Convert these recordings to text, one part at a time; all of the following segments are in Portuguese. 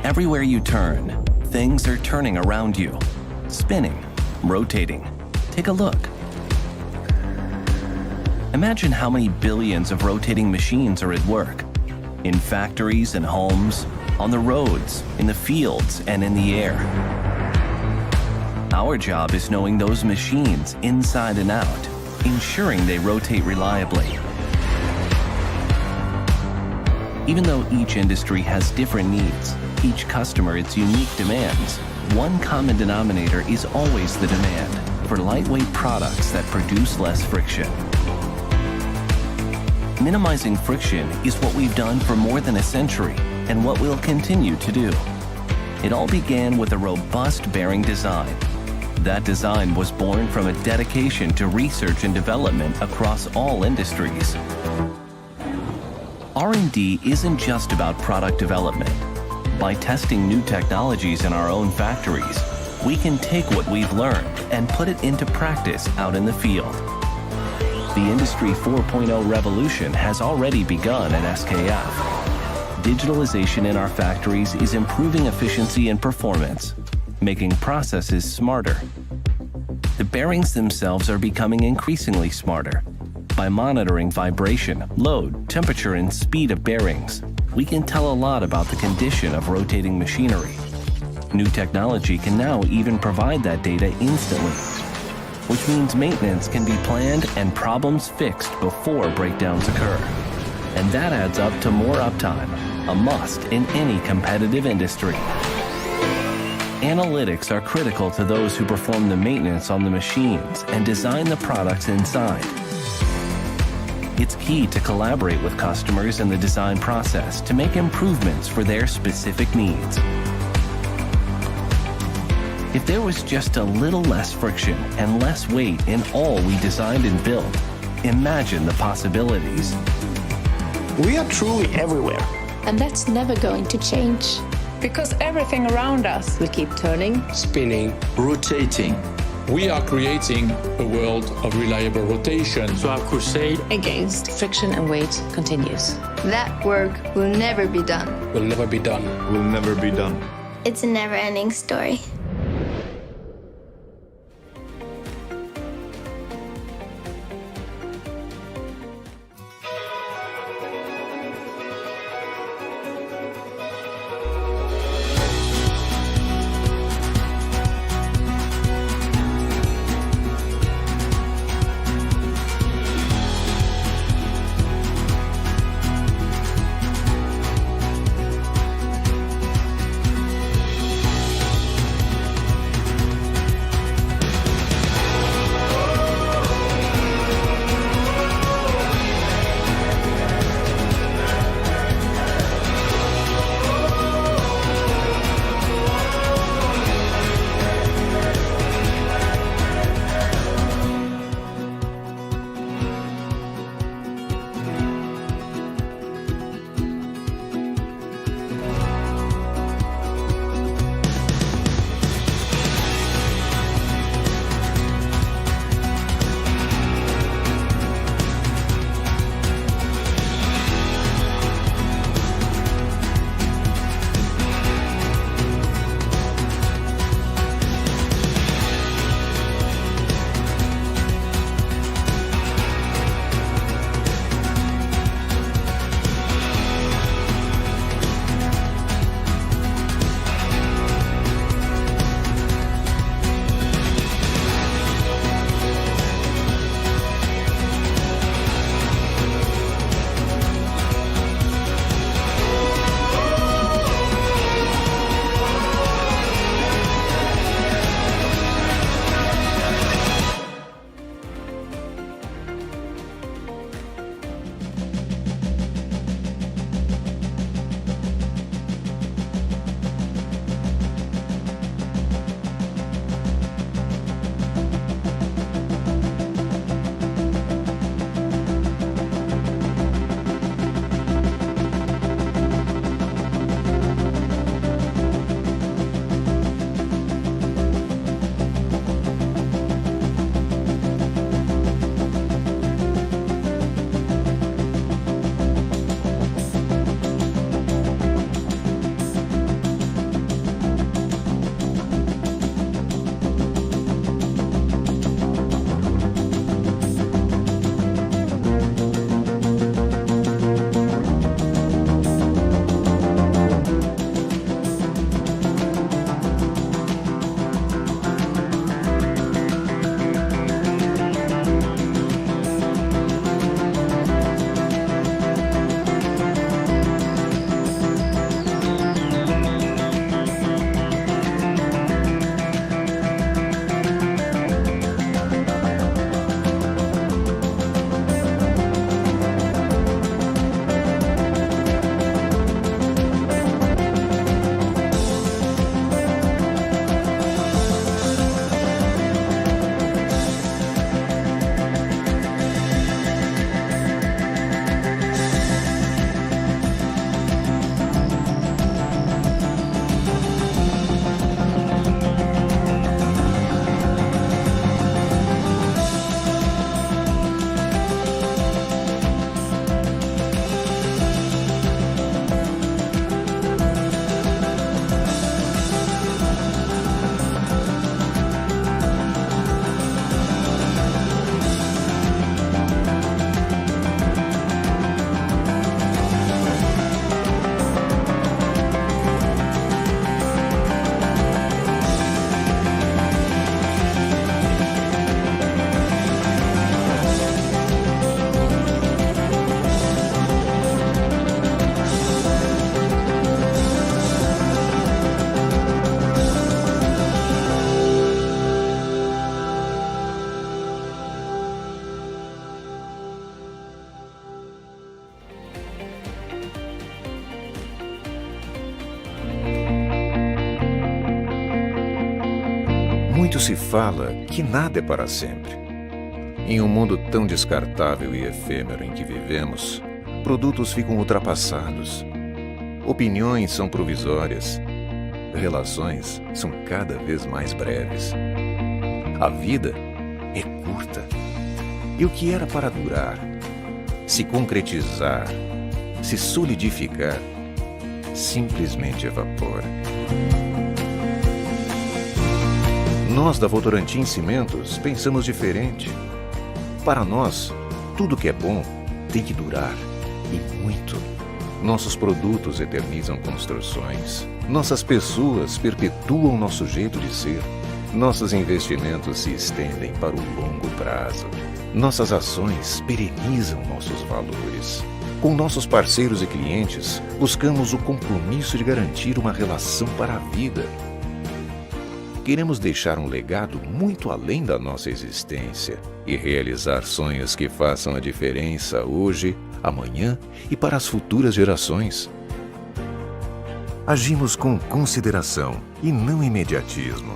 Everywhere you turn, things are turning around you, spinning, rotating. Take a look. Imagine how many billions of rotating machines are at work, in factories and homes, on the roads, in the fields, and in the air. Our job is knowing those machines inside and out, ensuring they rotate reliably. Even though each industry has different needs, each customer its unique demands, one common denominator is always the demand for lightweight products that produce less friction. Minimizing friction is what we've done for more than a century and what we'll continue to do. It all began with a robust bearing design. That design was born from a dedication to research and development across all industries. R&D isn't just about product development. By testing new technologies in our own factories, we can take what we've learned and put it into practice out in the field. The Industry 4.0 revolution has already begun at SKF. Digitalization in our factories is improving efficiency and performance, making processes smarter. The bearings themselves are becoming increasingly smarter. By monitoring vibration, load, temperature, and speed of bearings, we can tell a lot about the condition of rotating machinery. New technology can now even provide that data instantly, which means maintenance can be planned and problems fixed before breakdowns occur. And that adds up to more uptime, a must in any competitive industry. Analytics are critical to those who perform the maintenance on the machines and design the products inside. It's key to collaborate with customers in the design process to make improvements for their specific needs. If there was just a little less friction and less weight in all we designed and built, imagine the possibilities. We are truly everywhere. And that's never going to change. Because everything around us will keep turning, Spinning, rotating. We are creating a world of reliable rotation. so our crusade against friction and weight continues. That work will never be done. will never be done. Will never be done. It's a never-ending story. Muito se fala que nada é para sempre. Em um mundo tão descartável e efêmero em que vivemos, produtos ficam ultrapassados. Opiniões são provisórias. Relações são cada vez mais breves. A vida é curta. E o que era para durar, se concretizar, se solidificar, simplesmente evapora. Nós da Votorantim Cimentos pensamos diferente. Para nós, tudo que é bom tem que durar, e muito. Nossos produtos eternizam construções. Nossas pessoas perpetuam nosso jeito de ser. Nossos investimentos se estendem para o longo prazo. Nossas ações perenizam nossos valores. Com nossos parceiros e clientes, buscamos o compromisso de garantir uma relação para a vida. Queremos deixar um legado muito além da nossa existência e realizar sonhos que façam a diferença hoje, amanhã e para as futuras gerações. Agimos com consideração e não imediatismo,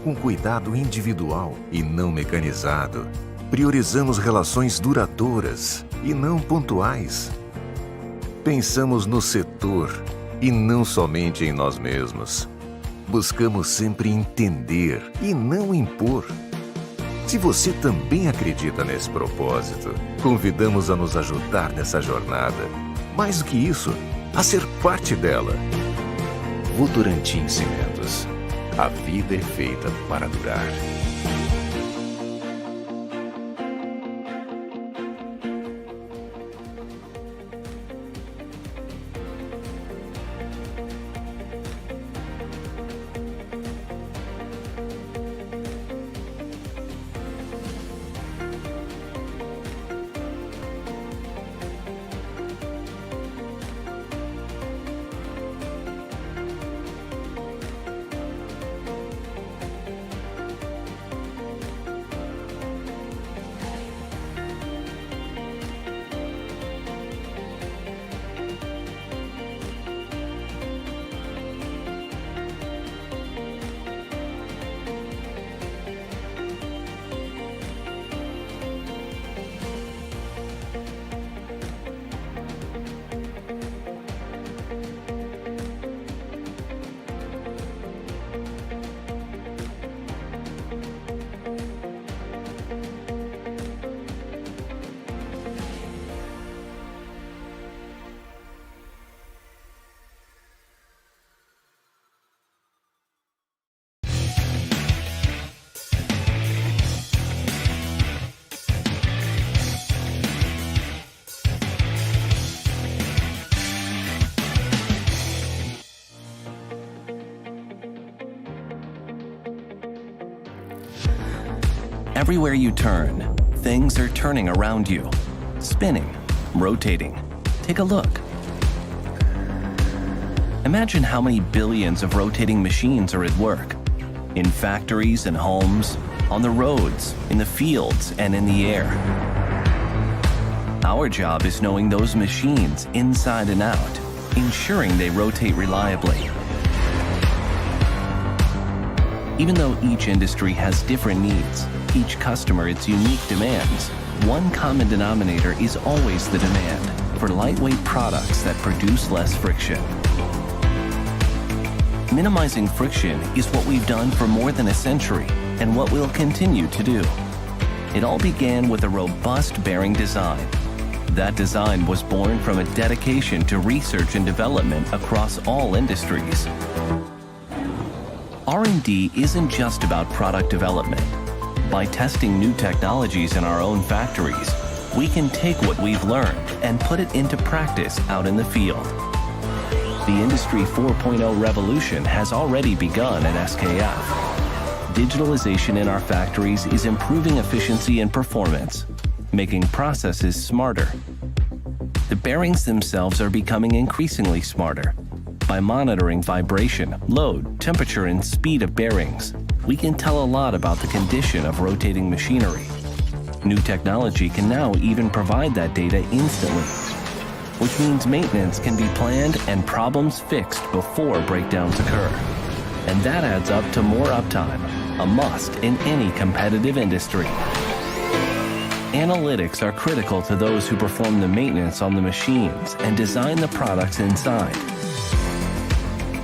com cuidado individual e não mecanizado. Priorizamos relações duradouras e não pontuais. Pensamos no setor e não somente em nós mesmos. Buscamos sempre entender e não impor. Se você também acredita nesse propósito, convidamos a nos ajudar nessa jornada. Mais do que isso, a ser parte dela. Votorantim Cimentos. A vida é feita para durar. Everywhere you turn, things are turning around you, spinning, rotating. Take a look. Imagine how many billions of rotating machines are at work, in factories and homes, on the roads, in the fields, and in the air. Our job is knowing those machines inside and out, ensuring they rotate reliably. Even though each industry has different needs, each customer its unique demands, one common denominator is always the demand for lightweight products that produce less friction. Minimizing friction is what we've done for more than a century and what we'll continue to do. It all began with a robust bearing design. That design was born from a dedication to research and development across all industries. R&D isn't just about product development. By testing new technologies in our own factories, we can take what we've learned and put it into practice out in the field. The Industry 4.0 revolution has already begun at SKF. Digitalization in our factories is improving efficiency and performance, making processes smarter. The bearings themselves are becoming increasingly smarter. By monitoring vibration, load, temperature, and speed of bearings, we can tell a lot about the condition of rotating machinery. New technology can now even provide that data instantly, which means maintenance can be planned and problems fixed before breakdowns occur. And that adds up to more uptime, a must in any competitive industry. Analytics are critical to those who perform the maintenance on the machines and design the products inside.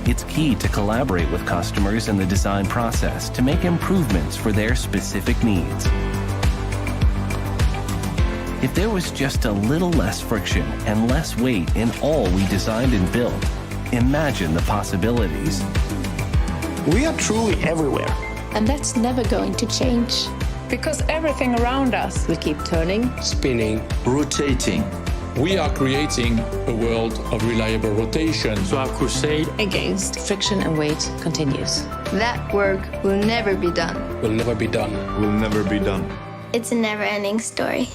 It's key to collaborate with customers in the design process to make improvements for their specific needs. If there was just a little less friction and less weight in all we designed and built, imagine the possibilities. We are truly everywhere. And that's never going to change. Because everything around us We keep turning, Spinning. Rotating. We are creating a world of reliable rotation. So our crusade against friction and weight continues. That work will never be done. will never be done. Will never be done. It's a never-ending story.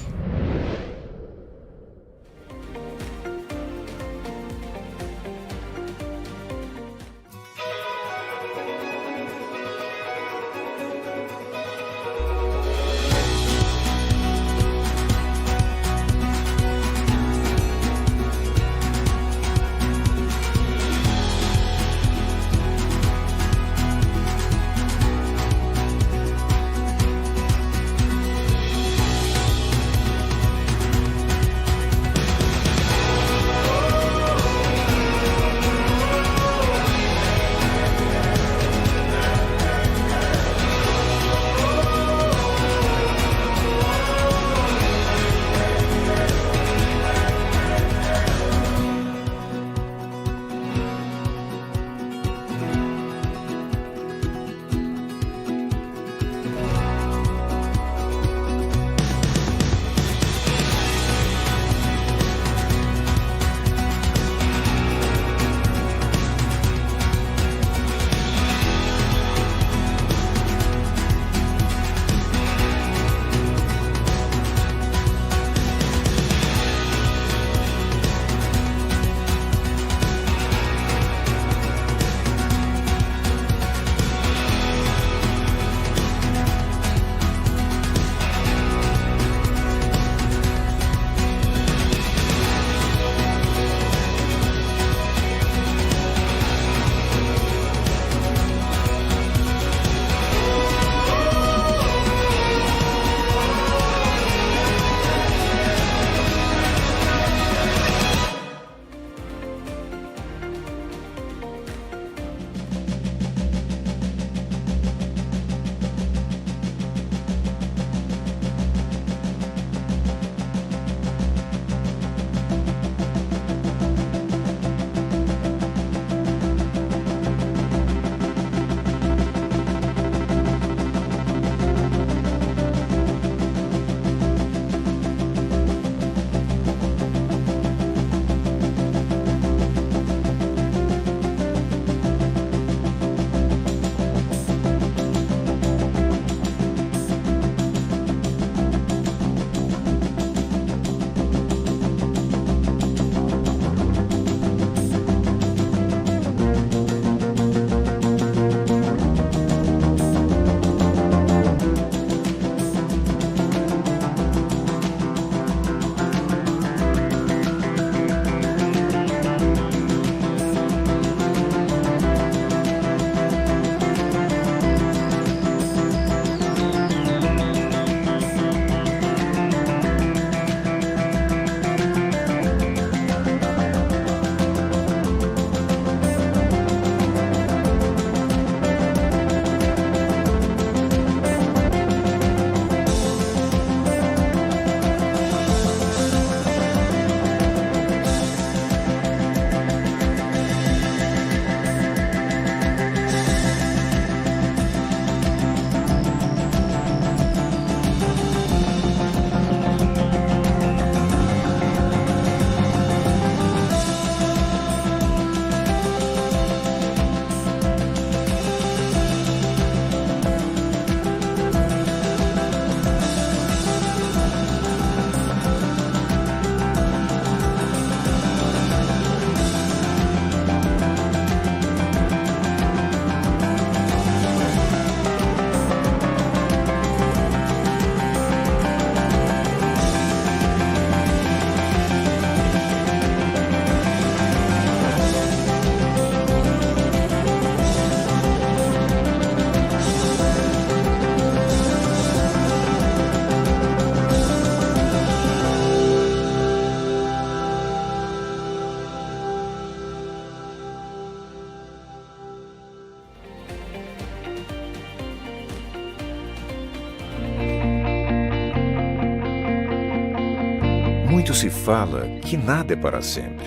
se fala que nada é para sempre.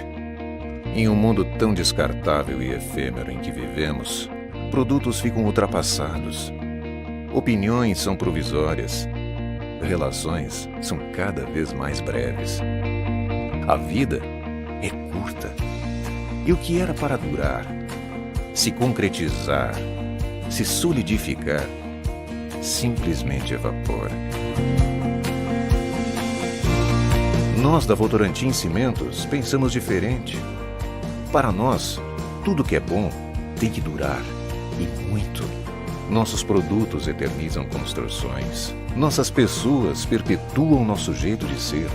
Em um mundo tão descartável e efêmero em que vivemos, produtos ficam ultrapassados. Opiniões são provisórias. Relações são cada vez mais breves. A vida é curta. E o que era para durar, se concretizar, se solidificar, simplesmente evapora. Nós da Votorantim Cimentos pensamos diferente. Para nós, tudo que é bom tem que durar, e muito. Nossos produtos eternizam construções. Nossas pessoas perpetuam nosso jeito de ser.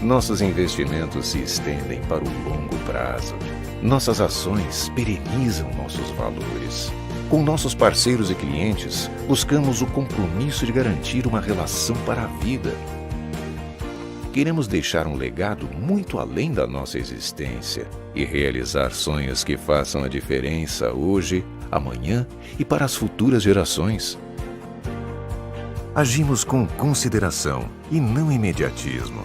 Nossos investimentos se estendem para o longo prazo. Nossas ações perenizam nossos valores. Com nossos parceiros e clientes, buscamos o compromisso de garantir uma relação para a vida. Queremos deixar um legado muito além da nossa existência e realizar sonhos que façam a diferença hoje, amanhã e para as futuras gerações. Agimos com consideração e não imediatismo,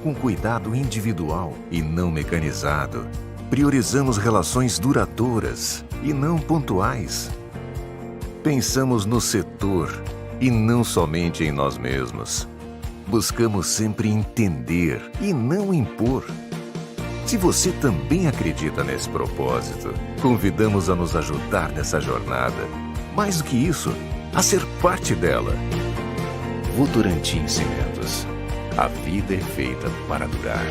com cuidado individual e não mecanizado. Priorizamos relações duradouras e não pontuais. Pensamos no setor e não somente em nós mesmos. Buscamos sempre entender e não impor. Se você também acredita nesse propósito, convidamos a nos ajudar nessa jornada. Mais do que isso, a ser parte dela. Votorantim Cimentos. A vida é feita para durar.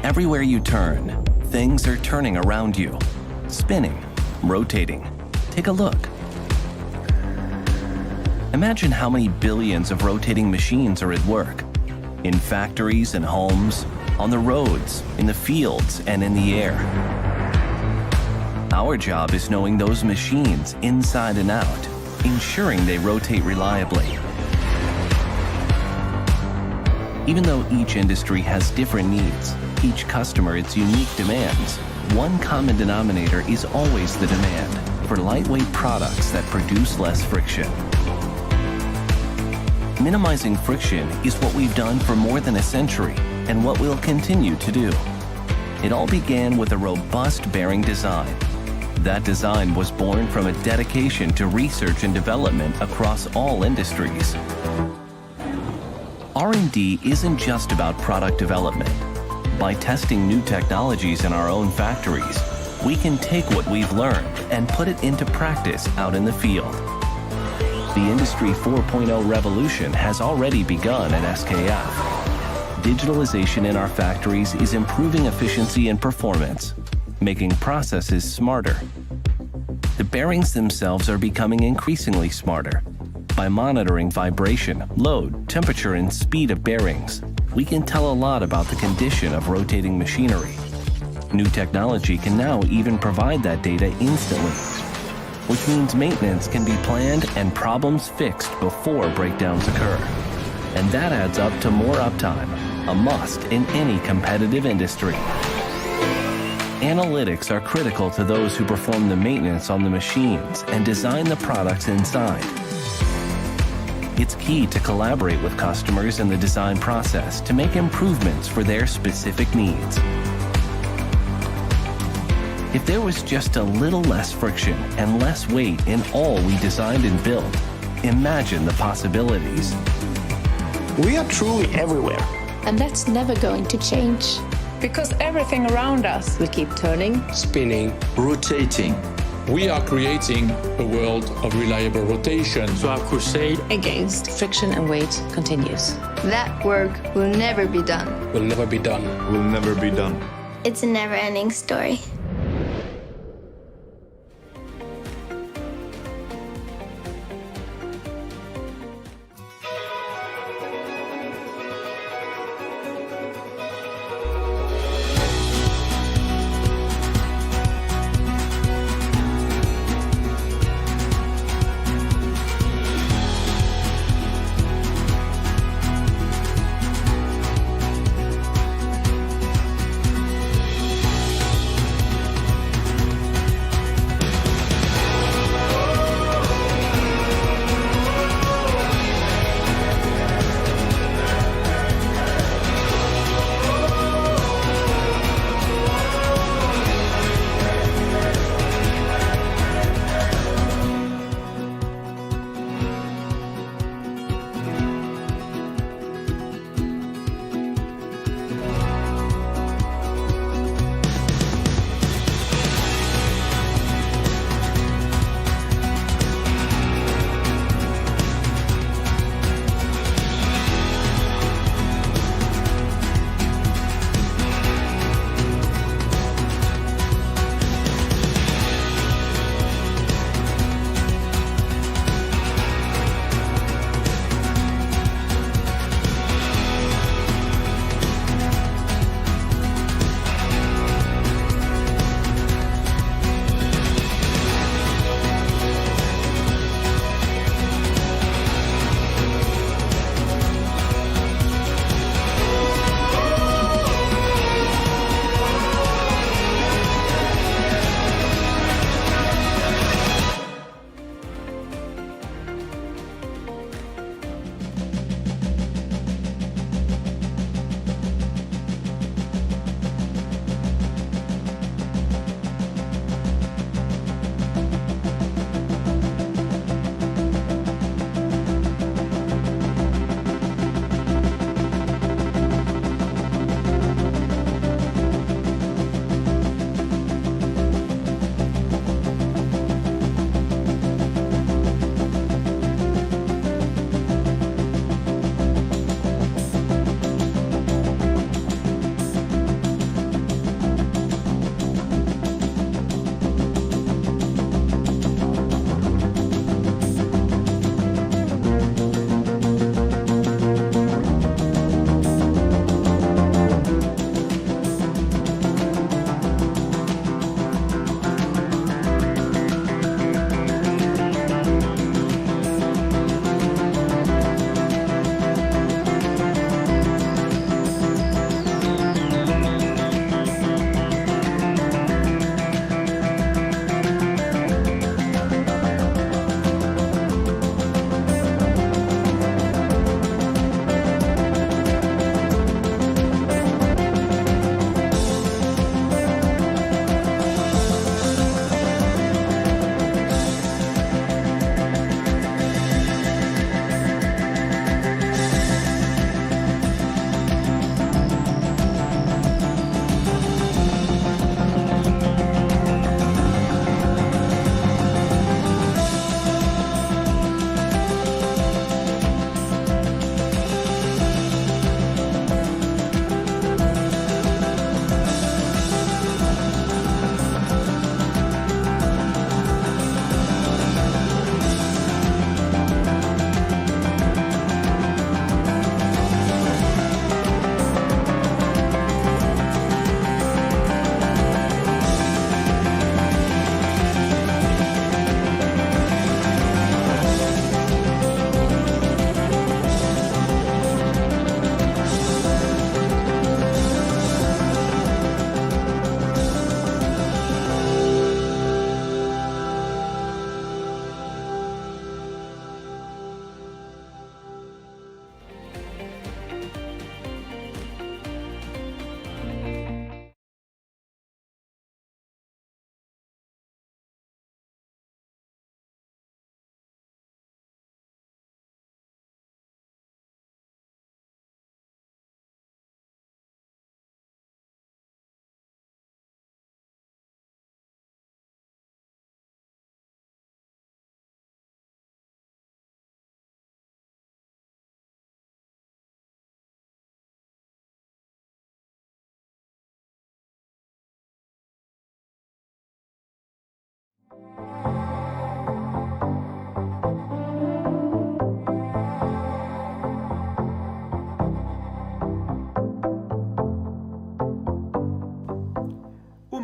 Everywhere you turn, things are turning around you. Spinning, rotating. Take a look. Imagine how many billions of rotating machines are at work. In factories and homes, on the roads, in the fields, and in the air. Our job is knowing those machines inside and out, ensuring they rotate reliably. Even though each industry has different needs, each customer its unique demands, one common denominator is always the demand for lightweight products that produce less friction. Minimizing friction is what we've done for more than a century and what we'll continue to do. It all began with a robust bearing design. That design was born from a dedication to research and development across all industries. R&D isn't just about product development. By testing new technologies in our own factories, we can take what we've learned and put it into practice out in the field. The Industry 4.0 revolution has already begun at SKF. Digitalization in our factories is improving efficiency and performance, making processes smarter. The bearings themselves are becoming increasingly smarter. By monitoring vibration, load, temperature, and speed of bearings, we can tell a lot about the condition of rotating machinery. New technology can now even provide that data instantly, which means maintenance can be planned and problems fixed before breakdowns occur. And that adds up to more uptime, a must in any competitive industry. Analytics are critical to those who perform the maintenance on the machines and design the products inside. It's key to collaborate with customers in the design process to make improvements for their specific needs. If there was just a little less friction and less weight in all we designed and built, imagine the possibilities. We are truly everywhere. And that's never going to change. Because everything around us We keep turning, Spinning. Rotating. We are creating a world of reliable rotation. So our crusade against friction and weight continues. That work will never be done. will never be done. Will never be done. It's a never-ending story.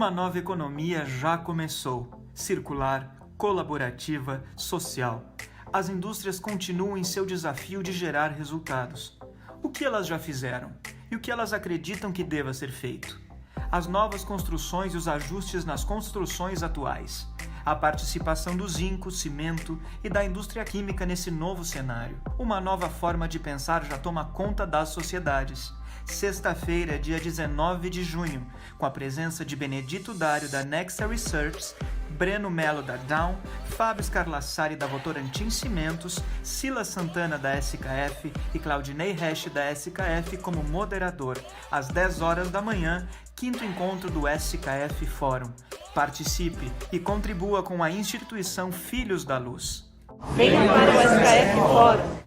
Uma nova economia já começou, circular, colaborativa, social. As indústrias continuam em seu desafio de gerar resultados. O que elas já fizeram? E o que elas acreditam que deva ser feito? As novas construções e os ajustes nas construções atuais. A participação do zinco, cimento e da indústria química nesse novo cenário. Uma nova forma de pensar já toma conta das sociedades. Sexta-feira, dia 19 de junho, com a presença de Benedito Dário, da Nexa Research, Breno Melo, da Down, Fábio Scarlassari, da Votorantim Cimentos, Silas Santana, da SKF e Claudinei Resch, da SKF, como moderador, às 10 horas da manhã, 5º encontro do SKF Fórum. Participe e contribua com a instituição Filhos da Luz. Venha para o SKF Fórum.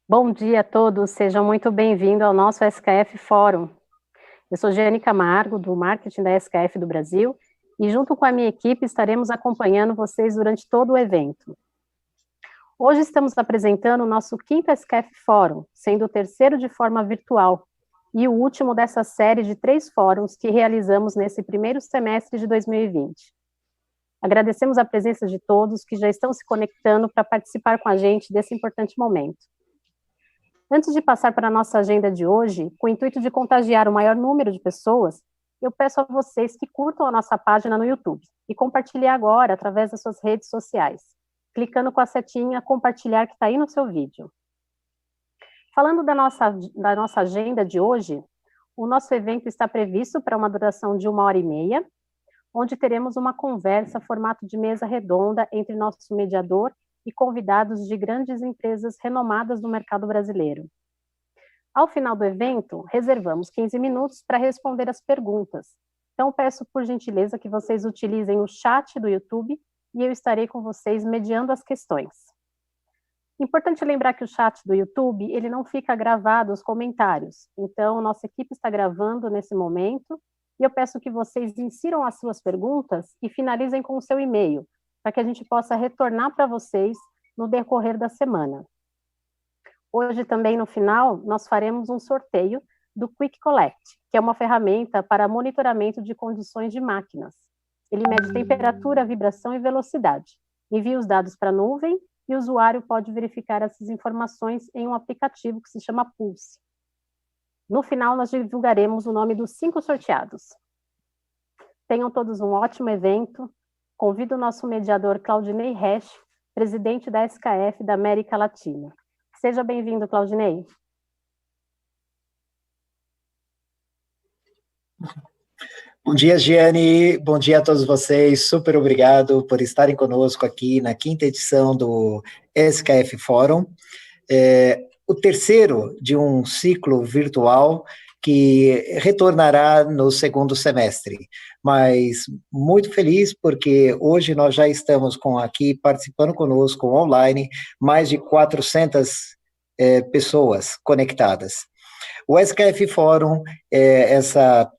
Bom dia a todos, sejam muito bem-vindos ao nosso SKF Fórum. Eu sou Giane Camargo, do Marketing da SKF do Brasil, e junto com a minha equipe estaremos acompanhando vocês durante todo o evento. Hoje estamos apresentando o nosso 5º SKF Fórum, sendo o terceiro de forma virtual, e o último dessa série de 3 fóruns que realizamos nesse primeiro semestre de 2020. Agradecemos a presença de todos que já estão se conectando para participar com a gente desse importante momento. Antes de passar para a nossa agenda de hoje, com o intuito de contagiar o maior número de pessoas, eu peço a vocês que curtam a nossa página no YouTube e compartilhem agora através das suas redes sociais, clicando com a setinha compartilhar que está aí no seu vídeo. Falando da nossa agenda de hoje, o nosso evento está previsto para uma duração de 1h30, onde teremos uma conversa formato de mesa redonda entre nosso mediador e convidados de grandes empresas renomadas no mercado brasileiro. Ao final do evento, reservamos 15 minutos para responder as perguntas. Então, peço por gentileza que vocês utilizem o chat do YouTube e eu estarei com vocês mediando as questões. Importante lembrar que o chat do YouTube, ele não fica gravado os comentários. Então, nossa equipe está gravando nesse momento e eu peço que vocês insiram as suas perguntas e finalizem com o seu e-mail, para que a gente possa retornar para vocês no decorrer da semana. Hoje também, no final, nós faremos um sorteio do Quick Collect, que é uma ferramenta para monitoramento de condições de máquinas. Ele mede temperatura, vibração e velocidade, envia os dados para a nuvem e o usuário pode verificar essas informações em um aplicativo que se chama Pulse. No final, nós divulgaremos o nome dos 5 sorteados. Tenham todos um ótimo evento. Convido o nosso mediador Claudinei Resch, presidente da SKF da América Latina. Seja bem-vindo, Claudinei. Bom dia, Giane. Bom dia a todos vocês. Super obrigado por estarem conosco aqui na 5ª edição do SKF Fórum. O terceiro de um ciclo virtual que retornará no 2º semestre, mas muito feliz porque hoje nós já estamos aqui participando conosco online, mais de 400 pessoas conectadas. O SKF Fórum, essa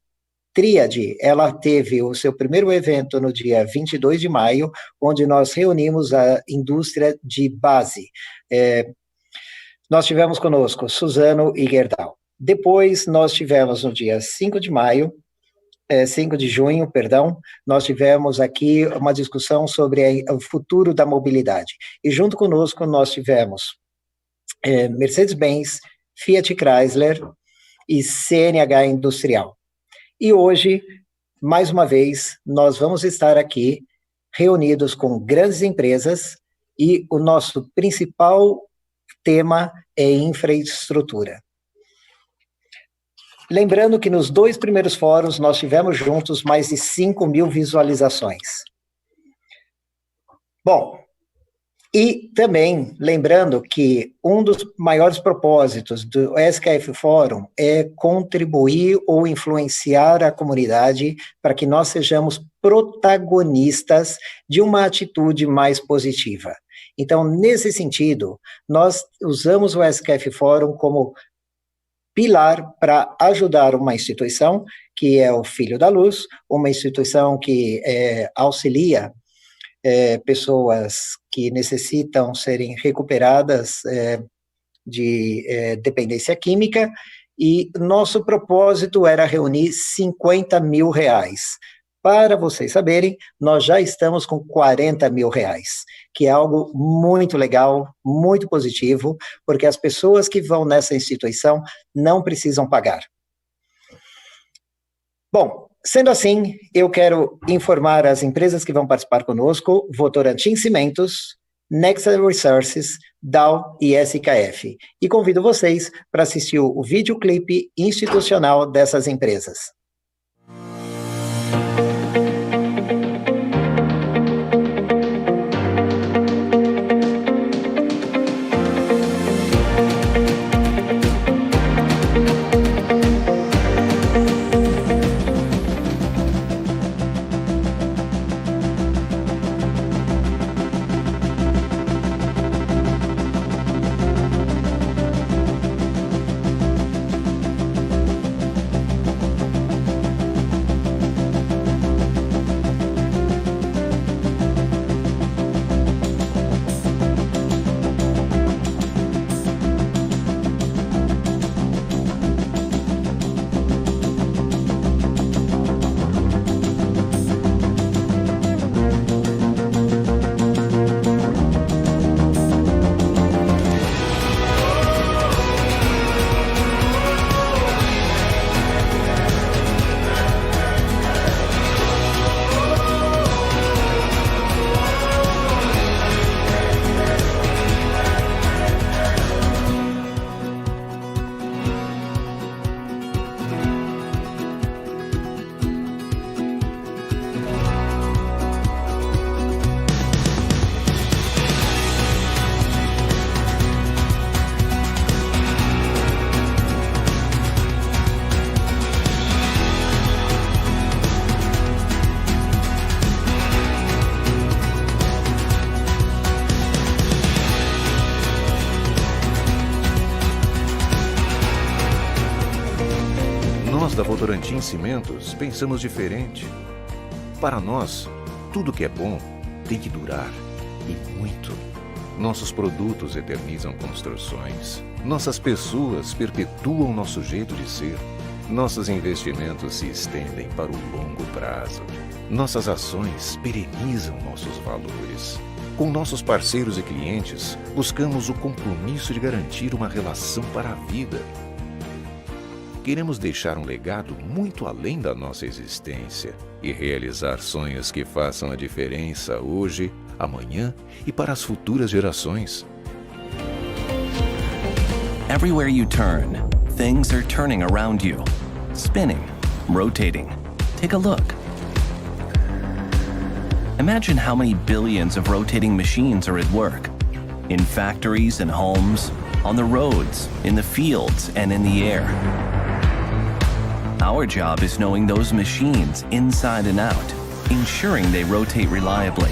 tríade, ela teve o seu primeiro evento no dia 22 de maio, onde nós reunimos a indústria de base. Nós tivemos conosco Suzano e Gerdau. Depois, nós tivemos no dia 5 de junho, nós tivemos aqui uma discussão sobre o futuro da mobilidade. E junto conosco nós tivemos Mercedes-Benz, Fiat Chrysler e CNH Industrial. E hoje, mais uma vez, nós vamos estar aqui reunidos com grandes empresas e o nosso principal tema é infraestrutura. Lembrando que nos 2 primeiros fóruns nós tivemos juntos mais de 5.000 visualizações. Bom, e também lembrando que um dos maiores propósitos do SKF Fórum é contribuir ou influenciar a comunidade para que nós sejamos protagonistas de uma atitude mais positiva. Então, nesse sentido, nós usamos o SKF Fórum como pilar para ajudar uma instituição, que é o Filho da Luz, uma instituição que auxilia pessoas que necessitam serem recuperadas de dependência química, e nosso propósito era reunir 50 mil reais. Para vocês saberem, nós já estamos com 40 mil reais, que é algo muito legal, muito positivo, porque as pessoas que vão nessa instituição não precisam pagar. Bom, sendo assim, eu quero informar as empresas que vão participar conosco: Votorantim Cimentos, Nexa Resources, Dow e SKF. E convido vocês para assistir o videoclipe institucional dessas empresas. Nós da Votorantim Cimentos pensamos diferente. Para nós, tudo que é bom tem que durar, e muito. Nossos produtos eternizam construções. Nossas pessoas perpetuam nosso jeito de ser. Nossos investimentos se estendem para o longo prazo. Nossas ações perenizam nossos valores. Com nossos parceiros e clientes, buscamos o compromisso de garantir uma relação para a vida. Queremos deixar um legado muito além da nossa existência e realizar sonhos que façam a diferença hoje, amanhã e para as futuras gerações. Everywhere you turn, things are turning around you. Spinning, rotating. Take a look. Imagine how many billions of rotating machines are at work. In factories and homes, on the roads, in the fields, and in the air. Our job is knowing those machines inside and out, ensuring they rotate reliably.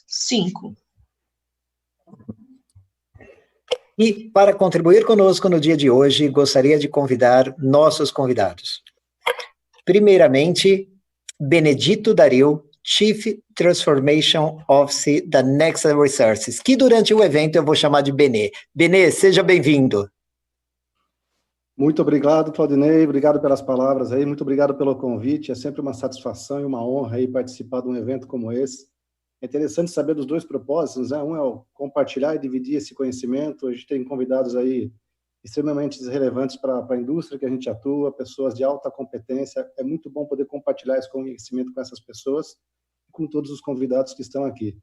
Cinco. E para contribuir conosco no dia de hoje, gostaria de convidar nossos convidados. Primeiramente, Benedito Dario, Chief Transformation Officer da Nexa Resources, que durante o evento eu vou chamar de Benê. Benê, seja bem-vindo. Muito obrigado, Claudinei, obrigado pelas palavras aí, muito obrigado pelo convite, é sempre uma satisfação e uma honra aí participar de um evento como esse. É interessante saber dos dois propósitos, né? Um é o compartilhar e dividir esse conhecimento. A gente tem convidados aí extremamente relevantes para a indústria que a gente atua, pessoas de alta competência. É muito bom poder compartilhar esse conhecimento com essas pessoas e com todos os convidados que estão aqui.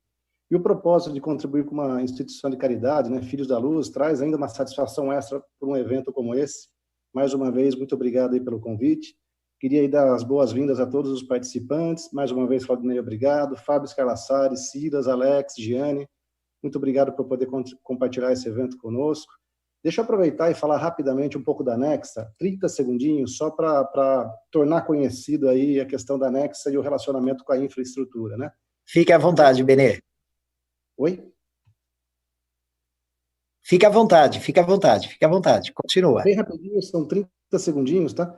E o propósito de contribuir com uma instituição de caridade, né, Filhos da Luz, traz ainda uma satisfação extra por um evento como esse. Mais uma vez, muito obrigado aí pelo convite. Queria aí dar as boas-vindas a todos os participantes. Mais uma vez, Claudinei, obrigado. Fábio Scarlassari, Silas, Alex, Giane, muito obrigado por poder compartilhar esse evento conosco. Deixa eu aproveitar e falar rapidamente um pouco da Nexa, 30 segundinhos, só para tornar conhecido aí a questão da Nexa e o relacionamento com a infraestrutura, né? Fique à vontade, Benê. Oi? Fique à vontade, continua. Bem rapidinho, são 30 segundinhos, tá?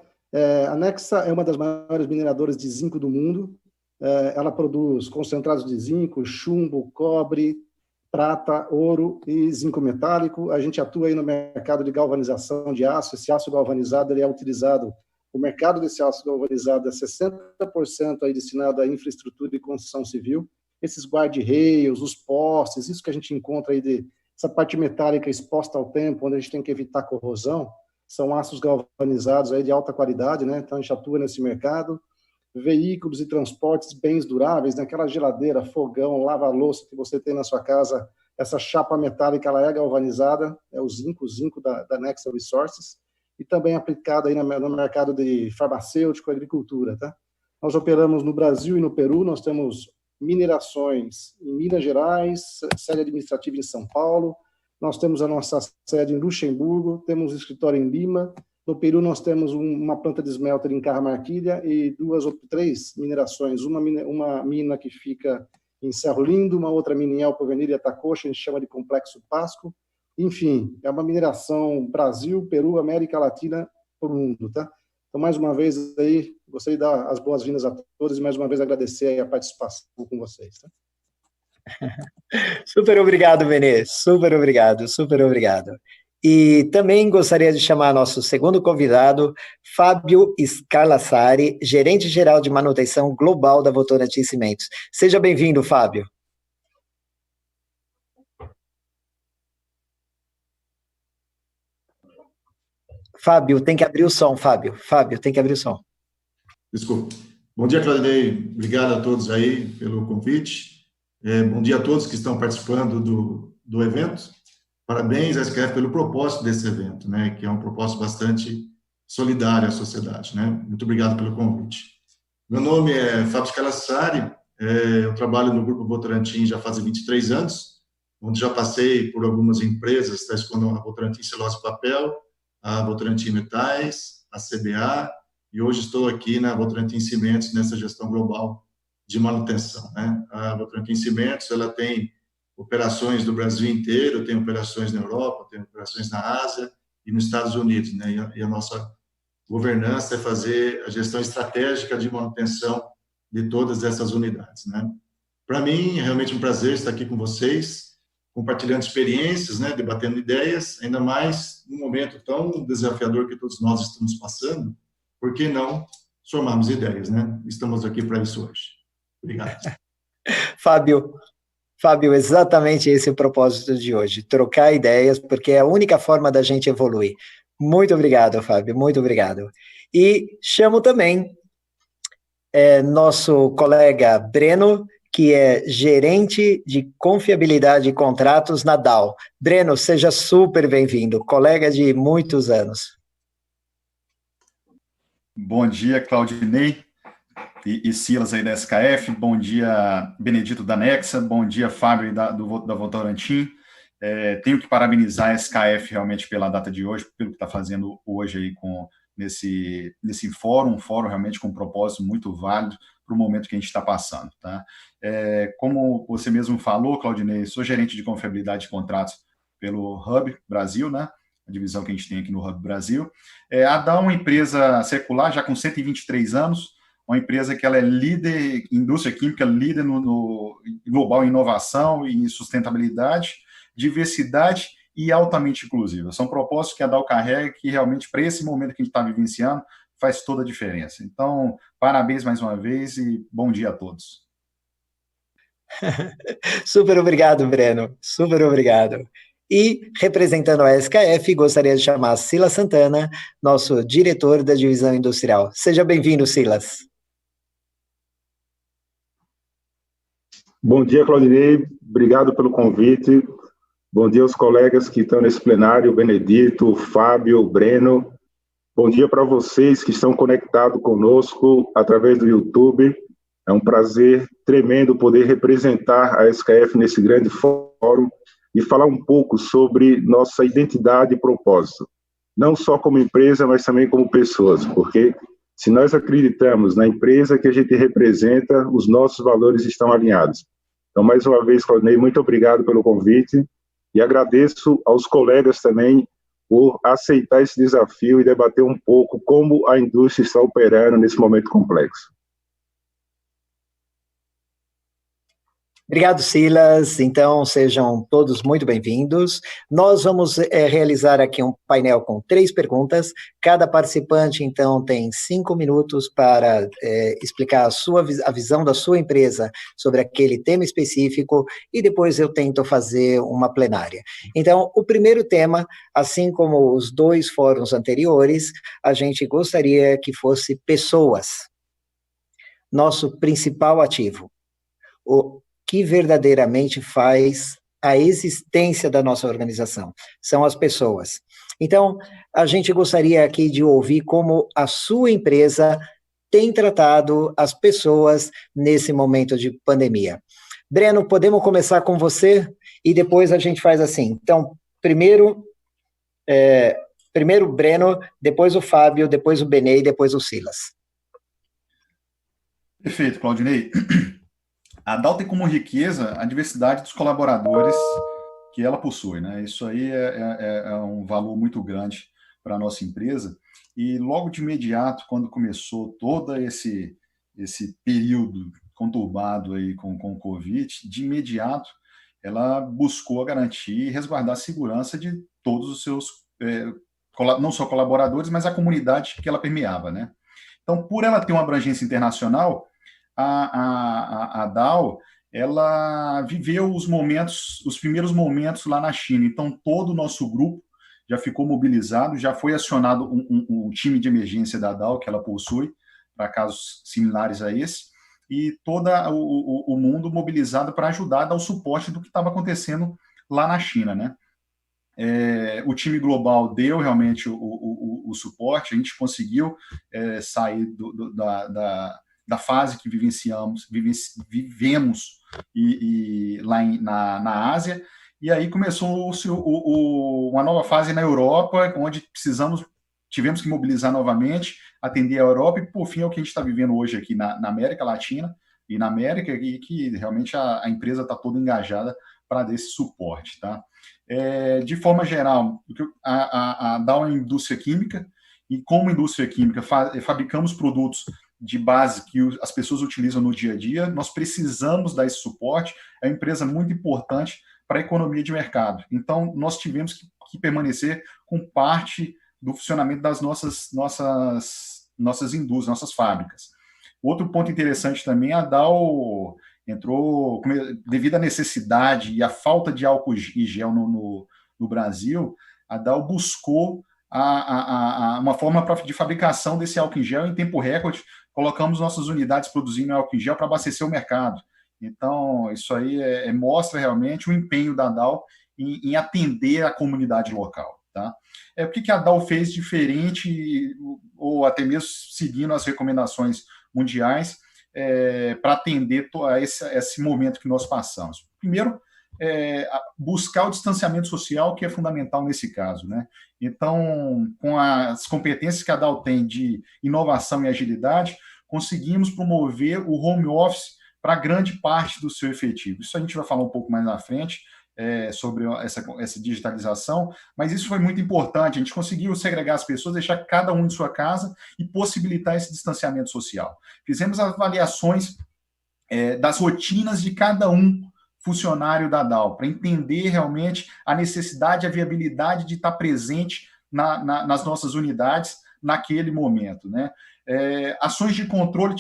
A Nexa é uma das maiores mineradoras de zinco do mundo. Ela produz concentrados de zinco, chumbo, cobre, prata, ouro e zinco metálico. A gente atua aí no mercado de galvanização de aço. Esse aço galvanizado ele é utilizado, o mercado desse aço galvanizado é 60% aí destinado à infraestrutura e construção civil. Esses guarda-reios, os postes, isso que a gente encontra aí essa parte metálica exposta ao tempo, onde a gente tem que evitar corrosão, são aços galvanizados aí de alta qualidade, né? Então a gente atua nesse mercado. Veículos e transportes, bens duráveis, naquela geladeira, fogão, lava-louça que você tem na sua casa, essa chapa metálica, ela é galvanizada, é o zinco da Nexa Resources, e também aplicada aí no mercado de farmacêutico e agricultura, tá? Nós operamos no Brasil e no Peru, nós temos minerações em Minas Gerais, sede administrativa em São Paulo, nós temos a nossa sede em Luxemburgo, temos escritório em Lima. No Peru, nós temos uma planta de smelter em Cajamarquilha e 2 ou 3 minerações. Uma mina que fica em Cerro Lindo, uma outra mina em El Porvenir e Atacocha, a gente chama de Complexo Pasco. Enfim, é uma mineração Brasil, Peru, América Latina, por mundo, tá? Então, mais uma vez, aí, gostaria de dar as boas-vindas a todos e, mais uma vez, agradecer aí a participação com vocês, tá? Super obrigado, Benê. Super obrigado. E também gostaria de chamar nosso segundo convidado, Fábio Scarlassari, gerente-geral de manutenção global da Votorantim Cimentos. Seja bem-vindo, Fábio. Fábio, tem que abrir o som, Fábio. Tem que abrir o som. Desculpa. Bom dia, Claudinei. Obrigado a todos aí pelo convite. Bom dia a todos que estão participando do evento. Parabéns à SKF pelo propósito desse evento, né, que é um propósito bastante solidário à sociedade, né? Muito obrigado pelo convite. Meu nome é Fábio Scarlassari, eu trabalho no Grupo Votorantim já faz 23 anos, onde já passei por algumas empresas, tais como a Votorantim Celulose e Papel, a Votorantim Metais, a CBA, e hoje estou aqui na Votorantim Cimentos, nessa gestão global de manutenção, né? A Votorantim Cimentos, ela tem operações do Brasil inteiro, tem operações na Europa, tem operações na Ásia e nos Estados Unidos, né? E a nossa governança é fazer a gestão estratégica de manutenção de todas essas unidades, né? Para mim, é realmente um prazer estar aqui com vocês, compartilhando experiências, né? Debatendo ideias, ainda mais num momento tão desafiador que todos nós estamos passando, por que não somarmos ideias, né? Estamos aqui para isso hoje. Obrigado. Fábio, exatamente esse é o propósito de hoje, trocar ideias, porque é a única forma da gente evoluir. Muito obrigado, Fábio, muito obrigado. E chamo também nosso colega Breno, que é gerente de confiabilidade e contratos na Dow. Breno, seja super bem-vindo, colega de muitos anos. Bom dia, Claudinei e Silas aí da SKF, bom dia, Benedito da Nexa, bom dia, Fábio da Votorantim. Tenho que parabenizar a SKF realmente pela data de hoje, pelo que está fazendo hoje aí nesse fórum, realmente com um propósito muito válido para o momento que a gente está passando, tá? Como você mesmo falou, Claudinei, sou gerente de confiabilidade de contratos pelo Hub Brasil, né? A divisão que a gente tem aqui no Hub Brasil. A DA é uma empresa secular, já com 123 anos, uma empresa que ela é líder em indústria química, líder no global em inovação e sustentabilidade, diversidade e altamente inclusiva. São propósitos que a Dow carrega que realmente, para esse momento que a gente está vivenciando, faz toda a diferença. Então, parabéns mais uma vez e bom dia a todos. Super obrigado, Breno. Super obrigado. E, representando a SKF, gostaria de chamar Silas Santana, nosso diretor da divisão industrial. Seja bem-vindo, Silas. Bom dia, Claudinei. Obrigado pelo convite. Bom dia aos colegas que estão nesse plenário, Benedito, Fábio, Breno. Bom dia para vocês que estão conectados conosco através do YouTube. É um prazer tremendo poder representar a SKF nesse grande fórum e falar um pouco sobre nossa identidade e propósito. Não só como empresa, mas também como pessoas, porque se nós acreditamos na empresa que a gente representa, os nossos valores estão alinhados. Então, mais uma vez, Claudinei, muito obrigado pelo convite e agradeço aos colegas também por aceitar esse desafio e debater um pouco como a indústria está operando nesse momento complexo. Obrigado, Silas. Então, sejam todos muito bem-vindos. Nós vamos realizar aqui um painel com 3 perguntas. Cada participante, então, tem 5 minutos para explicar a visão da sua empresa sobre aquele tema específico e depois eu tento fazer uma plenária. Então, o primeiro tema, assim como os 2 fóruns anteriores, a gente gostaria que fosse pessoas. Nosso principal ativo. O que verdadeiramente faz a existência da nossa organização, são as pessoas. Então, a gente gostaria aqui de ouvir como a sua empresa tem tratado as pessoas nesse momento de pandemia. Breno, podemos começar com você? E depois a gente faz assim. Então, primeiro o Breno, depois o Fábio, depois o Benê e depois o Silas. Perfeito, Claudinei. A Dow tem como riqueza a diversidade dos colaboradores que ela possui, né? Isso aí é um valor muito grande para a nossa empresa. E logo de imediato, quando começou todo esse período conturbado aí com o Covid, de imediato ela buscou garantir e resguardar a segurança de todos os seus, não só colaboradores, mas a comunidade que ela permeava, né? Então, por ela ter uma abrangência internacional, a Dow, ela viveu os primeiros momentos lá na China. Então, todo o nosso grupo já ficou mobilizado, já foi acionado um time de emergência da Dow, que ela possui, para casos similares a esse, e todo o mundo mobilizado para ajudar a dar o suporte do que estava acontecendo lá na China, né? O time global deu realmente o suporte, a gente conseguiu sair da fase que vivemos lá na Ásia, e aí começou uma nova fase na Europa, onde tivemos que mobilizar novamente, atender a Europa, e por fim é o que a gente está vivendo hoje aqui na América Latina e na América, e que realmente a empresa está toda engajada para dar esse suporte, tá? De forma geral, a Dow é uma indústria química, e como indústria química fabricamos produtos de base que as pessoas utilizam no dia a dia, nós precisamos dar esse suporte, é uma empresa muito importante para a economia de mercado. Então, nós tivemos que permanecer com parte do funcionamento das nossas indústrias, nossas fábricas. Outro ponto interessante também, a Dow entrou, devido à necessidade e à falta de álcool e gel no Brasil, a Dow buscou uma forma de fabricação desse álcool em gel em tempo recorde. Colocamos nossas unidades produzindo álcool em gel para abastecer o mercado. Então, isso aí mostra realmente o empenho da Dow em atender a comunidade local. Tá? O que a Dow fez diferente, ou até mesmo seguindo as recomendações mundiais, para atender a esse momento que nós passamos? Primeiro, buscar o distanciamento social, que é fundamental nesse caso, né? Então, com as competências que a Dow tem de inovação e agilidade, conseguimos promover o home office para grande parte do seu efetivo. Isso a gente vai falar um pouco mais na frente, sobre essa digitalização, mas isso foi muito importante. A gente conseguiu segregar as pessoas, deixar cada um em sua casa e possibilitar esse distanciamento social. Fizemos avaliações das rotinas de cada funcionário da Dow, para entender realmente a necessidade, a viabilidade de estar presente nas nossas unidades naquele momento, né?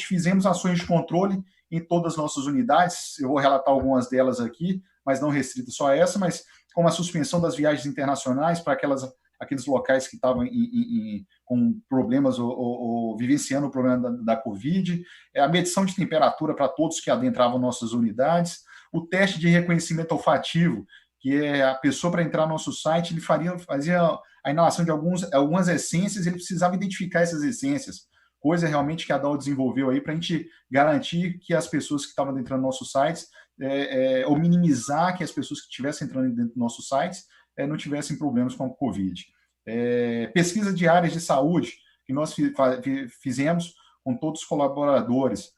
Fizemos ações de controle em todas as nossas unidades. Eu vou relatar algumas delas aqui, mas não restrita só a essa, mas como a suspensão das viagens internacionais para aqueles locais que estavam com problemas ou vivenciando o problema da Covid, a medição de temperatura para todos que adentravam nossas unidades, o teste de reconhecimento olfativo, que é a pessoa, para entrar no nosso site, ele fazia a inalação de algumas essências, ele precisava identificar essas essências, coisa realmente que a Dow desenvolveu aí para a gente garantir que as pessoas que estavam entrando nos nossos sites, ou minimizar que as pessoas que estivessem entrando dentro dos nossos sites não tivessem problemas com a Covid. Pesquisa de áreas de saúde que nós fizemos com todos os colaboradores,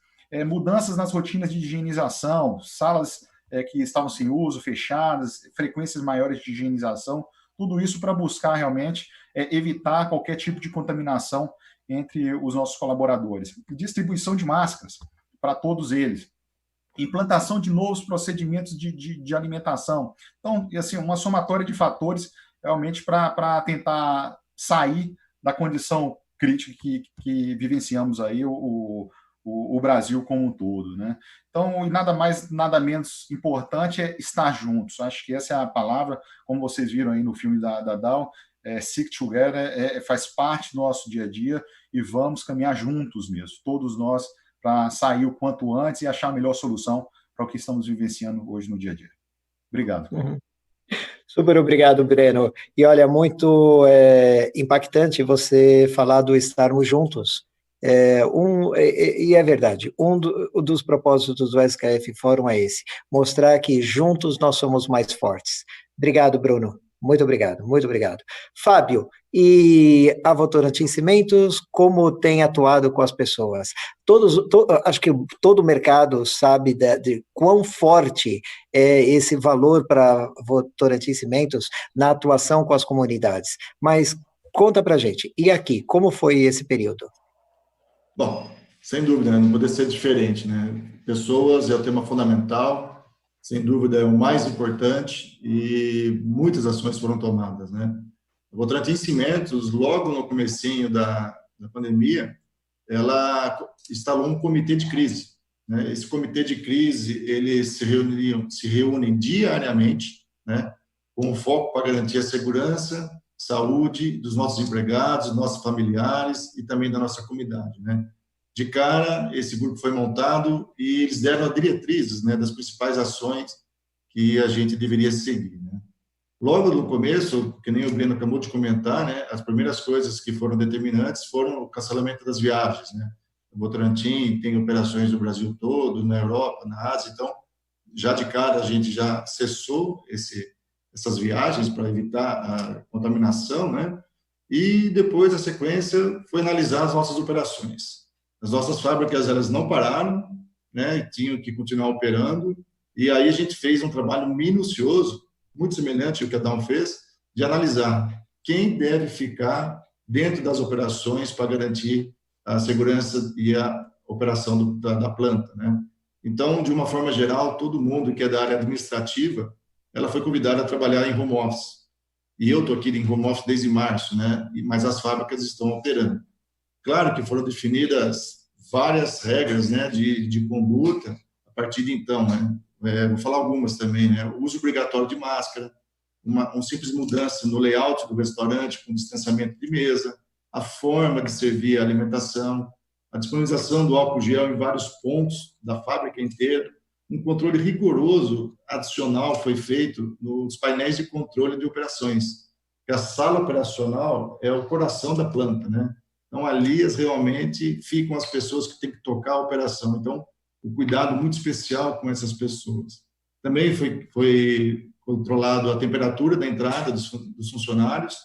mudanças nas rotinas de higienização, salas que estavam sem uso, fechadas, frequências maiores de higienização, tudo isso para buscar realmente evitar qualquer tipo de contaminação entre os nossos colaboradores. Distribuição de máscaras para todos eles. Implantação de novos procedimentos de alimentação. Então, assim, uma somatória de fatores realmente para tentar sair da condição crítica que vivenciamos aí o Brasil como um todo, né? Então, nada mais, nada menos importante é estar juntos. Acho que essa é a palavra, como vocês viram aí no filme da Dow, Stick Together faz parte do nosso dia a dia e vamos caminhar juntos mesmo, todos nós, para sair o quanto antes e achar a melhor solução para o que estamos vivenciando hoje no dia a dia. Obrigado. Super obrigado, Breno. E olha, muito impactante você falar do estarmos juntos. E é verdade, dos propósitos do SKF Fórum é esse, mostrar que juntos nós somos mais fortes. Obrigado, Bruno. Muito obrigado, muito obrigado. Fábio, e a Votorantim Cimentos, como tem atuado com as pessoas? Acho que todo o mercado sabe de quão forte é esse valor para Votorantim Cimentos na atuação com as comunidades. Mas conta pra gente, e aqui, como foi esse período? Bom, sem dúvida, né? Não poderia ser diferente, né? Pessoas é o tema fundamental, sem dúvida é o mais importante e muitas ações foram tomadas, né? A Votorantim Cimentos, logo no comecinho da pandemia, ela instalou um comitê de crise, né? Esse comitê de crise, eles se reúnem diariamente, né? Com foco para garantir a segurança, saúde dos nossos empregados, dos nossos familiares e também da nossa comunidade, né? De cara, esse grupo foi montado e eles deram as diretrizes, né, das principais ações que a gente deveria seguir, né? Logo no começo, que nem o Breno acabou de comentar, né, as primeiras coisas que foram determinantes foram o cancelamento das viagens, né? O Votorantim tem operações no Brasil todo, na Europa, na Ásia, então, já de cara, a gente já cessou essas viagens para evitar a contaminação, né? E depois, a sequência, foi analisar as nossas operações. As nossas fábricas, elas não pararam, né? E tinham que continuar operando. E aí a gente fez um trabalho minucioso, muito semelhante ao que a Dow fez, de analisar quem deve ficar dentro das operações para garantir a segurança e a operação da planta, né? Então, de uma forma geral, todo mundo que é da área administrativa, ela foi convidada a trabalhar em home office. E eu estou aqui em home office desde março, né? Mas as fábricas estão operando. Claro que foram definidas várias regras, né, de conduta a partir de então, né? Vou falar algumas também, né? O uso obrigatório de máscara, uma simples mudança no layout do restaurante com distanciamento de mesa, a forma de servir a alimentação, a disponibilização do álcool gel em vários pontos da fábrica inteira, um controle rigoroso adicional foi feito nos painéis de controle de operações. A sala operacional é o coração da planta, né? Então, ali realmente ficam as pessoas que têm que tocar a operação. Então, o cuidado muito especial com essas pessoas. Também foi controlado a temperatura da entrada dos funcionários,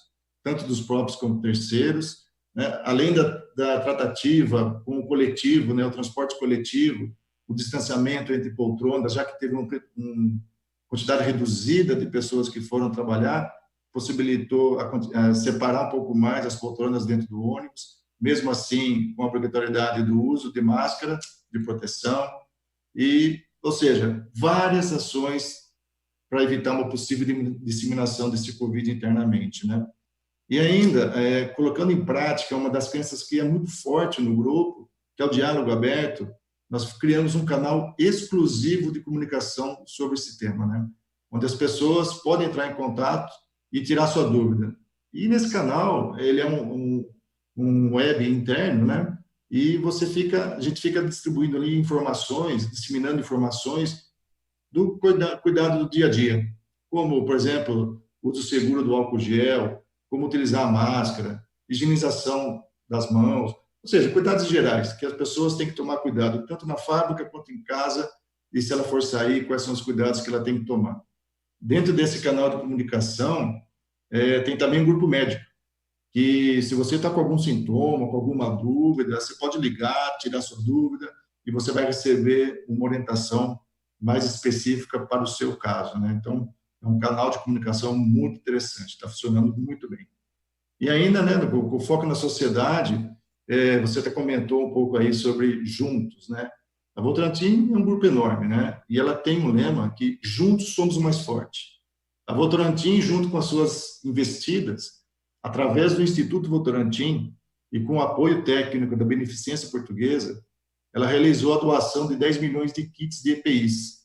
tanto dos próprios como terceiros, né? Além da tratativa com o coletivo, né? O transporte coletivo, o distanciamento entre poltronas, já que teve uma quantidade reduzida de pessoas que foram trabalhar, possibilitou separar um pouco mais as poltronas dentro do ônibus, mesmo assim com a obrigatoriedade do uso de máscara, de proteção, ou seja, várias ações para evitar uma possível disseminação desse Covid internamente, né? E ainda, colocando em prática uma das crenças que é muito forte no grupo, que é o diálogo aberto, nós criamos um canal exclusivo de comunicação sobre esse tema, né? Onde as pessoas podem entrar em contato e tirar sua dúvida. E nesse canal, ele é um web interno, né? E a gente fica distribuindo ali informações, disseminando informações do cuidado do dia a dia, como, por exemplo, o uso seguro do álcool gel, como utilizar a máscara, higienização das mãos, ou seja, cuidados gerais, que as pessoas têm que tomar cuidado, tanto na fábrica quanto em casa, e se ela for sair, quais são os cuidados que ela tem que tomar. Dentro desse canal de comunicação, tem também um grupo médico, que se você está com algum sintoma, com alguma dúvida, você pode ligar, tirar sua dúvida, e você vai receber uma orientação mais específica para o seu caso, né? Então, é um canal de comunicação muito interessante, está funcionando muito bem. E ainda, né, com o foco na sociedade, você até comentou um pouco aí sobre Juntos, né? A Votorantim é um grupo enorme, né? E ela tem um lema que juntos somos o mais forte. A Votorantim, junto com as suas investidas, através do Instituto Votorantim e com o apoio técnico da Beneficência Portuguesa, ela realizou a doação de 10 milhões de kits de EPIs.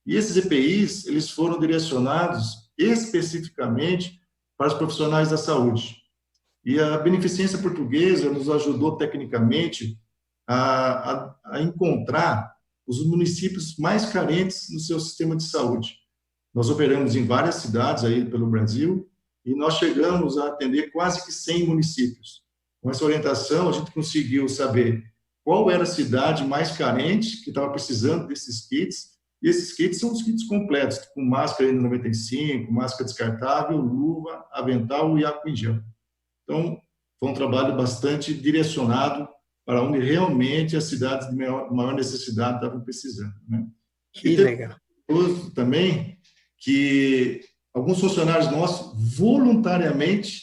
E esses EPIs, eles foram direcionados especificamente para os profissionais da saúde. E a Beneficência Portuguesa nos ajudou tecnicamente a encontrar os municípios mais carentes no seu sistema de saúde. Nós operamos em várias cidades aí pelo Brasil e nós chegamos a atender quase que 100 municípios. Com essa orientação, a gente conseguiu saber qual era a cidade mais carente que estava precisando desses kits. E esses kits são os kits completos, com máscara N95, máscara descartável, luva, avental e álcool em gel. Então, foi um trabalho bastante direcionado para onde realmente as cidades de maior necessidade estavam precisando, né? Que legal. Também que alguns funcionários nossos voluntariamente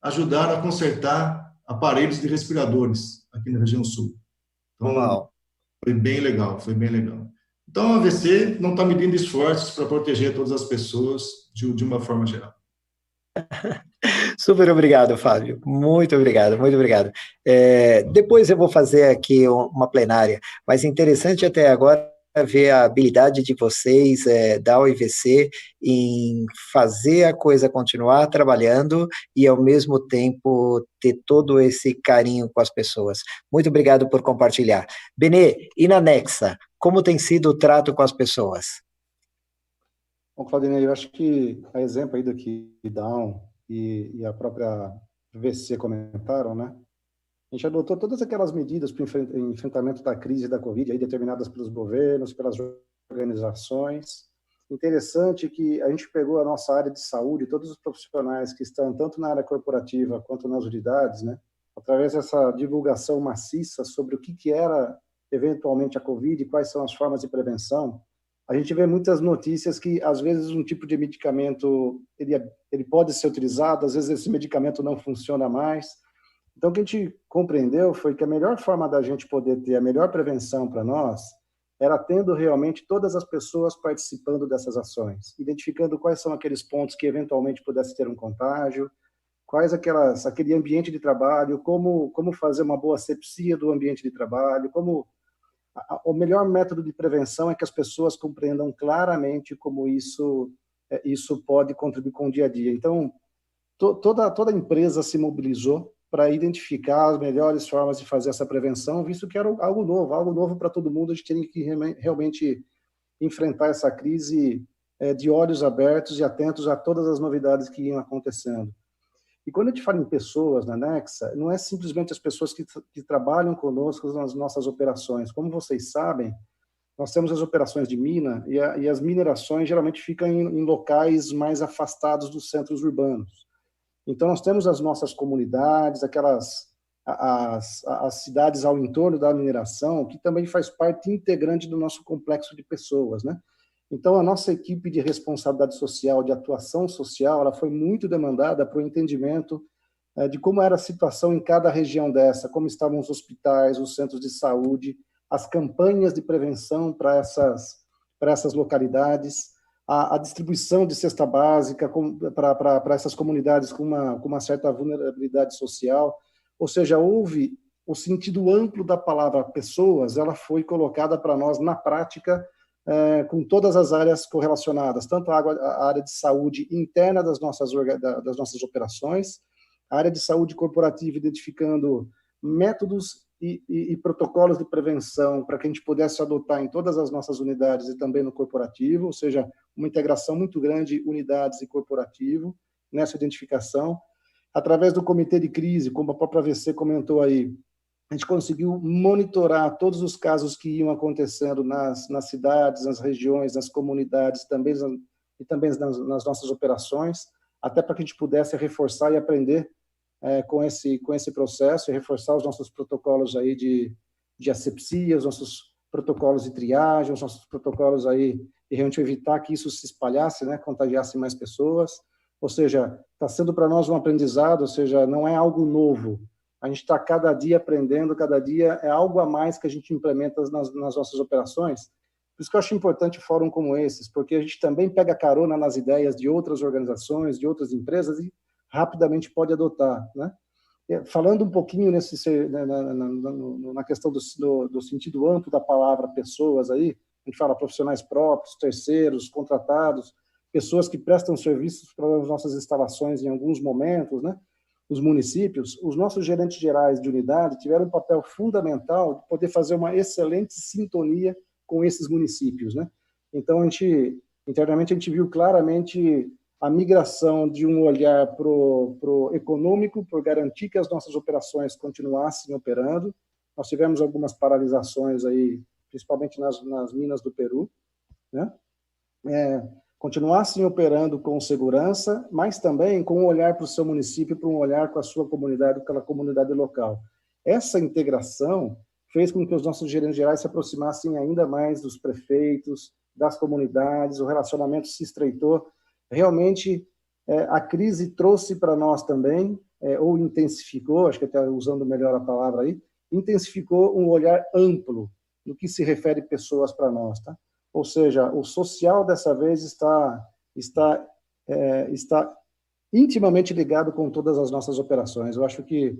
ajudaram a consertar aparelhos de respiradores aqui na região sul. Então, foi bem legal, foi bem legal. Então, a AVC não está medindo esforços para proteger todas as pessoas de uma forma geral. Super obrigado, Fábio. Muito obrigado, muito obrigado. Depois eu vou fazer aqui uma plenária, mas interessante até agora ver a habilidade de vocês da UIVC em fazer a coisa continuar trabalhando e, ao mesmo tempo, ter todo esse carinho com as pessoas. Muito obrigado por compartilhar. Benê, e na Nexa, como tem sido o trato com as pessoas? Bom, Claudinei, eu acho que a exemplo aí do que Down e a própria VC comentaram, né? A gente adotou todas aquelas medidas para o enfrentamento da crise da Covid, aí determinadas pelos governos, pelas organizações. Interessante que a gente pegou a nossa área de saúde, todos os profissionais que estão tanto na área corporativa quanto nas unidades, né? Através dessa divulgação maciça sobre o que era eventualmente a Covid e quais são as formas de prevenção, a gente vê muitas notícias que, às vezes, um tipo de medicamento ele pode ser utilizado, às vezes esse medicamento não funciona mais. Então, o que a gente compreendeu foi que a melhor forma da gente poder ter a melhor prevenção para nós era tendo realmente todas as pessoas participando dessas ações, identificando quais são aqueles pontos que eventualmente pudesse ter um contágio, aquele ambiente de trabalho, como fazer uma boa asepsia do ambiente de trabalho, o melhor método de prevenção é que as pessoas compreendam claramente como isso pode contribuir com o dia a dia. Então, toda a empresa se mobilizou para identificar as melhores formas de fazer essa prevenção, visto que era algo novo para todo mundo. A gente tinha que realmente enfrentar essa crise de olhos abertos e atentos a todas as novidades que iam acontecendo. E quando a gente fala em pessoas na Nexa, não é simplesmente as pessoas que trabalham conosco nas nossas operações. Como vocês sabem, nós temos as operações de mina e as minerações geralmente ficam em locais mais afastados dos centros urbanos. Então, nós temos as nossas comunidades, as cidades ao entorno da mineração, que também faz parte integrante do nosso complexo de pessoas, né? Então, a nossa equipe de responsabilidade social, de atuação social, ela foi muito demandada para o entendimento de como era a situação em cada região dessa, como estavam os hospitais, os centros de saúde, as campanhas de prevenção para essas localidades, a distribuição de cesta básica para essas comunidades com uma certa vulnerabilidade social. Ou seja, houve o sentido amplo da palavra pessoas, ela foi colocada para nós na prática, com todas as áreas correlacionadas, tanto a área de saúde interna das nossas operações, a área de saúde corporativa identificando métodos e protocolos de prevenção para que a gente pudesse adotar em todas as nossas unidades e também no corporativo, ou seja, uma integração muito grande, unidades e corporativo, nessa identificação. através do comitê de crise, como a própria VC comentou aí, a gente conseguiu monitorar todos os casos que iam acontecendo nas cidades, nas regiões, nas comunidades, e também nas nossas operações, até para que a gente pudesse reforçar e aprender com esse processo, e reforçar os nossos protocolos aí de asepsia, os nossos protocolos de triagem, os nossos protocolos aí de realmente evitar que isso se espalhasse, né, contagiasse mais pessoas. Ou seja, está sendo para nós um aprendizado, ou seja, não é algo novo. A gente está cada dia aprendendo, cada dia é algo a mais que a gente implementa nas nossas operações. Por isso que eu acho importante fórum como esses, porque a gente também pega carona nas ideias de outras organizações, de outras empresas e rapidamente pode adotar, né? Falando um pouquinho na questão do sentido amplo da palavra pessoas aí, a gente fala profissionais próprios, terceiros, contratados, pessoas que prestam serviços para as nossas instalações em alguns momentos, né? Os municípios, os nossos gerentes gerais de unidade tiveram um papel fundamental de poder fazer uma excelente sintonia com esses municípios, né? Então, internamente, a gente viu claramente a migração de um olhar pro econômico, por garantir que as nossas operações continuassem operando. Nós tivemos algumas paralisações aí, principalmente nas minas do Peru, né? Continuassem operando com segurança, mas também com um olhar para o seu município, para um olhar com a sua comunidade, com aquela comunidade local. Essa integração fez com que os nossos gerentes gerais se aproximassem ainda mais dos prefeitos, das comunidades, o relacionamento se estreitou. Realmente, a crise trouxe para nós também, ou intensificou, acho que até usando melhor a palavra aí, intensificou um olhar amplo no que se refere pessoas para nós, tá? Ou seja, o social dessa vez está intimamente ligado com todas as nossas operações. Eu acho que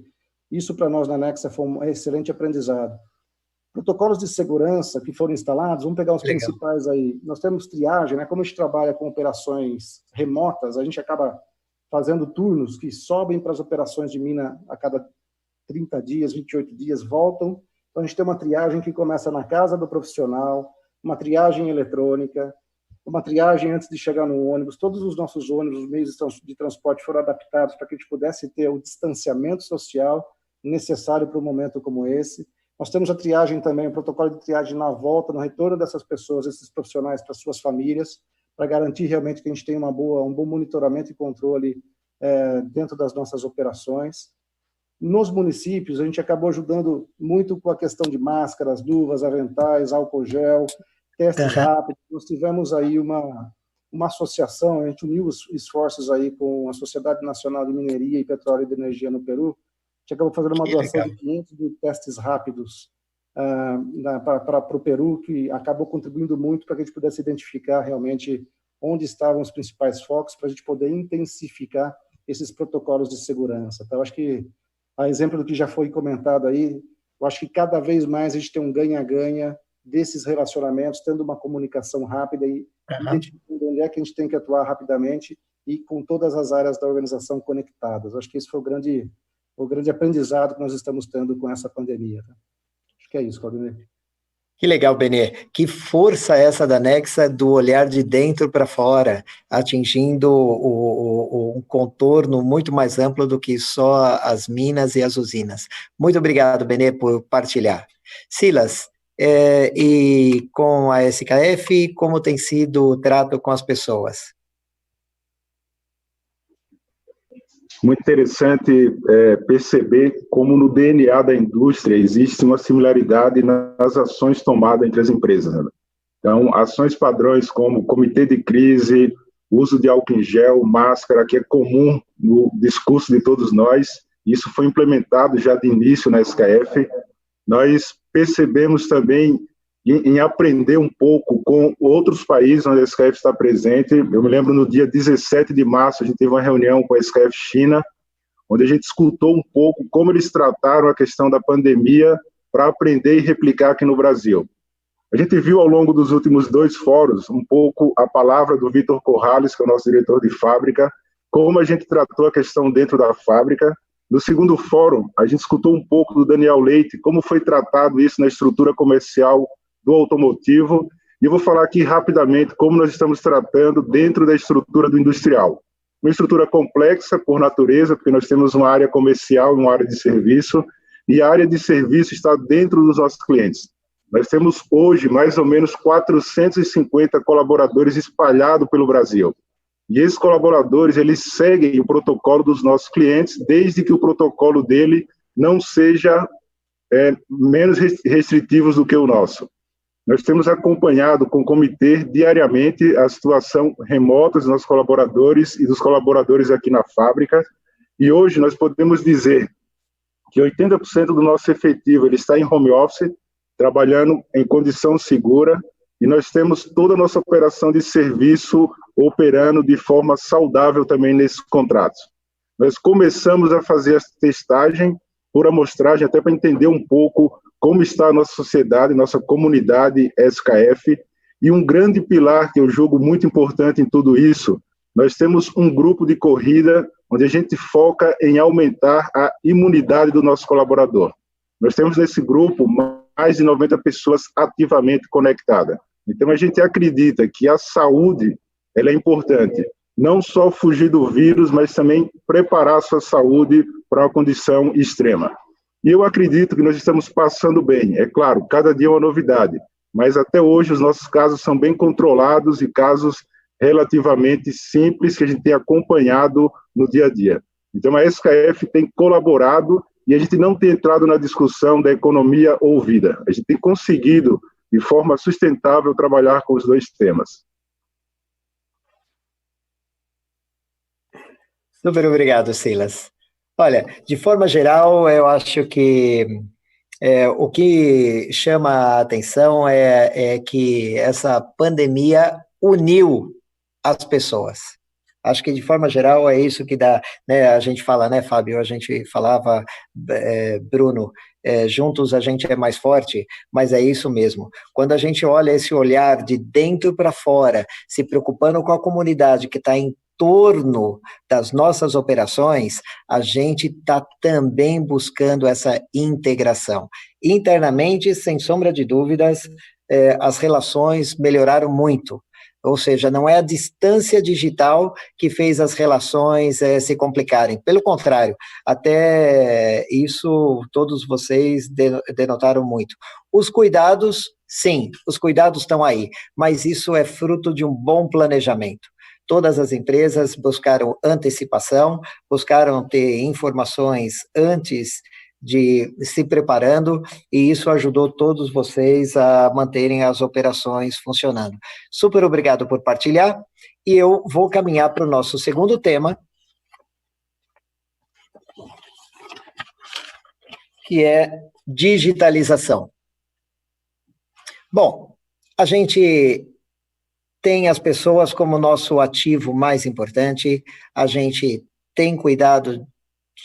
isso para nós na Nexa foi um excelente aprendizado. Protocolos de segurança que foram instalados, vamos pegar os principais aí. Nós temos triagem, né? Como a gente trabalha com operações remotas, a gente acaba fazendo turnos que sobem para as operações de mina a cada 30 dias, 28 dias, voltam. Então a gente tem uma triagem que começa na casa do profissional, uma triagem eletrônica, uma triagem antes de chegar no ônibus. Todos os nossos ônibus, os meios de transporte foram adaptados para que a gente pudesse ter o distanciamento social necessário para um momento como esse. Nós temos a triagem também, o protocolo de triagem na volta, no retorno dessas pessoas, esses profissionais para suas famílias, para garantir realmente que a gente tenha um bom monitoramento e controle dentro das nossas operações. Nos municípios, a gente acabou ajudando muito com a questão de máscaras, luvas, aventais, álcool gel, testes rápidos. Nós tivemos aí uma associação, a gente uniu os esforços aí com a Sociedade Nacional de Mineria e Petróleo e de Energia no Peru. A gente acabou fazendo uma doação de 500 de testes rápidos para o Peru, que acabou contribuindo muito para que a gente pudesse identificar realmente onde estavam os principais focos, para a gente poder intensificar esses protocolos de segurança. Então, acho que, a exemplo do que já foi comentado aí, eu acho que cada vez mais a gente tem um ganha-ganha desses relacionamentos, tendo uma comunicação rápida e identificando onde é que a gente tem que atuar rapidamente e com todas as áreas da organização conectadas. Eu acho que esse foi o grande aprendizado que nós estamos tendo com essa pandemia. Tá? Acho que é isso, Claudinei. Que legal, Benê. Que força essa da Nexa do olhar de dentro para fora, atingindo um contorno muito mais amplo do que só as minas e as usinas. Muito obrigado, Benê, por partilhar. Silas, e com a SKF, como tem sido o trato com as pessoas? Muito interessante perceber como no DNA da indústria existe uma similaridade nas ações tomadas entre as empresas. Né? Então, ações padrões como comitê de crise, uso de álcool em gel, máscara, que é comum no discurso de todos nós, isso foi implementado já de início na SKF. Nós percebemos também em aprender um pouco com outros países onde a SKF está presente. Eu me lembro no dia 17 de março, a gente teve uma reunião com a SKF China, onde a gente escutou um pouco como eles trataram a questão da pandemia para aprender e replicar aqui no Brasil. A gente viu ao longo dos últimos 2 fóruns um pouco a palavra do Vitor Corrales, que é o nosso diretor de fábrica, como a gente tratou a questão dentro da fábrica. No segundo fórum, a gente escutou um pouco do Daniel Leite, como foi tratado isso na estrutura comercial do automotivo, e eu vou falar aqui rapidamente como nós estamos tratando dentro da estrutura do industrial. uma estrutura complexa por natureza, porque nós temos uma área comercial, uma área de serviço, e a área de serviço está dentro dos nossos clientes. Nós temos hoje mais ou menos 450 colaboradores espalhados pelo Brasil. E esses colaboradores, eles seguem o protocolo dos nossos clientes, desde que o protocolo dele não seja menos restritivos do que o nosso. Nós temos acompanhado com o comitê diariamente a situação remota dos nossos colaboradores e dos colaboradores aqui na fábrica, e hoje nós podemos dizer que 80% do nosso efetivo ele está em home office, trabalhando em condição segura, e nós temos toda a nossa operação de serviço operando de forma saudável também nesses contratos. Nós começamos a fazer essa testagem por amostragem, até para entender um pouco como está a nossa sociedade, nossa comunidade SKF, e um grande pilar que eu julgo muito importante em tudo isso, nós temos um grupo de corrida onde a gente foca em aumentar a imunidade do nosso colaborador. Nós temos nesse grupo mais de 90 pessoas ativamente conectadas. Então a gente acredita que a saúde ela é importante, não só fugir do vírus, mas também preparar a sua saúde para uma condição extrema. E eu acredito que nós estamos passando bem. É claro, cada dia é uma novidade, mas até hoje os nossos casos são bem controlados e casos relativamente simples que a gente tem acompanhado no dia a dia. Então a SKF tem colaborado e a gente não tem entrado na discussão da economia ouvida. A gente tem conseguido, de forma sustentável, trabalhar com os dois temas. Super obrigado, Silas. Olha, de forma geral, eu acho que o que chama a atenção é que essa pandemia uniu as pessoas. Acho que, de forma geral, é isso que dá, né, a gente fala, né, Fábio, a gente falava, Bruno, juntos a gente é mais forte, mas é isso mesmo. Quando a gente olha esse olhar de dentro para fora, se preocupando com a comunidade que está em torno das nossas operações, a gente está também buscando essa integração. Internamente, sem sombra de dúvidas, as relações melhoraram muito. Ou seja, não é a distância digital que fez as relações se complicarem. Pelo contrário, até isso todos vocês denotaram muito. Os cuidados, sim, os cuidados estão aí, mas isso é fruto de um bom planejamento. Todas as empresas buscaram antecipação, buscaram ter informações antes de se preparando, e isso ajudou todos vocês a manterem as operações funcionando. Super obrigado por partilhar, e eu vou caminhar para o nosso segundo tema, que é digitalização. Bom, a gente tem as pessoas como nosso ativo mais importante, a gente tem cuidado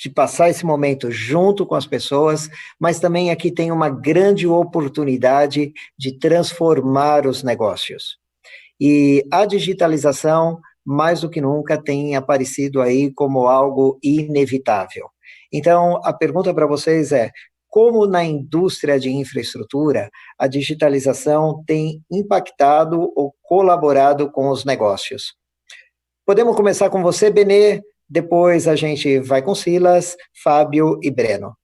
de passar esse momento junto com as pessoas, mas também aqui tem uma grande oportunidade de transformar os negócios. E a digitalização, mais do que nunca, tem aparecido aí como algo inevitável. Então, a pergunta para vocês é: como na indústria de infraestrutura, a digitalização tem impactado ou colaborado com os negócios? Podemos começar com você, Benê, depois a gente vai com Silas, Fábio e Breno.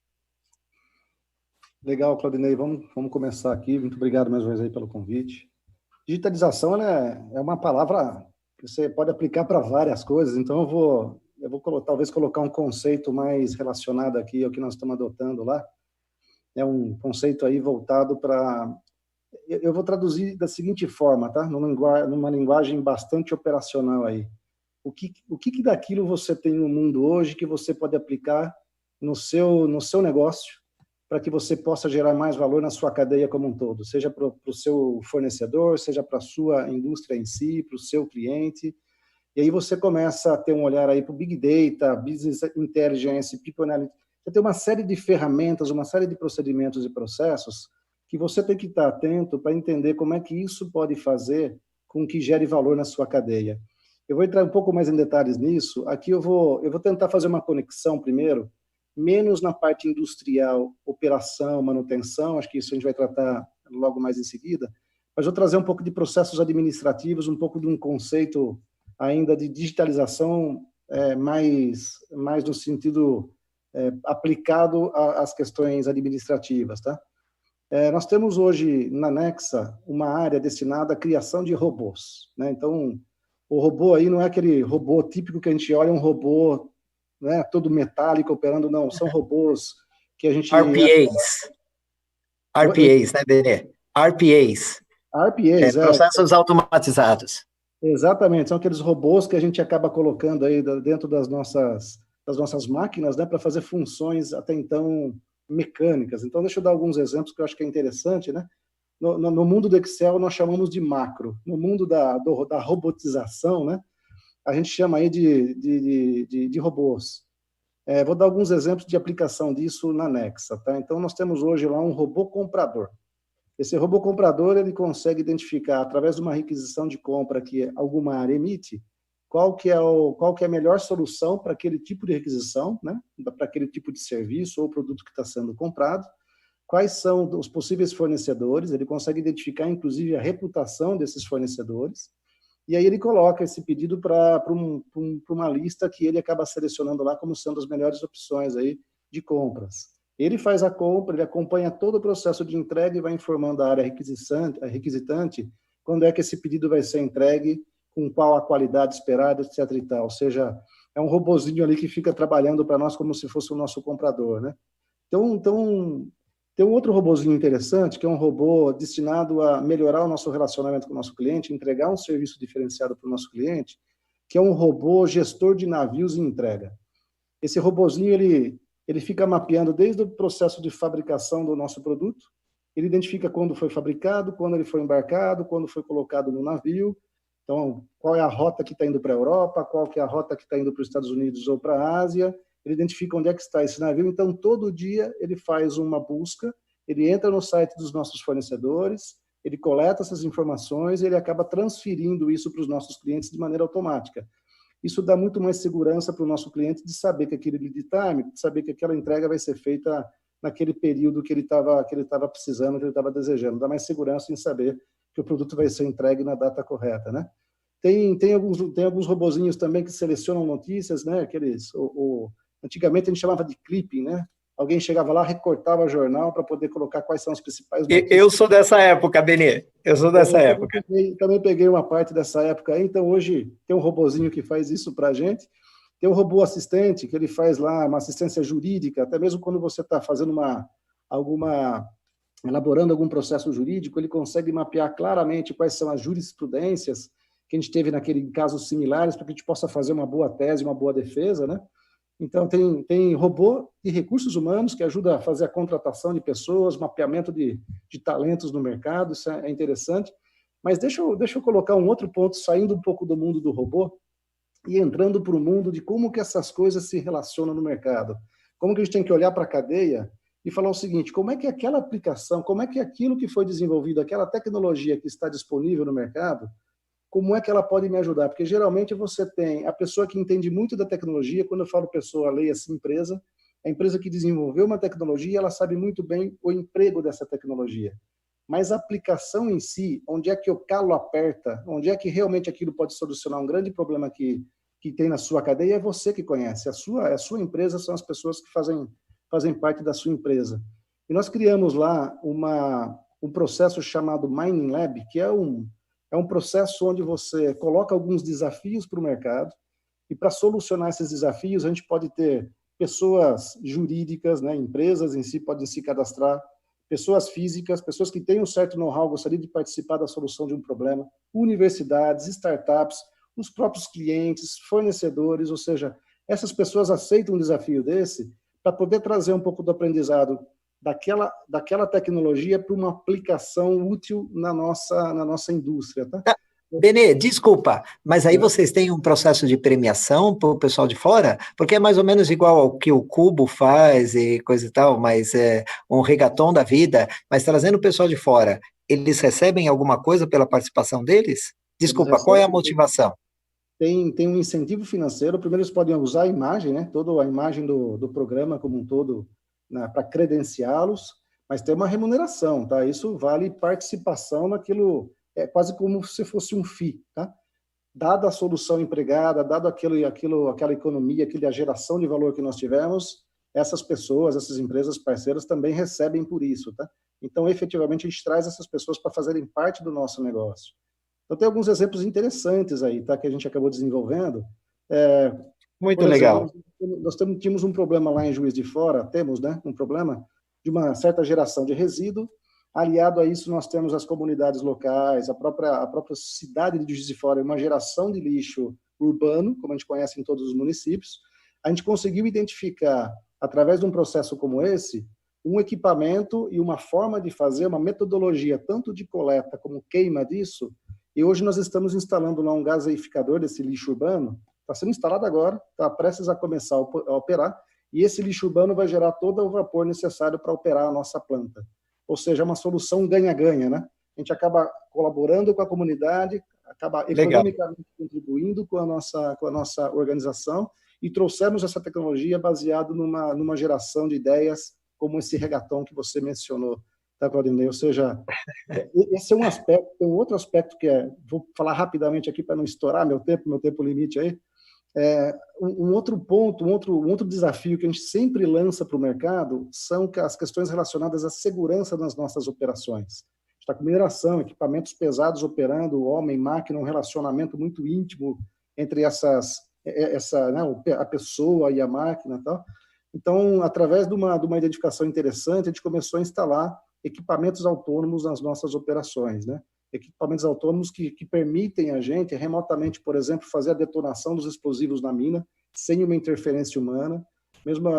Legal, Claudinei, vamos começar aqui. Muito obrigado mais uma vez aí pelo convite. Digitalização é uma palavra que você pode aplicar para várias coisas, então eu vou talvez colocar um conceito mais relacionado aqui ao que nós estamos adotando lá. É um conceito aí voltado para... Eu vou traduzir da seguinte forma, tá? Numa linguagem bastante operacional aí. O que daquilo você tem no mundo hoje que você pode aplicar no seu negócio para que você possa gerar mais valor na sua cadeia como um todo, seja para o seu fornecedor, seja para a sua indústria em si, para o seu cliente. E aí você começa a ter um olhar aí para o Big Data, Business Intelligence, People Analytics. Você tem uma série de ferramentas, uma série de procedimentos e processos que você tem que estar atento para entender como é que isso pode fazer com que gere valor na sua cadeia. Eu vou entrar um pouco mais em detalhes nisso. Aqui eu vou tentar fazer uma conexão primeiro, menos na parte industrial, operação, manutenção, acho que isso a gente vai tratar logo mais em seguida, mas vou trazer um pouco de processos administrativos, um pouco de um conceito ainda de digitalização mais no sentido aplicado às questões administrativas, tá? Nós temos hoje na Nexa uma área destinada à criação de robôs, né? Então, o robô aí não é aquele robô típico que a gente olha, um robô, né, todo metálico operando, não. São robôs que a gente... RPAs, né, Benê? RPAs. RPAs, processos automatizados. Exatamente, são aqueles robôs que a gente acaba colocando aí dentro das nossas máquinas, né, para fazer funções até então mecânicas. Então, deixa eu dar alguns exemplos que eu acho que é interessante, né? No mundo do Excel, nós chamamos de macro. No mundo da robotização, né, a gente chama aí de robôs. Vou dar alguns exemplos de aplicação disso na Nexa, tá? Então, nós temos hoje lá um robô comprador. Esse robô comprador, ele consegue identificar, através de uma requisição de compra que alguma área emite, qual que é a melhor solução para aquele tipo de requisição, né? Para aquele tipo de serviço ou produto que está sendo comprado, quais são os possíveis fornecedores, ele consegue identificar, inclusive, a reputação desses fornecedores, e aí ele coloca esse pedido para uma lista que ele acaba selecionando lá como sendo as melhores opções aí de compras. Ele faz a compra, ele acompanha todo o processo de entrega e vai informando a área requisitante quando é que esse pedido vai ser entregue, com qual a qualidade esperada, etc. e tal. Ou seja, é um robozinho ali que fica trabalhando para nós como se fosse o nosso comprador, né? Então, tem um outro robozinho interessante, que é um robô destinado a melhorar o nosso relacionamento com o nosso cliente, entregar um serviço diferenciado para o nosso cliente, que é um robô gestor de navios e entrega. Esse robozinho, ele fica mapeando desde o processo de fabricação do nosso produto, ele identifica quando foi fabricado, quando ele foi embarcado, quando foi colocado no navio, então, qual é a rota que está indo para a Europa, qual que é a rota que está indo para os Estados Unidos ou para a Ásia, ele identifica onde é que está esse navio, então todo dia ele faz uma busca, ele entra no site dos nossos fornecedores, ele coleta essas informações e ele acaba transferindo isso para os nossos clientes de maneira automática. Isso dá muito mais segurança para o nosso cliente de saber que aquele lead time, de saber que aquela entrega vai ser feita naquele período que ele estava precisando, que ele estava desejando. Dá mais segurança em saber que o produto vai ser entregue na data correta, né? Tem alguns robozinhos também que selecionam notícias, né? Antigamente a gente chamava de clipping, né? Alguém chegava lá, recortava o jornal para poder colocar quais são as principais notícias. Eu sou dessa época, Benê. Eu sou dessa época. Também peguei uma parte dessa época aí, então hoje tem um robozinho que faz isso para a gente. Tem um robô assistente, que ele faz lá uma assistência jurídica, até mesmo quando você está fazendo elaborando algum processo jurídico, ele consegue mapear claramente quais são as jurisprudências que a gente teve naquele casos similares, para que a gente possa fazer uma boa tese, uma boa defesa, né? Então, tem robô de recursos humanos que ajuda a fazer a contratação de pessoas, mapeamento de talentos no mercado, isso é interessante. Mas deixa eu colocar um outro ponto, saindo um pouco do mundo do robô e entrando para o mundo de como que essas coisas se relacionam no mercado. Como que a gente tem que olhar para a cadeia e falar o seguinte, como é que aquela aplicação, como é que aquilo que foi desenvolvido, aquela tecnologia que está disponível no mercado, como é que ela pode me ajudar? Porque geralmente você tem a pessoa que entende muito da tecnologia, quando eu falo pessoa, leia-se empresa, a empresa que desenvolveu uma tecnologia, ela sabe muito bem o emprego dessa tecnologia. Mas a aplicação em si, onde é que o calo aperta, onde é que realmente aquilo pode solucionar um grande problema que tem na sua cadeia, é você que conhece. A sua empresa são as pessoas que fazem parte da sua empresa. E nós criamos lá um processo chamado Mining Lab, que é um processo onde você coloca alguns desafios para o mercado, e para solucionar esses desafios, a gente pode ter pessoas jurídicas, né, empresas em si podem se cadastrar, pessoas físicas, pessoas que têm um certo know-how, gostariam de participar da solução de um problema, universidades, startups, os próprios clientes, fornecedores, ou seja, essas pessoas aceitam um desafio desse para poder trazer um pouco do aprendizado daquela tecnologia para uma aplicação útil na nossa indústria, tá? Benê, desculpa, mas aí vocês têm um processo de premiação para o pessoal de fora? Porque é mais ou menos igual ao que o Cubo faz e coisa e tal, mas é um regaton da vida, mas trazendo o pessoal de fora, eles recebem alguma coisa pela participação deles? Desculpa, qual é a motivação? Tem um incentivo financeiro, primeiro eles podem usar a imagem, né? Toda a imagem do programa como um todo, para credenciá-los, mas tem uma remuneração, tá? Isso vale participação naquilo, é quase como se fosse um FII, tá? dada a solução empregada, dado aquela economia, aquela geração de valor que nós tivemos, essas pessoas, essas empresas parceiras também recebem por isso, tá? Então, efetivamente, a gente traz essas pessoas para fazerem parte do nosso negócio. Então, tem alguns exemplos interessantes aí, tá? Que a gente acabou desenvolvendo. Muito legal. Nós tínhamos um problema lá em Juiz de Fora, né? Um problema de uma certa geração de resíduo. Aliado a isso, nós temos as comunidades locais, a própria cidade de Juiz de Fora, uma geração de lixo urbano, como a gente conhece em todos os municípios. A gente conseguiu identificar, através de um processo como esse, um equipamento e uma forma de fazer, uma metodologia tanto de coleta como queima disso, e hoje nós estamos instalando lá um gaseificador desse lixo urbano, está sendo instalado agora, está prestes a começar a operar, e esse lixo urbano vai gerar todo o vapor necessário para operar a nossa planta. Ou seja, é uma solução ganha-ganha, né? A gente acaba colaborando com a comunidade, acaba economicamente contribuindo com a nossa organização, e trouxemos essa tecnologia baseado numa geração de ideias como esse regatão que você mencionou, tá, Claudinei? Ou seja, esse é um aspecto. Tem um outro aspecto que vou falar rapidamente aqui para não estourar meu tempo limite aí. Um outro ponto, um outro desafio que a gente sempre lança para o mercado são as questões relacionadas à segurança das nossas operações. A gente está com mineração, equipamentos pesados operando, homem, máquina, um relacionamento muito íntimo entre né, a pessoa e a máquina e tal. Então, através de uma identificação interessante, a gente começou a instalar equipamentos autônomos nas nossas operações, né? Equipamentos autônomos que permitem a gente remotamente, por exemplo, fazer a detonação dos explosivos na mina, sem uma interferência humana.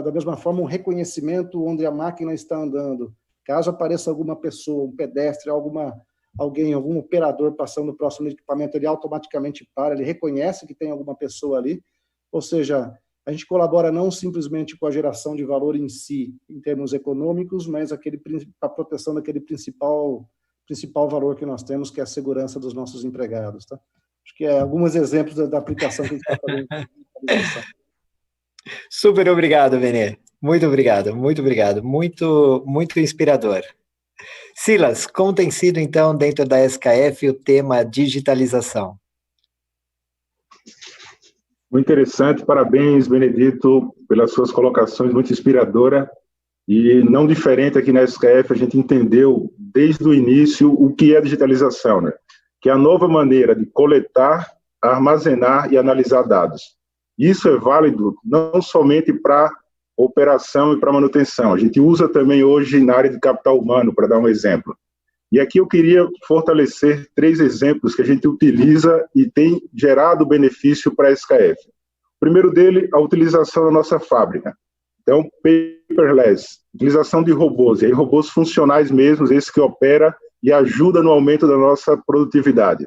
Da mesma forma, um reconhecimento onde a máquina está andando. Caso apareça alguma pessoa, um pedestre, algum operador passando próximo do equipamento, ele automaticamente para, ele reconhece que tem alguma pessoa ali. Ou seja, a gente colabora não simplesmente com a geração de valor em si, em termos econômicos, mas a proteção daquele principal valor que nós temos, que é a segurança dos nossos empregados. Tá? Acho que alguns exemplos da aplicação que a gente está fazendo. Super obrigado, Benê. Muito obrigado, muito obrigado. Muito, muito inspirador. Silas, como tem sido, então, dentro da SKF, o tema digitalização? Muito interessante, parabéns, Benedito, pelas suas colocações, muito inspiradora. E não diferente aqui na SKF, a gente entendeu desde o início o que é digitalização, né? Que é a nova maneira de coletar, armazenar e analisar dados. Isso é válido não somente para operação e para manutenção, a gente usa também hoje na área de capital humano, para dar um exemplo. E aqui eu queria fortalecer 3 exemplos que a gente utiliza e tem gerado benefício para a SKF. O primeiro dele, a utilização da nossa fábrica. Então, paperless, utilização de robôs, e aí robôs funcionais mesmos, esse que opera e ajuda no aumento da nossa produtividade.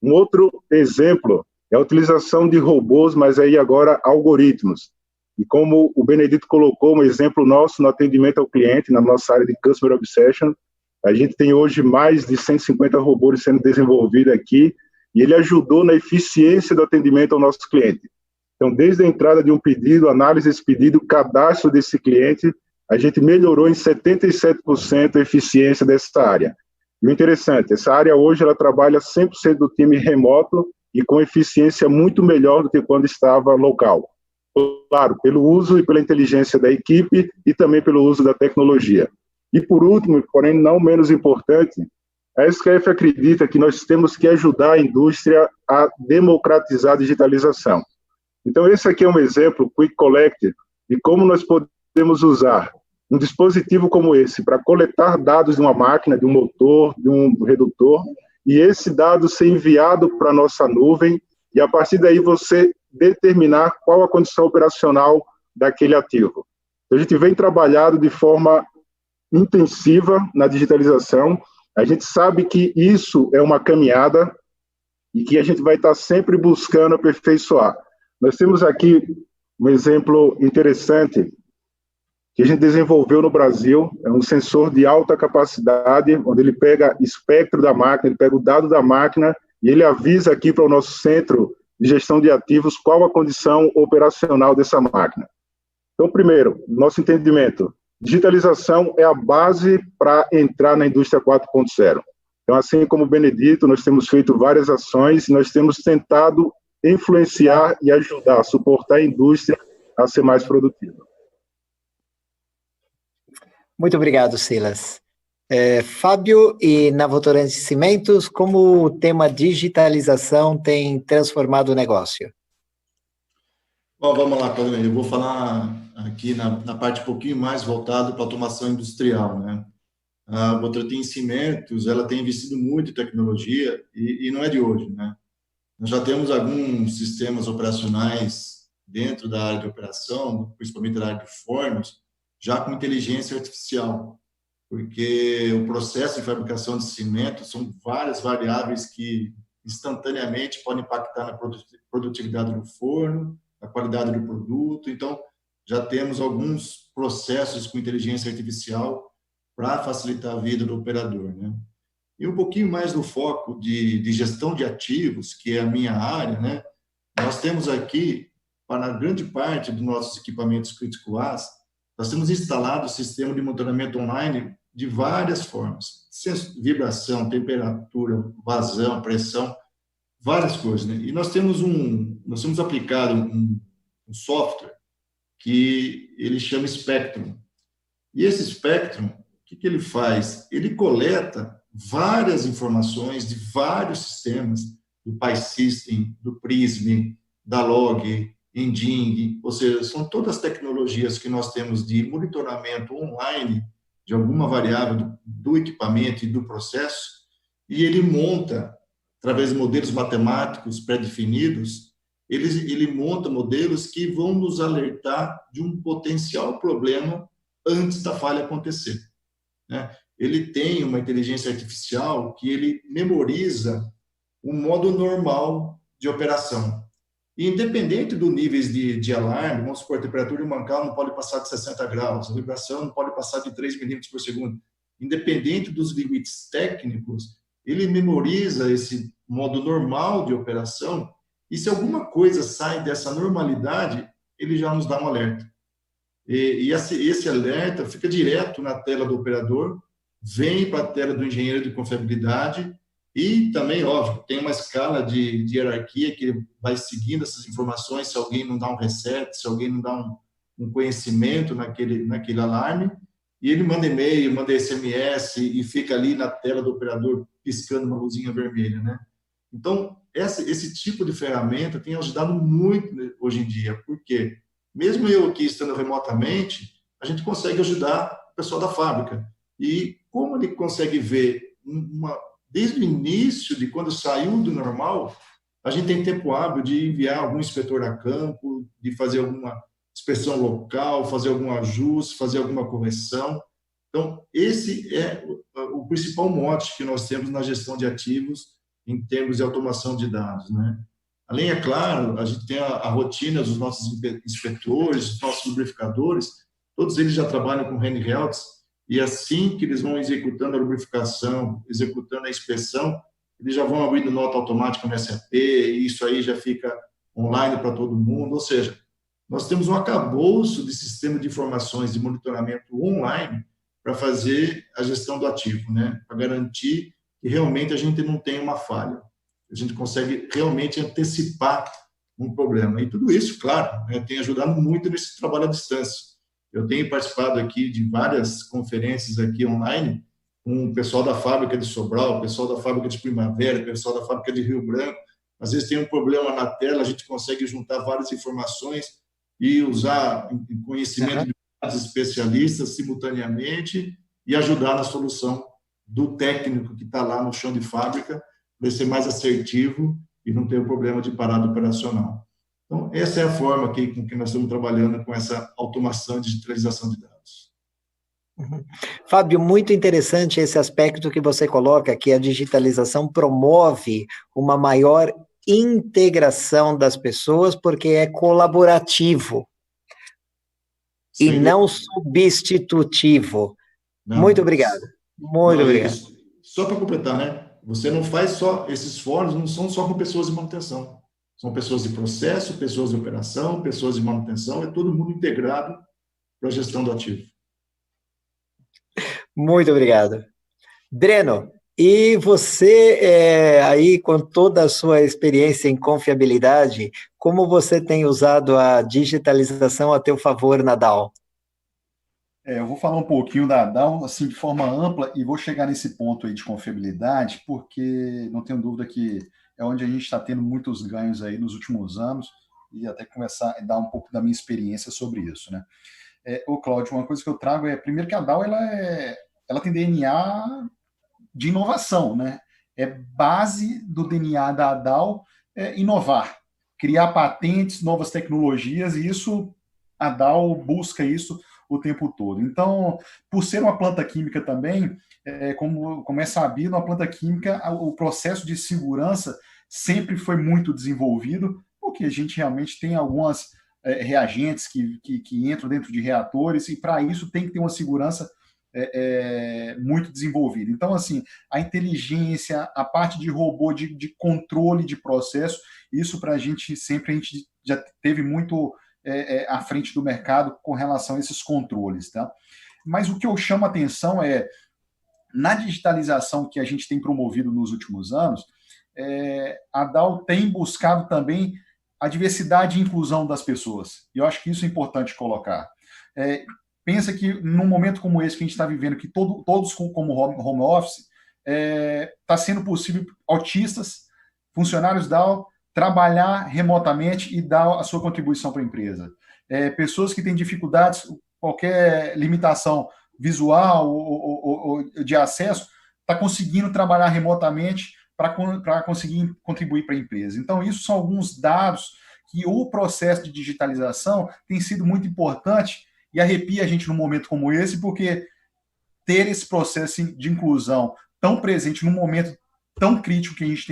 Um outro exemplo é a utilização de robôs, mas aí agora algoritmos. E como o Benedito colocou um exemplo nosso no atendimento ao cliente, na nossa área de Customer Obsession, a gente tem hoje mais de 150 robôs sendo desenvolvidos aqui, e ele ajudou na eficiência do atendimento ao nosso cliente. Então, desde a entrada de um pedido, análise desse pedido, cadastro desse cliente, a gente melhorou em 77% a eficiência dessa área. E o interessante, essa área hoje ela trabalha 100% do time remoto e com eficiência muito melhor do que quando estava local. Claro, pelo uso e pela inteligência da equipe e também pelo uso da tecnologia. E por último, porém não menos importante, a SKF acredita que nós temos que ajudar a indústria a democratizar a digitalização. Então esse aqui é um exemplo, Quick Collect, de como nós podemos usar um dispositivo como esse para coletar dados de uma máquina, de um motor, de um redutor, e esse dado ser enviado para a nossa nuvem, e a partir daí você determinar qual a condição operacional daquele ativo. Então, a gente vem trabalhando de forma intensiva na digitalização, a gente sabe que isso é uma caminhada e que a gente vai estar sempre buscando aperfeiçoar. Nós temos aqui um exemplo interessante que a gente desenvolveu no Brasil, é um sensor de alta capacidade, onde ele pega espectro da máquina, ele pega o dado da máquina e ele avisa aqui para o nosso centro de gestão de ativos qual a condição operacional dessa máquina. Então, primeiro, nosso entendimento, digitalização é a base para entrar na indústria 4.0. Então, assim como o Benedito, nós temos feito várias ações, nós temos tentado influenciar e ajudar, suportar a indústria a ser mais produtiva. Muito obrigado, Silas. Fábio, e na Votorantim Cimentos, como o tema digitalização tem transformado o negócio? Bom, vamos lá, Claudinei. Eu vou falar aqui na parte um pouquinho mais voltada para a automação industrial, né? A Votorantim Cimentos, ela tem investido muito em tecnologia e não é de hoje, né? Nós já temos alguns sistemas operacionais dentro da área de operação, principalmente da área de fornos, já com inteligência artificial, porque o processo de fabricação de cimento são várias variáveis que instantaneamente podem impactar na produtividade do forno, na qualidade do produto. Então, já temos alguns processos com inteligência artificial para facilitar a vida do operador, né? E um pouquinho mais do foco de gestão de ativos, que é a minha área, né? Nós temos aqui, para a grande parte dos nossos equipamentos crítico-as, nós temos instalado o sistema de monitoramento online de várias formas. Vibração, temperatura, vazão, pressão, várias coisas, né? E nós temos aplicado um software que ele chama Spectrum. E esse Spectrum, o que ele faz? Ele coleta várias informações de vários sistemas, do PySystem, do Prism, da Log, Ending, ou seja, são todas as tecnologias que nós temos de monitoramento online de alguma variável do equipamento e do processo, e ele monta, através de modelos matemáticos pré-definidos, ele monta modelos que vão nos alertar de um potencial problema antes da falha acontecer, né? Ele tem uma inteligência artificial que ele memoriza o modo normal de operação. E independente do nível de alarme, vamos supor, a temperatura de um mancal não pode passar de 60 graus, a vibração não pode passar de 3 milímetros por segundo. Independente dos limites técnicos, ele memoriza esse modo normal de operação e se alguma coisa sai dessa normalidade, ele já nos dá um alerta. E esse alerta fica direto na tela do operador, vem para a tela do engenheiro de confiabilidade e também, óbvio, tem uma escala de hierarquia que vai seguindo essas informações, se alguém não dá um reset, se alguém não dá um conhecimento naquele alarme, e ele manda e-mail, manda SMS e fica ali na tela do operador piscando uma luzinha vermelha, né? Então, esse tipo de ferramenta tem ajudado muito hoje em dia, porque mesmo eu aqui estando remotamente, a gente consegue ajudar o pessoal da fábrica. E como ele consegue ver desde o início, de quando saiu do normal, a gente tem tempo hábil de enviar algum inspetor a campo, de fazer alguma inspeção local, fazer algum ajuste, fazer alguma correção. Então, esse é o principal mote que nós temos na gestão de ativos em termos de automação de dados, né? Além, é claro, a gente tem a rotina dos nossos inspetores, dos nossos lubrificadores, todos eles já trabalham com handhelds, e assim que eles vão executando a lubrificação, executando a inspeção, eles já vão abrindo nota automática no SAP, e isso aí já fica online para todo mundo. Ou seja, nós temos um arcabouço de sistema de informações de monitoramento online para fazer a gestão do ativo, né? Para garantir que realmente a gente não tem uma falha. A gente consegue realmente antecipar um problema. E tudo isso, claro, né, tem ajudado muito nesse trabalho à distância. Eu tenho participado aqui de várias conferências aqui online com o pessoal da fábrica de Sobral, o pessoal da fábrica de Primavera, o pessoal da fábrica de Rio Branco. Às vezes tem um problema na tela, a gente consegue juntar várias informações e usar conhecimento de vários especialistas simultaneamente e ajudar na solução do técnico que está lá no chão de fábrica, para ser mais assertivo e não ter o problema de parada operacional. Então, essa é a forma com que nós estamos trabalhando com essa automação e digitalização de dados. Fábio, muito interessante esse aspecto que você coloca, que a digitalização promove uma maior integração das pessoas, porque é colaborativo e não substitutivo. Não, muito obrigado. Muito obrigado. Só para completar, né? Você não faz só, esses fóruns não são só com pessoas de manutenção. São pessoas de processo, pessoas de operação, pessoas de manutenção, é todo mundo integrado para a gestão do ativo. Muito obrigado. Breno, E você, aí com toda a sua experiência em confiabilidade, como você tem usado a digitalização a teu favor na Dow? Eu vou falar um pouquinho da Dow, assim, de forma ampla, e vou chegar nesse ponto aí de confiabilidade, porque não tenho dúvida que é onde a gente está tendo muitos ganhos aí nos últimos anos, e até começar a dar um pouco da minha experiência sobre isso, né? Cláudio, uma coisa que eu trago primeiro que a Dow, ela tem DNA de inovação, né? Base do DNA da Dow inovar, criar patentes, novas tecnologias, e isso, a Dow busca isso o tempo todo. Então, por ser uma planta química também, como é sabido, a planta química, o processo de segurança sempre foi muito desenvolvido, porque a gente realmente tem algumas reagentes que entram dentro de reatores, e para isso tem que ter uma segurança muito desenvolvida. Então, assim, a inteligência, a parte de robô, de controle de processo, isso para a gente já teve muito à frente do mercado com relação a esses controles, tá? Mas o que eu chamo a atenção na digitalização que a gente tem promovido nos últimos anos, a Dow tem buscado também a diversidade e inclusão das pessoas. E eu acho que isso é importante colocar. Pensa que num momento como esse que a gente está vivendo, que todos como home office, está sendo possível autistas, funcionários Dow, trabalhar remotamente e dar a sua contribuição para a empresa. Pessoas que têm dificuldades, qualquer limitação visual ou de acesso, está conseguindo trabalhar remotamente para conseguir contribuir para a empresa. Então, isso são alguns dados que o processo de digitalização tem sido muito importante e arrepia a gente num momento como esse, porque ter esse processo de inclusão tão presente num momento tão crítico que a gente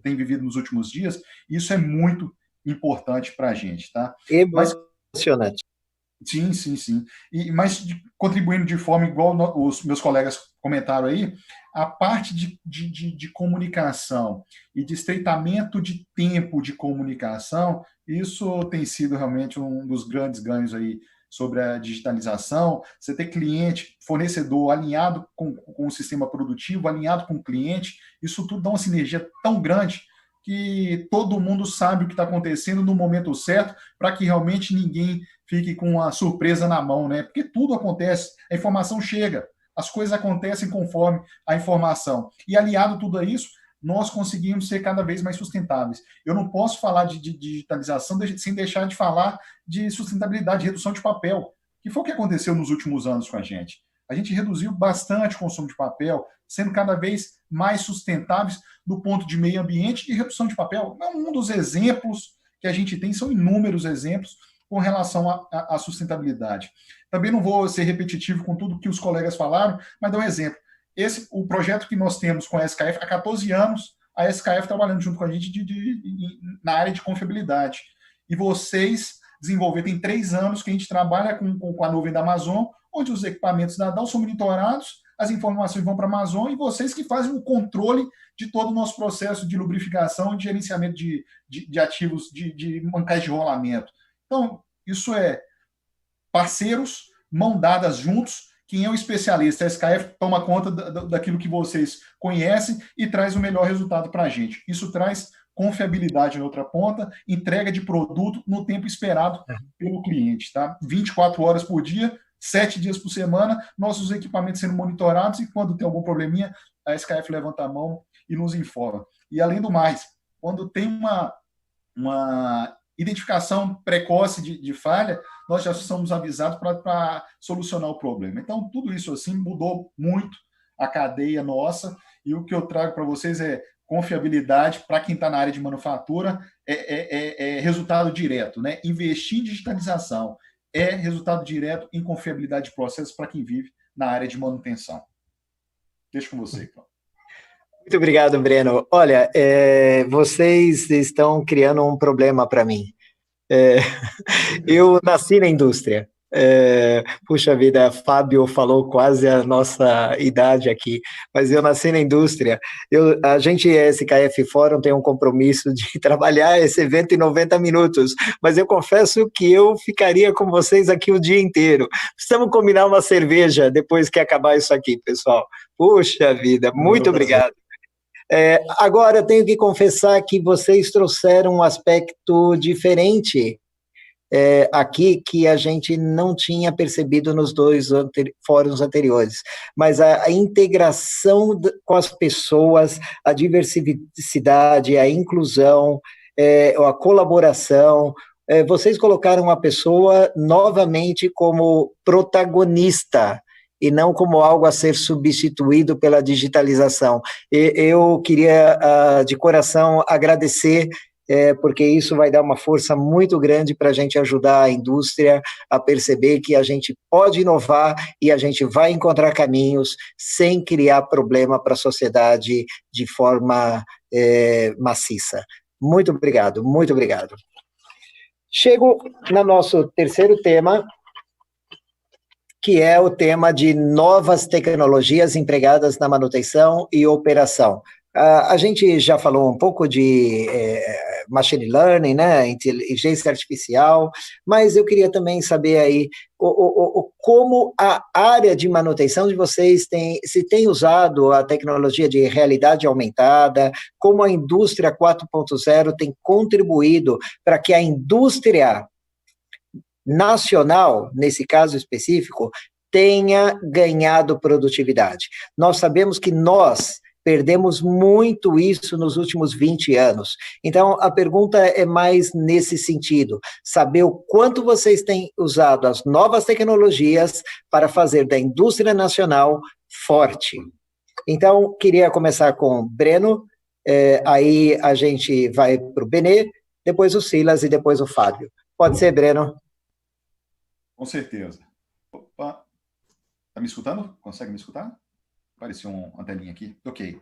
tem vivido nos últimos dias, isso é muito importante para a gente, tá? Emocionante. Sim. Mas contribuindo de forma igual os meus colegas comentaram aí, a parte de comunicação e de estreitamento de tempo de comunicação, isso tem sido realmente um dos grandes ganhos aí sobre a digitalização. Você ter cliente, fornecedor alinhado com o sistema produtivo, alinhado com o cliente, isso tudo dá uma sinergia tão grande que todo mundo sabe o que está acontecendo no momento certo, para que realmente ninguém fique com a surpresa na mão, né? Porque tudo acontece, a informação chega, as coisas acontecem conforme a informação. E aliado tudo a isso, nós conseguimos ser cada vez mais sustentáveis. Eu não posso falar de digitalização sem deixar de falar de sustentabilidade, de redução de papel, que foi o que aconteceu nos últimos anos com a gente. A gente reduziu bastante o consumo de papel, sendo cada vez mais sustentáveis do ponto de meio ambiente e redução de papel. Um dos exemplos que a gente tem, são inúmeros exemplos com relação à sustentabilidade. Também não vou ser repetitivo com tudo que os colegas falaram, mas dar um exemplo. O projeto que nós temos com a SKF, há 14 anos, a SKF trabalhando junto com a gente na área de confiabilidade. E vocês desenvolveram, tem 3 anos que a gente trabalha com a nuvem da Amazon, onde os equipamentos da Dow são monitorados, as informações vão para a Amazon e vocês que fazem o controle de todo o nosso processo de lubrificação e de gerenciamento de ativos, de mancais de rolamento. Então, isso é parceiros, mão dadas juntos. Quem é o especialista? A SKF toma conta daquilo que vocês conhecem e traz o melhor resultado para a gente. Isso traz confiabilidade na outra ponta, entrega de produto no tempo esperado pelo cliente, tá? 24 horas por dia, 7 dias por semana, nossos equipamentos sendo monitorados e quando tem algum probleminha, a SKF levanta a mão e nos informa. E além do mais, quando tem uma identificação precoce de falha, nós já somos avisados para solucionar o problema. Então, tudo isso assim mudou muito a cadeia nossa, e o que eu trago para vocês é confiabilidade para quem está na área de manufatura, é resultado direto, né? Investir em digitalização é resultado direto em confiabilidade de processos para quem vive na área de manutenção. Deixo com você, Cláudio. Muito obrigado, Breno. Olha, vocês estão criando um problema para mim. Eu nasci na indústria, Puxa vida, Fábio falou quase a nossa idade aqui, mas eu nasci na indústria. A gente, SKF Fórum, tem um compromisso de trabalhar esse evento em 90 minutos, mas eu confesso que eu ficaria com vocês aqui o dia inteiro. Precisamos combinar uma cerveja depois que acabar isso aqui, pessoal. Puxa vida, muito obrigado. Agora, eu tenho que confessar que vocês trouxeram um aspecto diferente aqui que a gente não tinha percebido nos dois fóruns anteriores, mas a integração com as pessoas, a diversidade, a inclusão, a colaboração. Vocês colocaram a pessoa novamente como protagonista e não como algo a ser substituído pela digitalização. Eu queria, de coração, agradecer, porque isso vai dar uma força muito grande para a gente ajudar a indústria a perceber que a gente pode inovar e a gente vai encontrar caminhos sem criar problema para a sociedade de forma maciça. Muito obrigado, muito obrigado. Chego no nosso terceiro tema, que é o tema de novas tecnologias empregadas na manutenção e operação. A gente já falou um pouco de machine learning, né, inteligência artificial, mas eu queria também saber aí como a área de manutenção de vocês se tem usado a tecnologia de realidade aumentada, como a indústria 4.0 tem contribuído para que a indústria nacional, nesse caso específico, tenha ganhado produtividade. Nós sabemos que nós perdemos muito isso nos últimos 20 anos. Então, a pergunta é mais nesse sentido, saber o quanto vocês têm usado as novas tecnologias para fazer da indústria nacional forte. Então, queria começar com o Breno, aí a gente vai para o Benê, depois o Silas e depois o Fábio. Pode ser, Breno? Com certeza. Opa, tá me escutando? Consegue me escutar? Apareceu uma telinha aqui. Ok.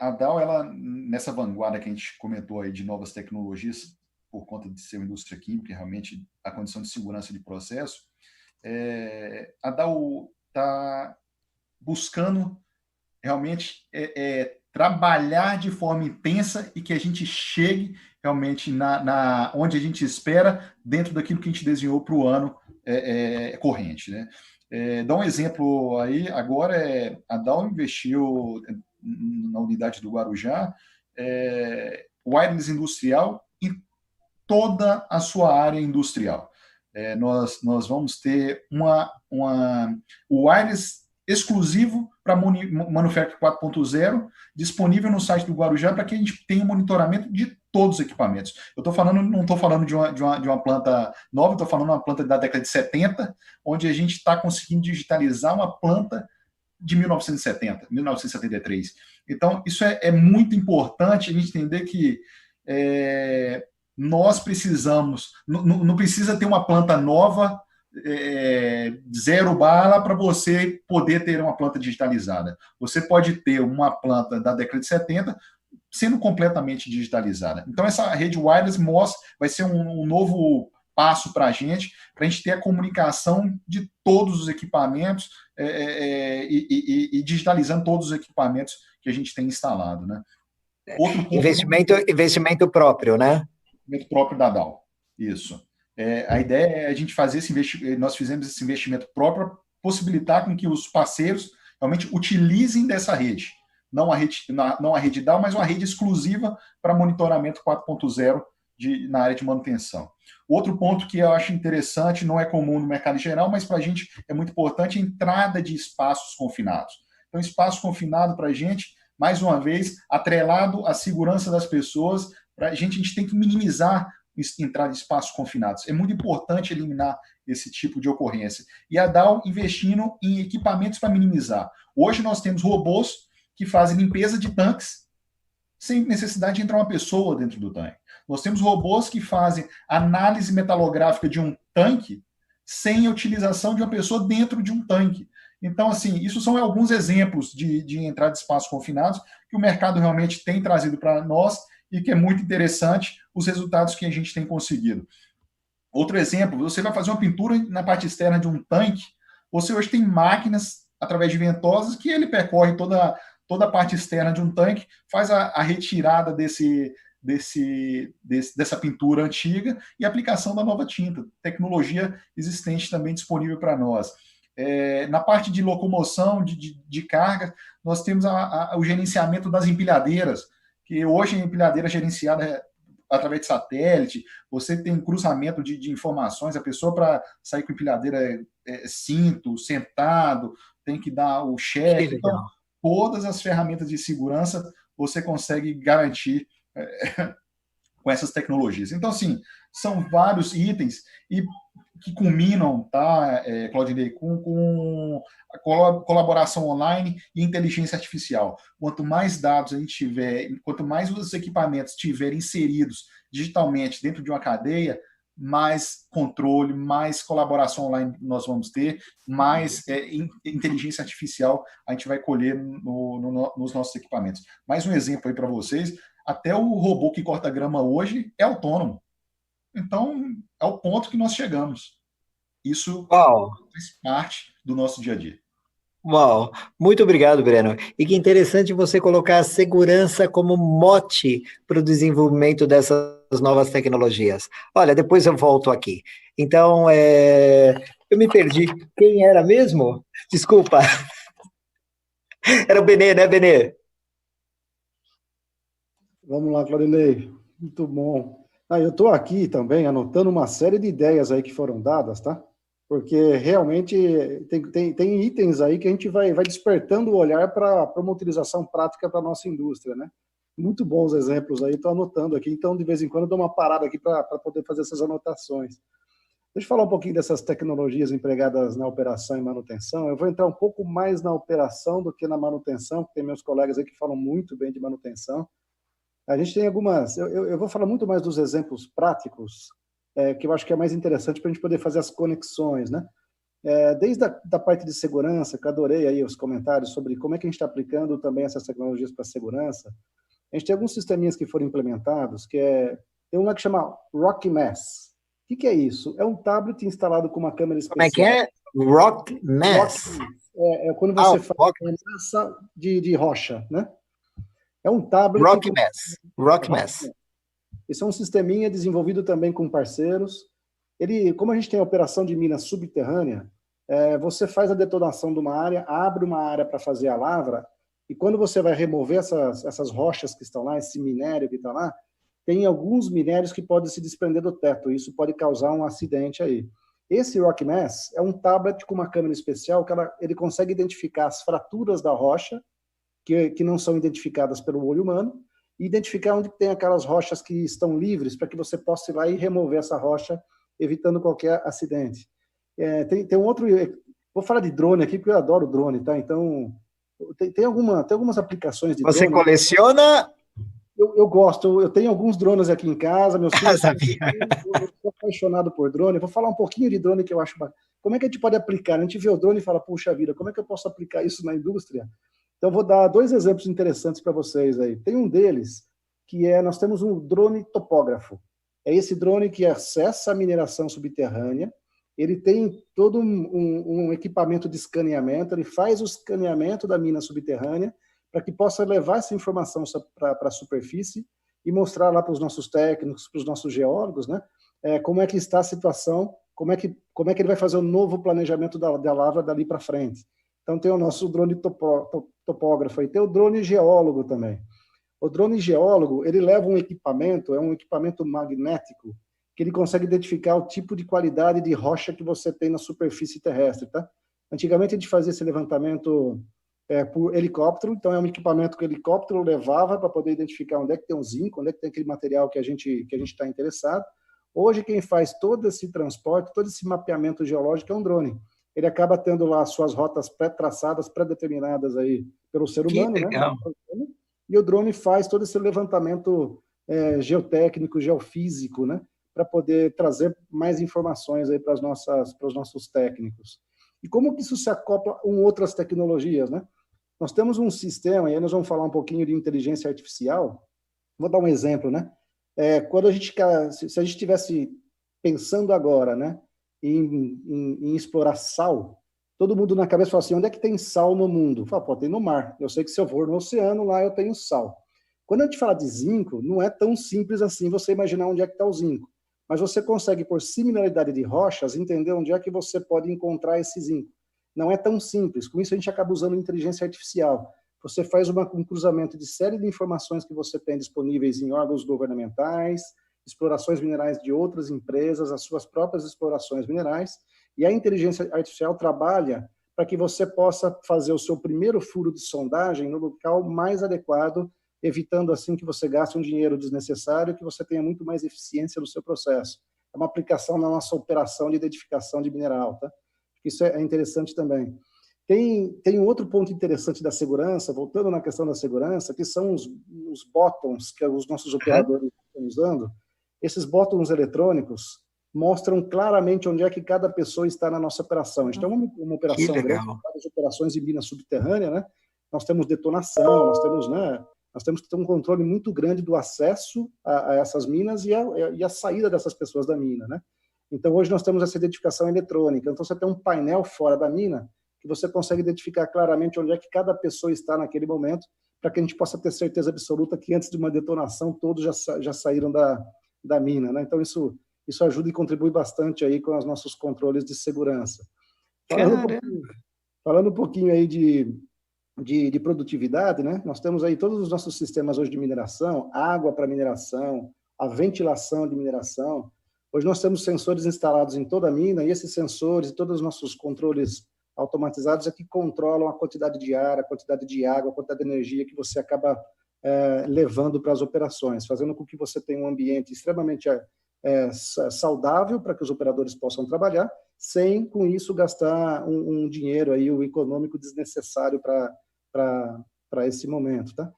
A Dow, ela, nessa vanguarda que a gente comentou aí de novas tecnologias, por conta de ser uma indústria química, realmente a condição de segurança de processo, a Dow está buscando realmente trabalhar de forma intensa e que a gente chegue realmente onde a gente espera, dentro daquilo que a gente desenhou para o ano corrente, né? Dá um exemplo aí, agora a Dow investiu na unidade do Guarujá wireless industrial em toda a sua área industrial. Nós vamos ter o wireless exclusivo para Manufacturing 4.0 disponível no site do Guarujá para que a gente tenha monitoramento de todos os equipamentos. Não estou falando de uma planta nova, estou falando de uma planta da década de 70, onde a gente está conseguindo digitalizar uma planta de 1970, 1973. Então, isso é muito importante a gente entender que nós precisamos, não precisa ter uma planta nova, zero bala para você poder ter uma planta digitalizada. Você pode ter uma planta da década de 70 sendo completamente digitalizada. Então, essa rede wireless vai ser um novo passo para a gente ter a comunicação de todos os equipamentos e digitalizando todos os equipamentos que a gente tem instalado, né? Investimento próprio, né? Investimento próprio da Dow, isso. A ideia é a gente fazer esse investimento, nós fizemos esse investimento próprio para possibilitar com que os parceiros realmente utilizem dessa rede. Não a rede Dow, mas uma rede exclusiva para monitoramento 4.0 na área de manutenção. Outro ponto que eu acho interessante, não é comum no mercado em geral, mas para a gente é muito importante, a entrada de espaços confinados. Então, espaço confinado para a gente, mais uma vez, atrelado à segurança das pessoas, a gente tem que minimizar entrada de espaços confinados. É muito importante eliminar esse tipo de ocorrência. E a Dow investindo em equipamentos para minimizar. Hoje nós temos robôs que fazem limpeza de tanques sem necessidade de entrar uma pessoa dentro do tanque. Nós temos robôs que fazem análise metalográfica de um tanque sem a utilização de uma pessoa dentro de um tanque. Então, assim, isso são alguns exemplos de entrada de espaços confinados que o mercado realmente tem trazido para nós e que é muito interessante os resultados que a gente tem conseguido. Outro exemplo, você vai fazer uma pintura na parte externa de um tanque, você hoje tem máquinas, através de ventosas, que ele percorre toda a parte externa de um tanque, faz a retirada dessa pintura antiga e a aplicação da nova tinta. Tecnologia existente também disponível para nós. Na parte de locomoção, de carga, nós temos o gerenciamento das empilhadeiras, que hoje a empilhadeira é gerenciada através de satélite, você tem cruzamento de informações, a pessoa para sair com empilhadeira cinto, sentado, tem que dar o cheque. Então, todas as ferramentas de segurança você consegue garantir com essas tecnologias. Então, assim, são vários itens e que culminam, tá, Claudinei, com a colaboração online e inteligência artificial. Quanto mais dados a gente tiver, quanto mais os equipamentos estiverem inseridos digitalmente dentro de uma cadeia, mais controle, mais colaboração online nós vamos ter, mais inteligência artificial a gente vai colher nos nossos equipamentos. Mais um exemplo aí para vocês, até o robô que corta grama hoje é autônomo. Então, é o ponto que nós chegamos. Isso faz parte do nosso dia a dia. Uau, muito obrigado, Breno. E que interessante você colocar a segurança como mote para o desenvolvimento dessas novas tecnologias. Olha, depois eu volto aqui. Então, eu me perdi. Quem era mesmo? Desculpa. Era o Benê, né, Benê? Vamos lá, Claudinei. Muito bom. Eu estou aqui também anotando uma série de ideias aí que foram dadas, tá? Porque realmente tem itens aí que a gente vai despertando o olhar para uma utilização prática para a nossa indústria, né? Muito bons exemplos aí, estou anotando aqui, então de vez em quando eu dou uma parada aqui para poder fazer essas anotações. Deixa eu falar um pouquinho dessas tecnologias empregadas na operação e manutenção. Eu vou entrar um pouco mais na operação do que na manutenção, porque tem meus colegas aí que falam muito bem de manutenção. A gente tem algumas... Eu vou falar muito mais dos exemplos práticos, que eu acho que é mais interessante para a gente poder fazer as conexões, né? Desde da parte de segurança, que eu adorei aí os comentários sobre como é que a gente está aplicando também essas tecnologias para segurança. A gente tem alguns sisteminhas que foram implementados, tem uma que chama RockMass. O que é isso? É um tablet instalado com uma câmera especial. Como é que é? RockMass? É quando você faz uma massa de rocha, né? É um tablet... RockMass. Esse é um sisteminha desenvolvido também com parceiros. Como a gente tem a operação de mina subterrânea, você faz a detonação de uma área, abre uma área para fazer a lavra, e quando você vai remover essas rochas que estão lá, esse minério que está lá, tem alguns minérios que podem se desprender do teto, e isso pode causar um acidente aí. Esse RockMass é um tablet com uma câmera especial que ele consegue identificar as fraturas da rocha, que não são identificadas pelo olho humano, e identificar onde tem aquelas rochas que estão livres para que você possa ir lá e remover essa rocha, evitando qualquer acidente. Tem um outro... Vou falar de drone aqui, porque eu adoro drone, tá? Então, tem algumas aplicações de drone. Você coleciona? Eu gosto. Eu tenho alguns drones aqui em casa, meus filhos... Eu sou apaixonado por drone. Eu vou falar um pouquinho de drone que eu acho bacana. Como é que a gente pode aplicar? A gente vê o drone e fala, puxa vida, como é que eu posso aplicar isso na indústria? Então, vou dar 2 exemplos interessantes para vocês aí. Tem um deles, nós temos um drone topógrafo. É esse drone que acessa a mineração subterrânea, ele tem todo um equipamento de escaneamento, ele faz o escaneamento da mina subterrânea para que possa levar essa informação para a superfície e mostrar lá para os nossos técnicos, para os nossos geólogos, né, como é que está a situação, como é que ele vai fazer o novo planejamento da lavra dali para frente. Então, tem o nosso drone topógrafo e tem o drone geólogo também. O drone geólogo, ele leva um equipamento, é um equipamento magnético, que ele consegue identificar o tipo de qualidade de rocha que você tem na superfície terrestre, tá? Antigamente, a gente fazia esse levantamento por helicóptero, então é um equipamento que o helicóptero levava para poder identificar onde é que tem um zinco, onde é que tem aquele material que a gente está interessado. Hoje, quem faz todo esse transporte, todo esse mapeamento geológico é um drone. Ele acaba tendo lá suas rotas pré-traçadas, pré-determinadas aí pelo ser humano, né? E o drone faz todo esse levantamento geotécnico, geofísico, né? Para poder trazer mais informações aí para os nossos técnicos. E como que isso se acopla com outras tecnologias, né? Nós temos um sistema, e aí nós vamos falar um pouquinho de inteligência artificial. Vou dar um exemplo, né? Se a gente tivesse pensando agora, né, em explorar sal, todo mundo na cabeça fala assim, onde é que tem sal no mundo? Fala, pô, tem no mar. Eu sei que se eu for no oceano, lá eu tenho sal. Quando a gente fala de zinco, não é tão simples assim você imaginar onde é que está o zinco. Mas você consegue, por similaridade de rochas, entender onde é que você pode encontrar esse zinco. Não é tão simples. Com isso, a gente acaba usando inteligência artificial. Você faz um cruzamento de série de informações que você tem disponíveis em órgãos governamentais, explorações minerais de outras empresas, as suas próprias explorações minerais, e a inteligência artificial trabalha para que você possa fazer o seu primeiro furo de sondagem no local mais adequado, evitando assim que você gaste um dinheiro desnecessário e que você tenha muito mais eficiência no seu processo. É uma aplicação na nossa operação de identificação de mineral, tá? Isso é interessante também. Tem um outro ponto interessante da segurança, voltando na questão da segurança, que são os botões que os nossos operadores estão usando. Esses botões eletrônicos mostram claramente onde é que cada pessoa está na nossa operação. A gente tem uma operação grande, várias operações de mina subterrânea, né? Nós temos detonação, nós temos que ter um controle muito grande do acesso a essas minas e a saída dessas pessoas da mina, né? Então, hoje nós temos essa identificação eletrônica. Então, você tem um painel fora da mina que você consegue identificar claramente onde é que cada pessoa está naquele momento, para que a gente possa ter certeza absoluta que antes de uma detonação todos já saíram da mina, né? Então, isso ajuda e contribui bastante aí com os nossos controles de segurança. Falando um pouquinho aí de produtividade, né? Nós temos aí todos os nossos sistemas hoje de mineração, água para mineração, a ventilação de mineração. Hoje nós temos sensores instalados em toda a mina, e esses sensores e todos os nossos controles automatizados é que controlam a quantidade de ar, a quantidade de água, a quantidade de energia que você acaba levando para as operações, fazendo com que você tenha um ambiente extremamente saudável para que os operadores possam trabalhar, sem, com isso, gastar um dinheiro aí, o econômico desnecessário para esse momento, tá?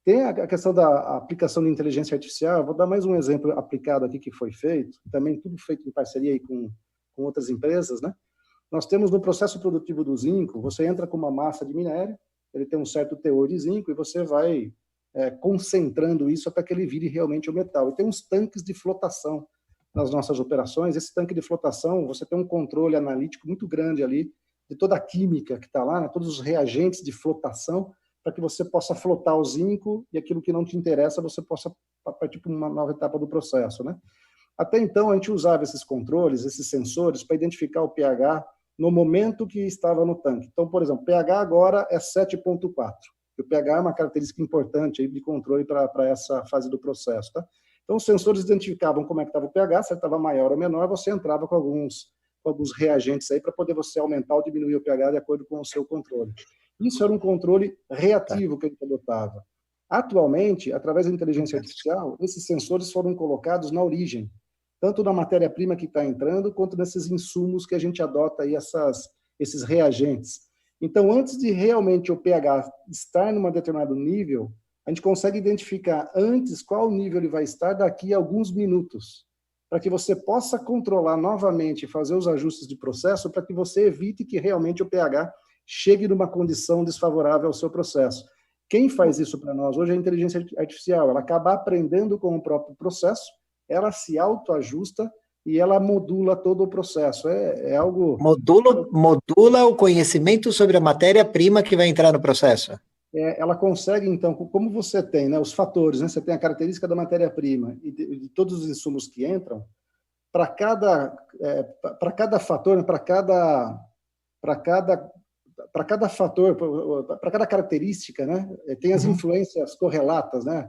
Tem a questão da aplicação de inteligência artificial. Vou dar mais um exemplo aplicado aqui que foi feito, também tudo feito em parceria aí com outras empresas, né? Nós temos no processo produtivo do zinco, você entra com uma massa de minério, ele tem um certo teor de zinco, e você vai concentrando isso até que ele vire realmente o metal. E tem uns tanques de flotação nas nossas operações. Esse tanque de flotação, você tem um controle analítico muito grande ali de toda a química que está lá, né? Todos os reagentes de flotação, para que você possa flotar o zinco e aquilo que não te interessa, você possa partir para uma nova etapa do processo, né? Até então, a gente usava esses controles, esses sensores, para identificar o pH no momento que estava no tanque. Então, por exemplo, o pH agora é 7,4. O pH é uma característica importante aí de controle para essa fase do processo, tá? Então, os sensores identificavam como é que estava o pH, se estava maior ou menor, você entrava com alguns reagentes aí para poder você aumentar ou diminuir o pH de acordo com o seu controle. Isso era um controle reativo que a gente adotava. Atualmente, através da inteligência artificial, esses sensores foram colocados na origem, tanto na matéria-prima que está entrando, quanto nesses insumos que a gente adota aí, esses reagentes. Então, antes de realmente o pH estar num determinado nível, a gente consegue identificar antes qual nível ele vai estar daqui a alguns minutos, para que você possa controlar novamente e fazer os ajustes de processo, para que você evite que realmente o pH chegue numa condição desfavorável ao seu processo. Quem faz isso para nós hoje é a inteligência artificial. Ela acaba aprendendo com o próprio processo, ela se autoajusta e ela modula todo o processo. É algo... Modula o conhecimento sobre a matéria-prima que vai entrar no processo. Ela consegue, então, como você tem, né, os fatores, né, você tem a característica da matéria-prima e de todos os insumos que entram, para cada fator, para cada fator, para cada característica, né, tem as influências correlatas, né?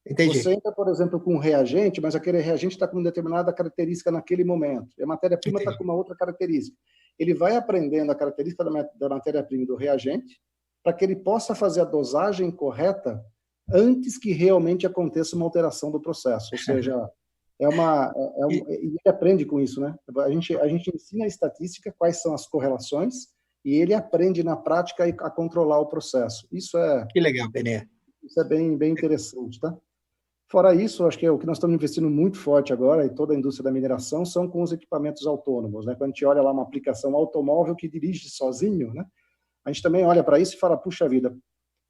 Entendi. Você entra, por exemplo, com um reagente, mas aquele reagente está com uma determinada característica naquele momento, e a matéria-prima está com uma outra característica. Ele vai aprendendo a característica da matéria-prima do reagente, para que ele possa fazer a dosagem correta antes que realmente aconteça uma alteração do processo. Ou seja, ele aprende com isso, né? A gente ensina a estatística, quais são as correlações, e ele aprende na prática a controlar o processo. Isso é... Que legal, Benê. Isso é bem interessante, tá? Fora isso, acho que o que nós estamos investindo muito forte agora, e toda a indústria da mineração, são com os equipamentos autônomos, né? Quando a gente olha lá uma aplicação automóvel que dirige sozinho, né? A gente também olha para isso e fala, puxa vida,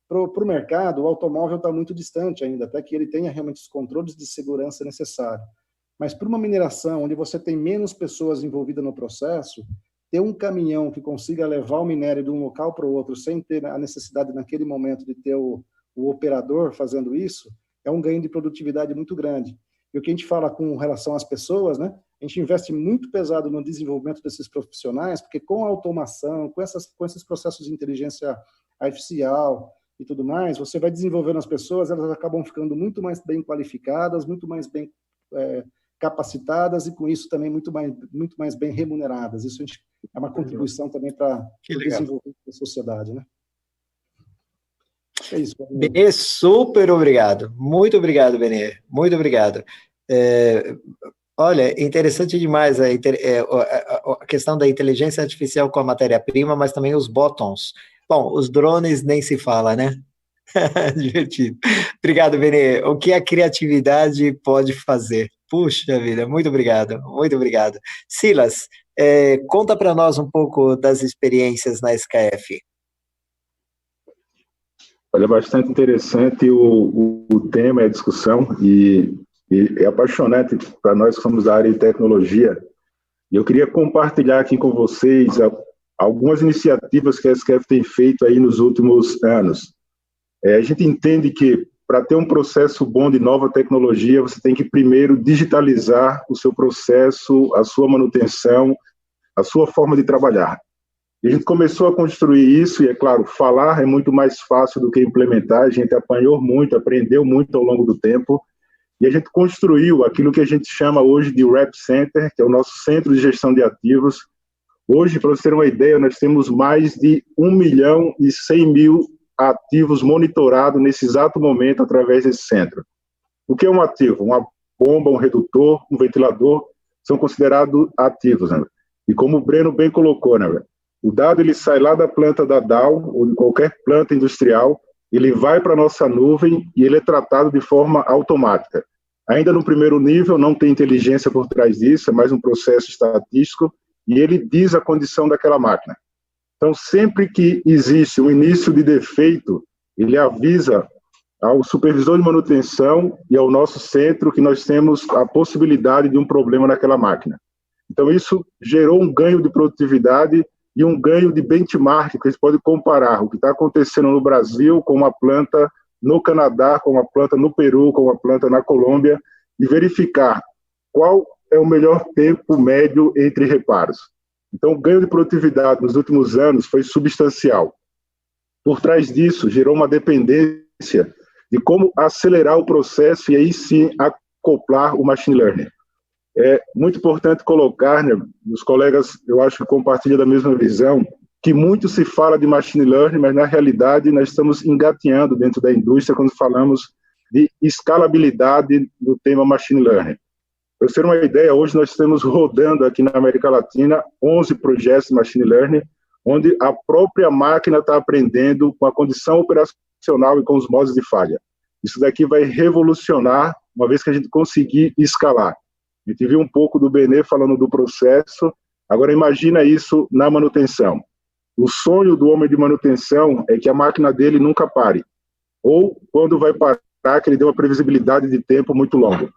para o mercado, o automóvel está muito distante ainda, até que ele tenha realmente os controles de segurança necessários. mas para uma mineração onde você tem menos pessoas envolvidas no processo, ter um caminhão que consiga levar o minério de um local para o outro sem ter a necessidade naquele momento de ter o operador fazendo isso, é um ganho de produtividade muito grande. E o que a gente fala com relação às pessoas, né? A gente investe muito pesado no desenvolvimento desses profissionais, porque com a automação, com esses processos de inteligência artificial e tudo mais, você vai desenvolvendo as pessoas, elas acabam ficando muito mais bem qualificadas, muito mais bem capacitadas e, com isso, também muito mais bem remuneradas. Isso é uma contribuição também para o desenvolvimento da sociedade, né? É isso. Benê, super obrigado. Muito obrigado, Benê. Muito obrigado. Olha, interessante demais a questão da inteligência artificial com a matéria-prima, mas também os botões. Bom, os drones nem se fala, né? Divertido. Obrigado, Benê. O que a criatividade pode fazer? Puxa vida, muito obrigado, muito obrigado. Silas, conta para nós um pouco das experiências na SKF. Olha, bastante interessante o tema e a discussão, e é apaixonante para nós que somos da área de tecnologia. E eu queria compartilhar aqui com vocês algumas iniciativas que a SKF tem feito aí nos últimos anos. A gente entende que para ter um processo bom de nova tecnologia, você tem que primeiro digitalizar o seu processo, a sua manutenção, a sua forma de trabalhar. E a gente começou a construir isso, e é claro, falar é muito mais fácil do que implementar. A gente apanhou muito, aprendeu muito ao longo do tempo, e a gente construiu aquilo que a gente chama hoje de Rep Center, que é o nosso centro de gestão de ativos. Hoje, para você ter uma ideia, nós temos mais de 1.100.000 ativos monitorados nesse exato momento através desse centro. O que é um ativo? Uma bomba, um redutor, um ventilador, são considerados ativos, né? E como o Breno bem colocou, né? O dado ele sai lá da planta da Dow, ou de qualquer planta industrial, ele vai para a nossa nuvem e ele é tratado de forma automática. Ainda no primeiro nível, não tem inteligência por trás disso, é mais um processo estatístico, e ele diz a condição daquela máquina. Então, sempre que existe um início de defeito, ele avisa ao supervisor de manutenção e ao nosso centro que nós temos a possibilidade de um problema naquela máquina. Então, isso gerou um ganho de produtividade e um ganho de benchmark, que a gente pode comparar o que está acontecendo no Brasil com uma planta no Canadá, com uma planta no Peru, com uma planta na Colômbia, e verificar qual é o melhor tempo médio entre reparos. Então, o ganho de produtividade nos últimos anos foi substancial. Por trás disso, gerou uma dependência de como acelerar o processo e aí sim acoplar o machine learning. É muito importante colocar, né, os colegas, eu acho que compartilham da mesma visão, que muito se fala de machine learning, mas na realidade nós estamos engatinhando dentro da indústria quando falamos de escalabilidade do tema machine learning. Para você ter uma ideia, hoje nós estamos rodando aqui na América Latina 11 projetos de machine learning, onde a própria máquina está aprendendo com a condição operacional e com os modos de falha. Isso daqui vai revolucionar, uma vez que a gente conseguir escalar. A gente viu um pouco do Benê falando do processo, agora imagina isso na manutenção. O sonho do homem de manutenção é que a máquina dele nunca pare, ou quando vai parar, que ele dê uma previsibilidade de tempo muito longa.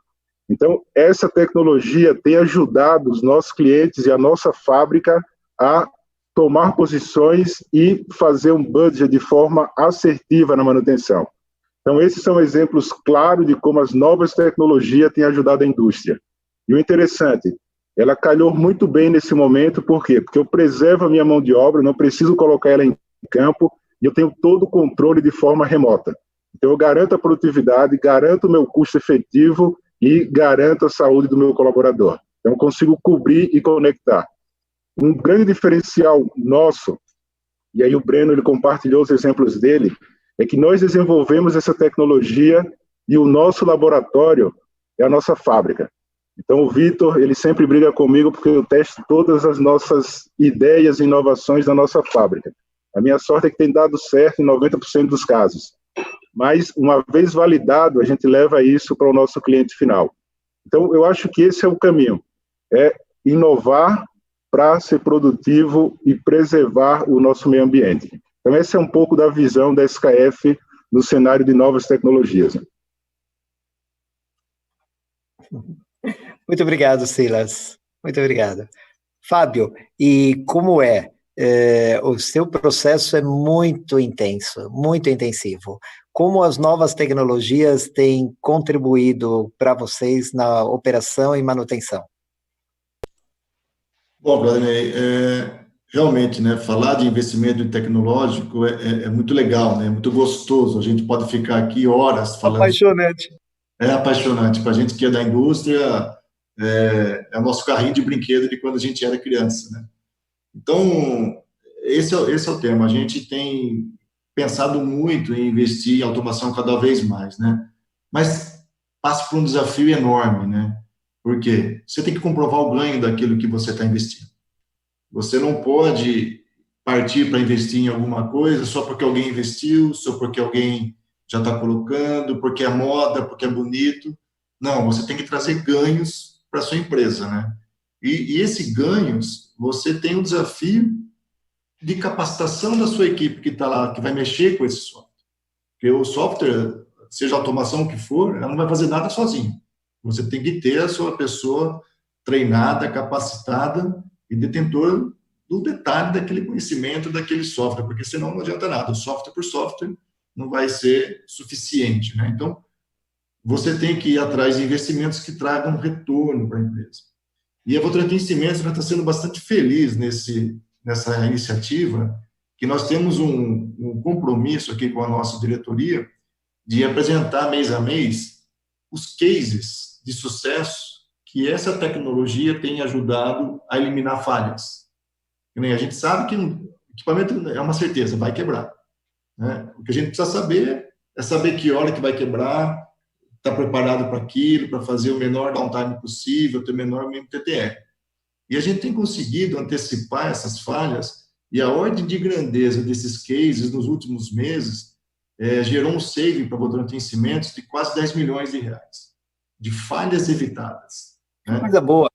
Então, essa tecnologia tem ajudado os nossos clientes e a nossa fábrica a tomar posições e fazer um budget de forma assertiva na manutenção. Então, esses são exemplos claros de como as novas tecnologias têm ajudado a indústria. E o interessante, ela calhou muito bem nesse momento, por quê? Porque eu preservo a minha mão de obra, não preciso colocar ela em campo, e eu tenho todo o controle de forma remota. Então, eu garanto a produtividade, garanto o meu custo efetivo e garanto a saúde do meu colaborador. Então, eu consigo cobrir e conectar. Um grande diferencial nosso, e aí o Breno ele compartilhou os exemplos dele, é que nós desenvolvemos essa tecnologia e o nosso laboratório é a nossa fábrica. Então, o Vitor, ele sempre briga comigo porque eu testo todas as nossas ideias e inovações da nossa fábrica. A minha sorte é que tem dado certo em 90% dos casos. Mas, uma vez validado, a gente leva isso para o nosso cliente final. Então, eu acho que esse é o caminho. É inovar para ser produtivo e preservar o nosso meio ambiente. Então, essa é um pouco da visão da SKF no cenário de novas tecnologias. Muito obrigado, Silas. Muito obrigado. Fábio, e como o seu processo é muito intenso, muito intensivo. Como as novas tecnologias têm contribuído para vocês na operação e manutenção? Bom, Claudinei, realmente, né, falar de investimento tecnológico é muito legal, né, é muito gostoso. A gente pode ficar aqui horas falando. Apaixonante. É apaixonante. Para a gente que é da indústria, é o nosso carrinho de brinquedo de quando a gente era criança, né? Então, esse é o tema. A gente tem pensado muito em investir em automação cada vez mais, né? Mas passa por um desafio enorme, né? Porque você tem que comprovar o ganho daquilo que você está investindo. Você não pode partir para investir em alguma coisa só porque alguém investiu, só porque alguém já está colocando, porque é moda, porque é bonito. Não, você tem que trazer ganhos para sua empresa, né? E esse ganhos, você tem um desafio de capacitação da sua equipe que está lá, que vai mexer com esse software. Porque o software, seja automação o que for, ela não vai fazer nada sozinho. Você tem que ter a sua pessoa treinada, capacitada e detentor do detalhe daquele conhecimento daquele software, porque senão não adianta nada. O software por software não vai ser suficiente, né? Então, você tem que ir atrás de investimentos que tragam retorno para a empresa. E a Votorantim Cimentos está sendo bastante feliz nessa iniciativa, que nós temos um compromisso aqui com a nossa diretoria de apresentar mês a mês os cases de sucesso que essa tecnologia tem ajudado a eliminar falhas. A gente sabe que o equipamento é uma certeza, vai quebrar, né? O que a gente precisa saber é saber que hora que vai quebrar, estar preparado para aquilo, para fazer o menor downtime possível, ter o menor MTTR. E a gente tem conseguido antecipar essas falhas, e a ordem de grandeza desses cases nos últimos meses gerou um saving para a Votorantim Cimentos de quase 10 milhões de reais, de falhas evitadas, né? Coisa boa.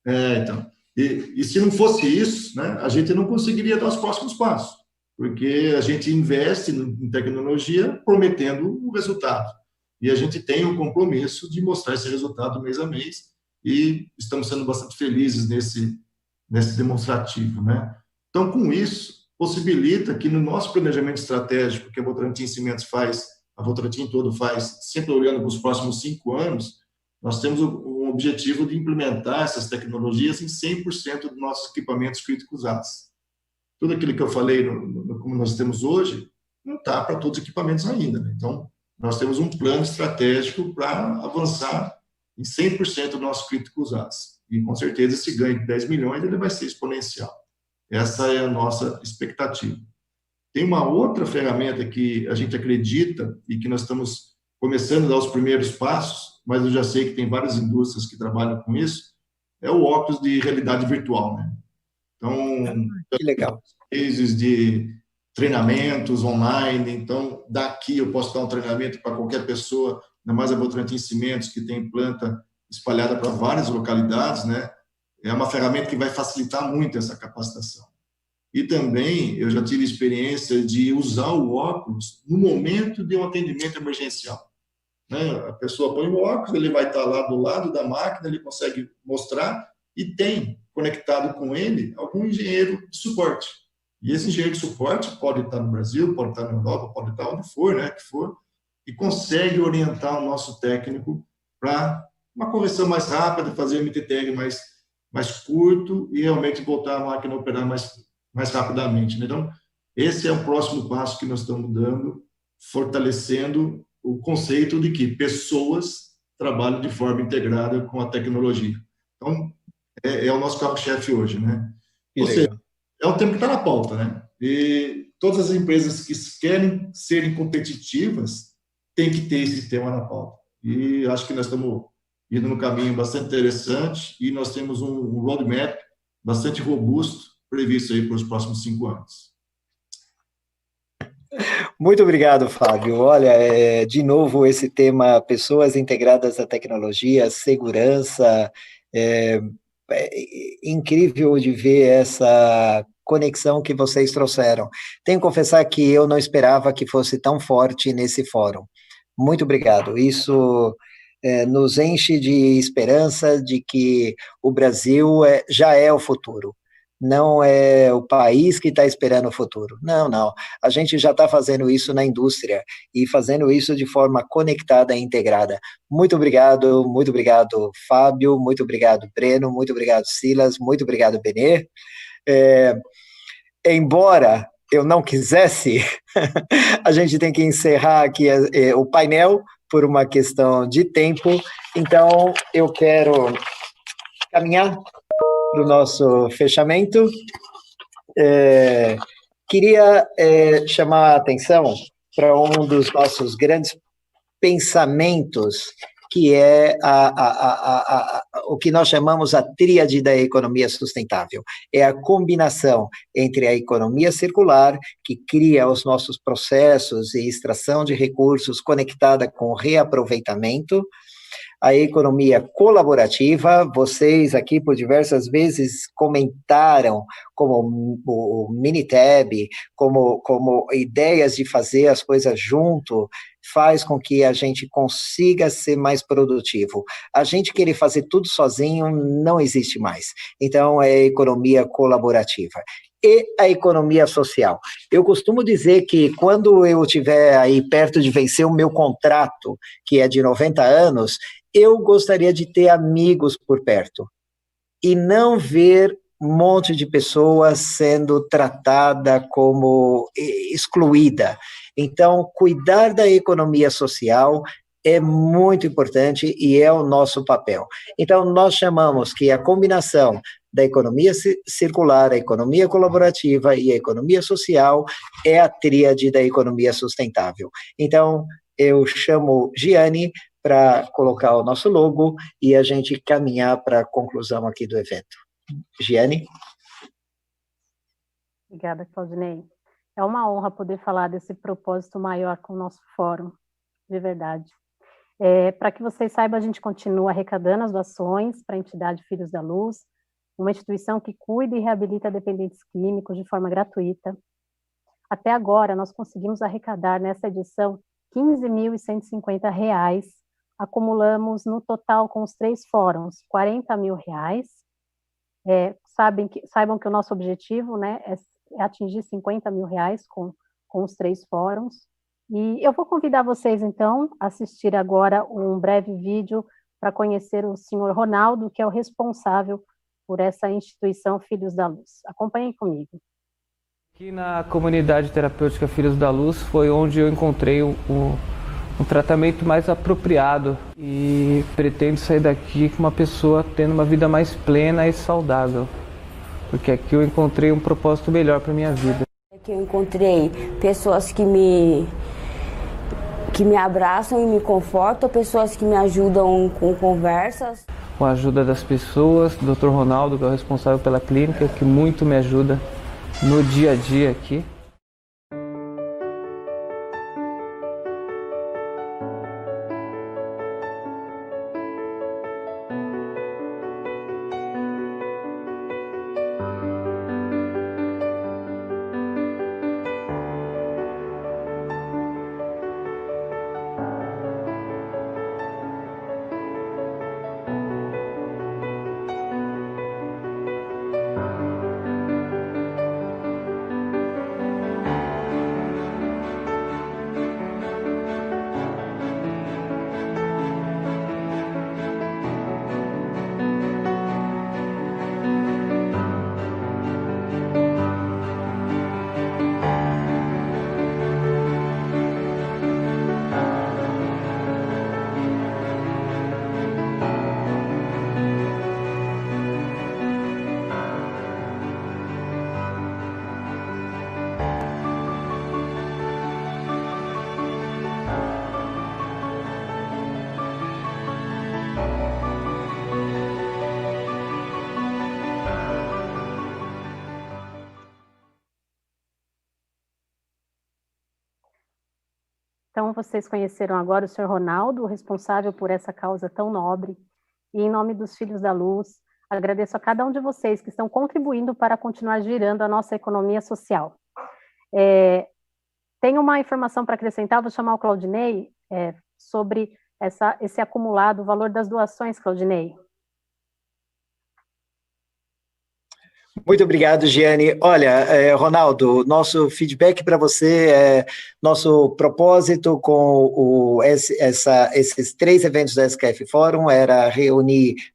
Então, e se não fosse isso, né, a gente não conseguiria dar os próximos passos, porque a gente investe em tecnologia prometendo o resultado. E a gente tem o compromisso de mostrar esse resultado mês a mês, e estamos sendo bastante felizes nesse demonstrativo, né? Então, com isso, possibilita que no nosso planejamento estratégico, que a Votorantim Cimentos faz, a Votorantim todo faz, sempre olhando para os próximos 5 anos, nós temos o objetivo de implementar essas tecnologias em 100% dos nossos equipamentos críticos aço. Tudo aquilo que eu falei, como nós temos hoje, não está para todos os equipamentos ainda, né? Então, nós temos um plano estratégico para avançar em 100% do nosso críticos aço. E, com certeza, esse ganho de 10 milhões ele vai ser exponencial. Essa é a nossa expectativa. Tem uma outra ferramenta que a gente acredita e que nós estamos começando a dar os primeiros passos, mas eu já sei que tem várias indústrias que trabalham com isso, é o óculos de realidade virtual, né? Então, que legal. Cases de treinamentos online, então daqui eu posso dar um treinamento para qualquer pessoa, ainda mais a Votorantim Cimentos, que tem planta espalhada para várias localidades, né? É uma ferramenta que vai facilitar muito essa capacitação. E também eu já tive experiência de usar o óculos no momento de um atendimento emergencial, né? A pessoa põe o óculos, ele vai estar lá do lado da máquina, ele consegue mostrar e tem conectado com ele algum engenheiro de suporte. E esse engenheiro de suporte pode estar no Brasil, pode estar na Europa, pode estar onde for, né, que for, e consegue orientar o nosso técnico para uma correção mais rápida, fazer o MTTR mais curto e realmente voltar a máquina a operar mais rapidamente, né? Então, esse é o próximo passo que nós estamos dando, fortalecendo o conceito de que pessoas trabalham de forma integrada com a tecnologia. Então, é o nosso carro-chefe hoje, né? Ou seja, é um tema que está na pauta, né? E todas as empresas que querem serem competitivas têm que ter esse tema na pauta. E acho que nós estamos indo num caminho bastante interessante e nós temos um roadmap bastante robusto previsto aí para os próximos 5 anos. Muito obrigado, Fábio. Olha, de novo, esse tema pessoas integradas à tecnologia, segurança, é incrível de ver essa conexão que vocês trouxeram. Tenho que confessar que eu não esperava que fosse tão forte nesse fórum. Muito obrigado. Isso nos enche de esperança de que o Brasil já é o futuro. Não é o país que está esperando o futuro. Não, não. A gente já está fazendo isso na indústria e fazendo isso de forma conectada e integrada. Muito obrigado, Fábio, muito obrigado, Breno, muito obrigado, Silas, muito obrigado, Benê. Embora eu não quisesse, a gente tem que encerrar aqui o painel por uma questão de tempo, então eu quero caminhar para o nosso fechamento. Queria chamar a atenção para um dos nossos grandes pensamentos, que é o que nós chamamos a tríade da economia sustentável. É a combinação entre a economia circular, que cria os nossos processos e extração de recursos conectada com reaproveitamento, a economia colaborativa, vocês aqui por diversas vezes comentaram como o Minitab, como ideias de fazer as coisas junto, faz com que a gente consiga ser mais produtivo. A gente querer fazer tudo sozinho não existe mais. Então, é a economia colaborativa. E a economia social. Eu costumo dizer que quando eu estiver aí perto de vencer o meu contrato, que é de 90 anos, eu gostaria de ter amigos por perto e não ver um monte de pessoas sendo tratada como excluída. Então, cuidar da economia social é muito importante e é o nosso papel. Então, nós chamamos que a combinação da economia circular, a economia colaborativa e a economia social é a tríade da economia sustentável. Então, eu chamo Giane para colocar o nosso logo e a gente caminhar para a conclusão aqui do evento. Giane? Obrigada, Claudinei. É uma honra poder falar desse propósito maior com o nosso fórum, de verdade. Para que vocês saibam, a gente continua arrecadando as doações para a entidade Filhos da Luz, uma instituição que cuida e reabilita dependentes químicos de forma gratuita. Até agora, nós conseguimos arrecadar nessa edição R$ 15.150, acumulamos no total com os 3 fóruns R$ 40.000. Saibam que o nosso objetivo, né, é atingir R$ 50.000 com os 3 fóruns. E eu vou convidar vocês, então, a assistir agora um breve vídeo para conhecer o senhor Ronaldo, que é o responsável por essa instituição Filhos da Luz. Acompanhem comigo. Aqui na comunidade terapêutica Filhos da Luz foi onde eu encontrei um tratamento mais apropriado e pretendo sair daqui com uma pessoa tendo uma vida mais plena e saudável, porque aqui eu encontrei um propósito melhor para minha vida. Aqui eu encontrei pessoas que me abraçam e me confortam, pessoas que me ajudam com conversas. Com a ajuda das pessoas, o Dr. Ronaldo, que é o responsável pela clínica, que muito me ajuda no dia a dia aqui. Então, vocês conheceram agora o Sr. Ronaldo, o responsável por essa causa tão nobre, e em nome dos Filhos da Luz, agradeço a cada um de vocês que estão contribuindo para continuar girando a nossa economia social. Tenho uma informação para acrescentar, vou chamar o Claudinei, sobre esse acumulado, o valor das doações, Claudinei? Muito obrigado, Giane. Olha, Ronaldo, nosso feedback para você, nosso propósito com esses 3 eventos da SKF Fórum era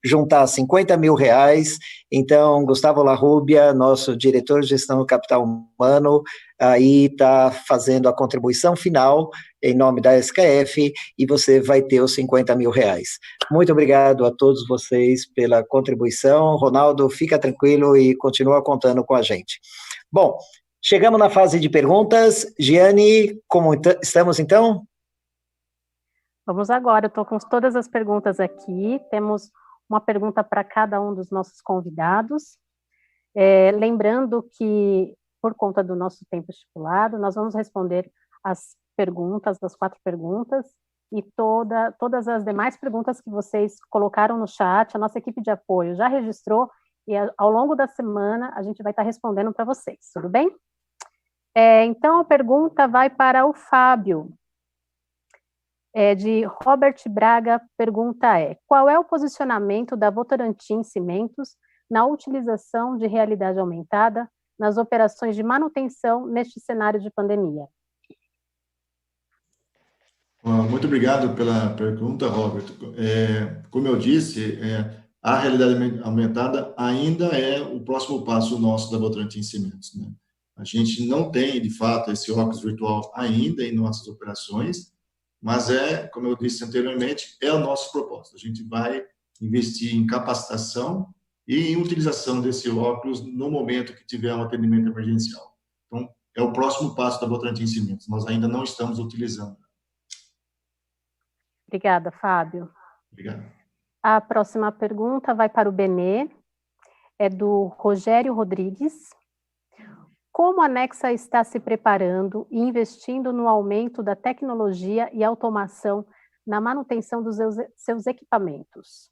juntar 50 mil reais. Então, Gustavo Larrubia, nosso diretor de gestão do capital humano, aí está fazendo a contribuição final em nome da SKF e você vai ter os 50 mil reais. Muito obrigado a todos vocês pela contribuição. Ronaldo, fica tranquilo e continua contando com a gente. Bom, chegamos na fase de perguntas. Giane, como estamos então? Vamos agora, eu estou com todas as perguntas aqui, temos uma pergunta para cada um dos nossos convidados. Lembrando que, por conta do nosso tempo estipulado, nós vamos responder as 4 perguntas, e todas as demais perguntas que vocês colocaram no chat, a nossa equipe de apoio já registrou, e ao longo da semana a gente vai estar respondendo para vocês, tudo bem? Então, a pergunta vai para o Fábio, de Robert Braga. Pergunta qual é o posicionamento da Votorantim Cimentos na utilização de realidade aumentada nas operações de manutenção neste cenário de pandemia? Muito obrigado pela pergunta, Robert. Como eu disse, a realidade aumentada ainda é o próximo passo nosso da Votorantim Cimentos, né? A gente não tem, de fato, esse óculos virtual ainda em nossas operações, mas como eu disse anteriormente, é o nosso propósito. A gente vai investir em capacitação e em utilização desse óculos no momento que tiver um atendimento emergencial. Então, é o próximo passo da Votorantim Cimentos. Nós ainda não estamos utilizando. Obrigada, Fábio. Obrigado. A próxima pergunta vai para o Benê, é do Rogério Rodrigues. Como a Nexa está se preparando e investindo no aumento da tecnologia e automação na manutenção dos seus equipamentos?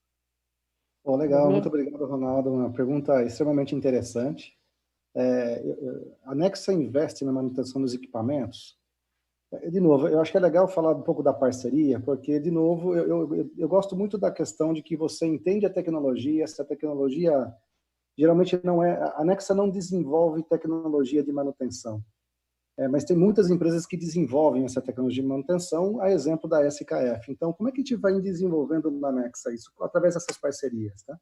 Legal, muito obrigado, Ronaldo. Uma pergunta extremamente interessante. A Nexa investe na manutenção dos equipamentos. De novo, eu acho que é legal falar um pouco da parceria, porque, de novo, eu gosto muito da questão de que você entende a tecnologia, essa tecnologia geralmente não é... A Nexa não desenvolve tecnologia de manutenção, mas tem muitas empresas que desenvolvem essa tecnologia de manutenção, a exemplo da SKF. Então, como é que a gente vai desenvolvendo na Nexa isso? Através dessas parcerias, tá?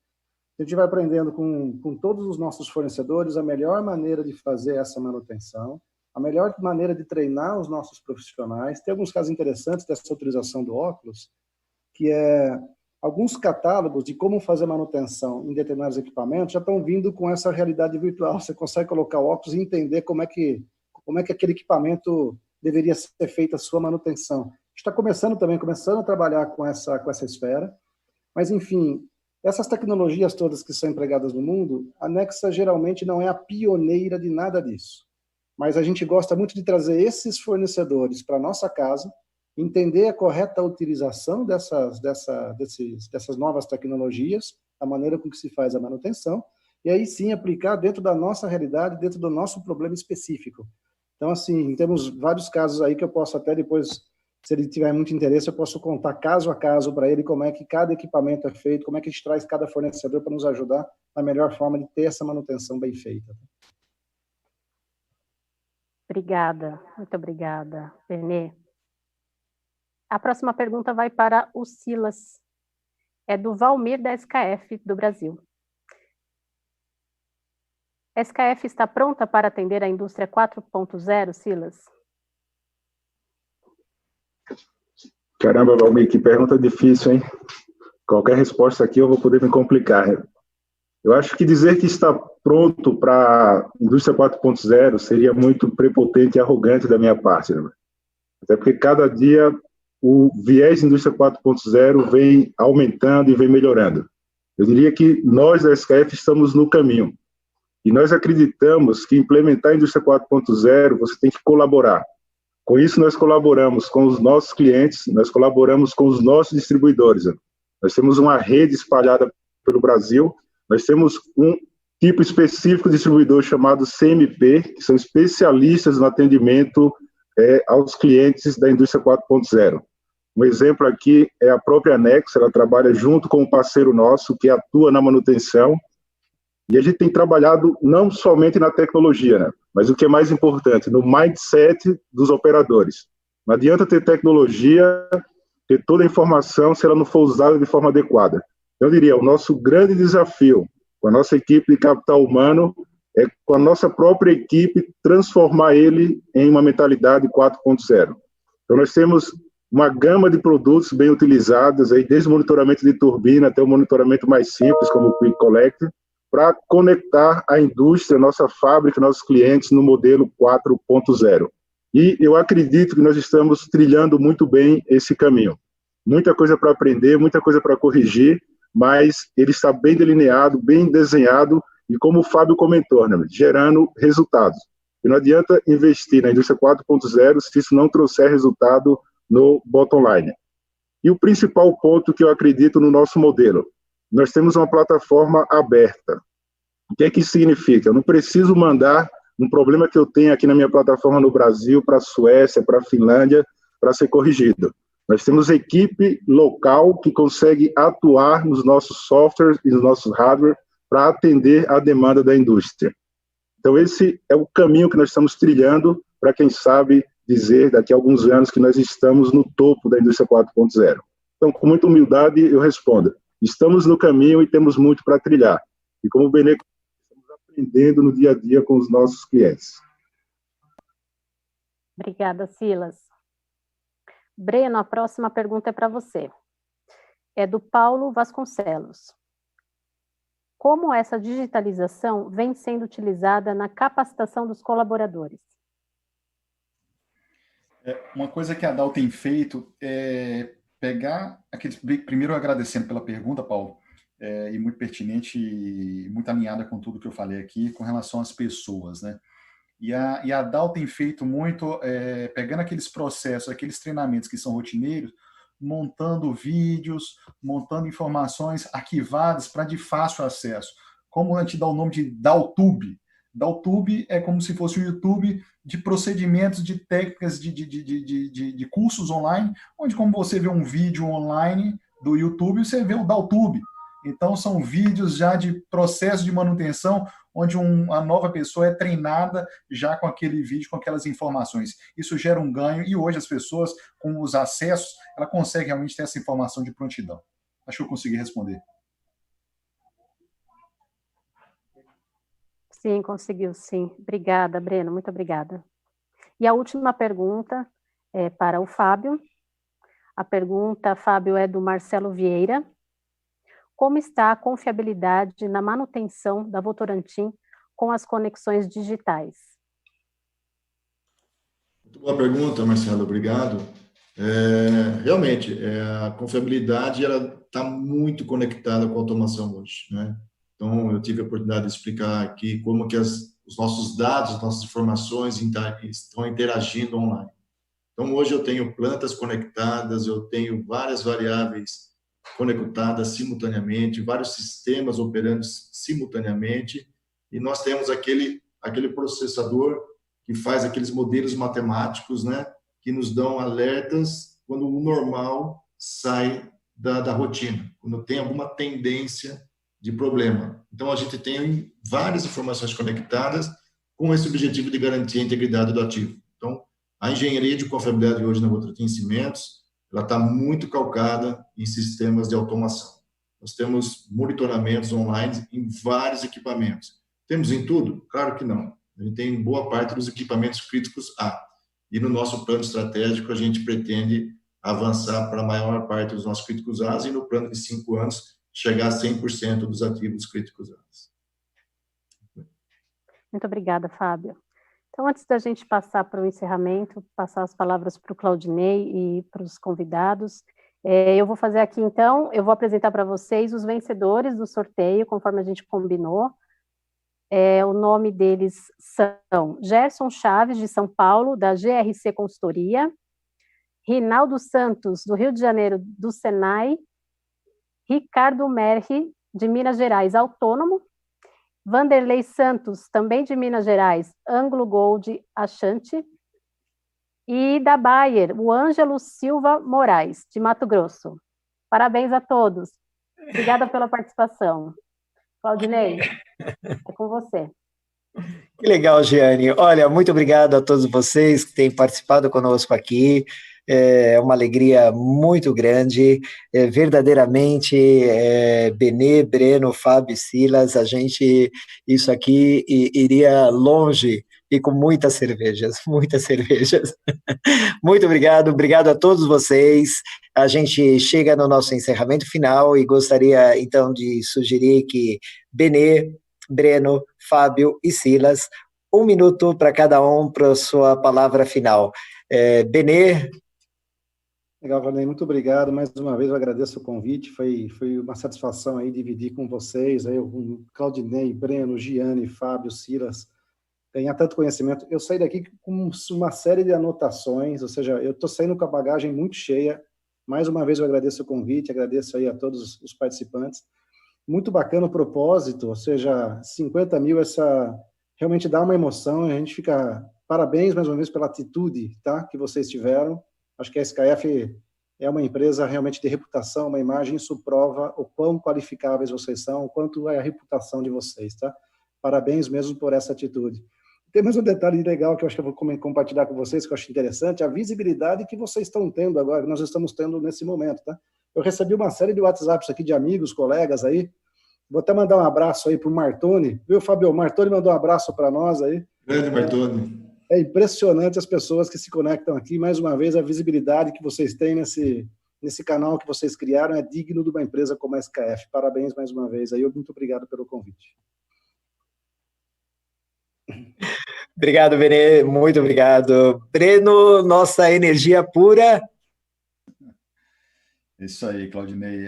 A gente vai aprendendo com todos os nossos fornecedores a melhor maneira de fazer essa manutenção, a melhor maneira de treinar os nossos profissionais. Tem alguns casos interessantes dessa utilização do óculos, que alguns catálogos de como fazer manutenção em determinados equipamentos já estão vindo com essa realidade virtual. Você consegue colocar o óculos e entender como é que aquele equipamento deveria ser feita a sua manutenção. A gente está começando a trabalhar com essa esfera, mas, enfim, essas tecnologias todas que são empregadas no mundo, a Nexa geralmente não é a pioneira de nada disso. Mas a gente gosta muito de trazer esses fornecedores para a nossa casa, entender a correta utilização dessas novas tecnologias, a maneira com que se faz a manutenção, e aí sim aplicar dentro da nossa realidade, dentro do nosso problema específico. Então, assim, temos vários casos aí que eu posso até depois, se ele tiver muito interesse, eu posso contar caso a caso para ele como é que cada equipamento é feito, como é que a gente traz cada fornecedor para nos ajudar na melhor forma de ter essa manutenção bem feita. Obrigada, muito obrigada, Benê. A próxima pergunta vai para o Silas, é do Valmir, da SKF do Brasil. A SKF está pronta para atender a indústria 4.0, Silas? Caramba, Valmir, que pergunta difícil, hein? Qualquer resposta aqui eu vou poder me complicar. Eu acho que dizer que está pronto para a indústria 4.0 seria muito prepotente e arrogante da minha parte, né? Até porque cada dia o viés da indústria 4.0 vem aumentando e vem melhorando. Eu diria que nós da SKF estamos no caminho. E nós acreditamos que implementar a indústria 4.0 você tem que colaborar. Com isso nós colaboramos com os nossos clientes, nós colaboramos com os nossos distribuidores. Nós temos uma rede espalhada pelo Brasil. Nós temos um tipo específico de distribuidor chamado CMP, que são especialistas no atendimento aos clientes da indústria 4.0. Um exemplo aqui é a própria Nexa, ela trabalha junto com um parceiro nosso que atua na manutenção, e a gente tem trabalhado não somente na tecnologia, né, mas o que é mais importante, no mindset dos operadores. Não adianta ter tecnologia, ter toda a informação se ela não for usada de forma adequada. Eu diria, o nosso grande desafio com a nossa equipe de capital humano é, com a nossa própria equipe, transformar ele em uma mentalidade 4.0. Então, nós temos uma gama de produtos bem utilizados, aí, desde o monitoramento de turbina até o monitoramento mais simples, como o Quick Collect, para conectar a indústria, nossa fábrica, nossos clientes no modelo 4.0. E eu acredito que nós estamos trilhando muito bem esse caminho. Muita coisa para aprender, muita coisa para corrigir, mas ele está bem delineado, bem desenhado, e como o Fábio comentou, né, gerando resultados. E não adianta investir na indústria 4.0 se isso não trouxer resultado no bottom line. E o principal ponto que eu acredito no nosso modelo, nós temos uma plataforma aberta. O que é que isso significa? Eu não preciso mandar um problema que eu tenho aqui na minha plataforma no Brasil para a Suécia, para a Finlândia, para ser corrigido. Nós temos equipe local que consegue atuar nos nossos softwares e nos nossos hardware para atender a demanda da indústria. Então, esse é o caminho que nós estamos trilhando para, quem sabe, dizer daqui a alguns anos que nós estamos no topo da indústria 4.0. Então, com muita humildade, eu respondo. Estamos no caminho e temos muito para trilhar. E como o Benê, estamos aprendendo no dia a dia com os nossos clientes. Obrigada, Silas. Breno, a próxima pergunta é para você. É do Paulo Vasconcelos. Como essa digitalização vem sendo utilizada na capacitação dos colaboradores? Uma coisa que a DAO tem feito é pegar aqueles... Primeiro, agradecendo pela pergunta, Paulo, e muito pertinente e muito alinhada com tudo que eu falei aqui com relação às pessoas, né? E a DAO tem feito muito, pegando aqueles processos, aqueles treinamentos que são rotineiros, montando vídeos, montando informações arquivadas para de fácil acesso. Como a gente dá o nome de DAOTube. DAOTube é como se fosse o YouTube de procedimentos, de técnicas, de cursos online, onde, como você vê um vídeo online do YouTube, você vê o DAOTube. Então, são vídeos já de processo de manutenção, onde a nova pessoa é treinada já com aquele vídeo, com aquelas informações. Isso gera um ganho, e hoje as pessoas, com os acessos, ela consegue realmente ter essa informação de prontidão. Acho que eu consegui responder. Sim, conseguiu, sim. Obrigada, Breno, muito obrigada. E a última pergunta é para o Fábio. A pergunta, Fábio, é do Marcelo Vieira. Como está a confiabilidade na manutenção da Votorantim com as conexões digitais? Muito boa pergunta, Marcelo, obrigado. Realmente, a confiabilidade está muito conectada com a automação hoje, né? Então, eu tive a oportunidade de explicar aqui como que os nossos dados, as nossas informações estão interagindo online. Então, hoje eu tenho plantas conectadas, eu tenho várias variáveis conectadas simultaneamente, vários sistemas operando simultaneamente, e nós temos aquele processador que faz aqueles modelos matemáticos, né, que nos dão alertas quando o normal sai da rotina, quando tem alguma tendência de problema. Então, a gente tem várias informações conectadas com esse objetivo de garantir a integridade do ativo. Então, a engenharia de confiabilidade hoje na Votorantim Cimentos, ela está muito calcada em sistemas de automação. Nós temos monitoramentos online em vários equipamentos. Temos em tudo? Claro que não. A gente tem boa parte dos equipamentos críticos A. E no nosso plano estratégico, a gente pretende avançar para a maior parte dos nossos críticos A e no plano de 5 anos, chegar a 100% dos ativos críticos A. Muito obrigada, Fábio. Então, antes da gente passar para o encerramento, passar as palavras para o Claudinei e para os convidados, eu vou fazer aqui, então, eu vou apresentar para vocês os vencedores do sorteio, conforme a gente combinou. O nome deles são Gerson Chaves, de São Paulo, da GRC Consultoria, Rinaldo Santos, do Rio de Janeiro, do Senai, Ricardo Merri, de Minas Gerais, Autônomo, Vanderlei Santos, também de Minas Gerais, Anglo Gold Achante, E da Bayer, o Ângelo Silva Moraes, de Mato Grosso. Parabéns a todos. Obrigada pela participação. Claudinei, é com você. Que legal, Giane. Olha, muito obrigado a todos vocês que têm participado conosco aqui. É uma alegria muito grande. Verdadeiramente, Benê, Breno, Fábio e Silas, isso aqui iria longe e com muitas cervejas, muitas cervejas. Muito obrigado a todos vocês. A gente chega no nosso encerramento final e gostaria, então, de sugerir que Benê, Breno, Fábio e Silas, 1 minuto para cada um para a sua palavra final. Benê. Legal, Valnei, muito obrigado. Mais uma vez eu agradeço o convite, foi uma satisfação aí dividir com vocês, aí, com Claudinei, Breno, Giane, Fábio, Silas, ganhar tanto conhecimento. Eu saí daqui com uma série de anotações, ou seja, eu estou saindo com a bagagem muito cheia. Mais uma vez eu agradeço o convite, agradeço aí a todos os participantes. Muito bacana o propósito, ou seja, 50 mil, realmente dá uma emoção, a gente fica, parabéns mais uma vez pela atitude, tá, que vocês tiveram. Acho que a SKF é uma empresa realmente de reputação, uma imagem, isso prova o quão qualificáveis vocês são, o quanto é a reputação de vocês, tá? Parabéns mesmo por essa atitude. Tem mais um detalhe legal que eu acho que eu vou compartilhar com vocês, que eu acho interessante, a visibilidade que vocês estão tendo agora, que nós estamos tendo nesse momento, tá? Eu recebi uma série de WhatsApps aqui de amigos, colegas aí, vou até mandar um abraço aí para o Martoni, viu, Fábio? O Martoni mandou um abraço para nós aí. Grande Martoni. É impressionante as pessoas que se conectam aqui, mais uma vez, a visibilidade que vocês têm nesse canal que vocês criaram é digno de uma empresa como a SKF. Parabéns mais uma vez aí, muito obrigado pelo convite. Obrigado, Benê, muito obrigado. Breno, nossa energia pura. Isso aí, Claudinei.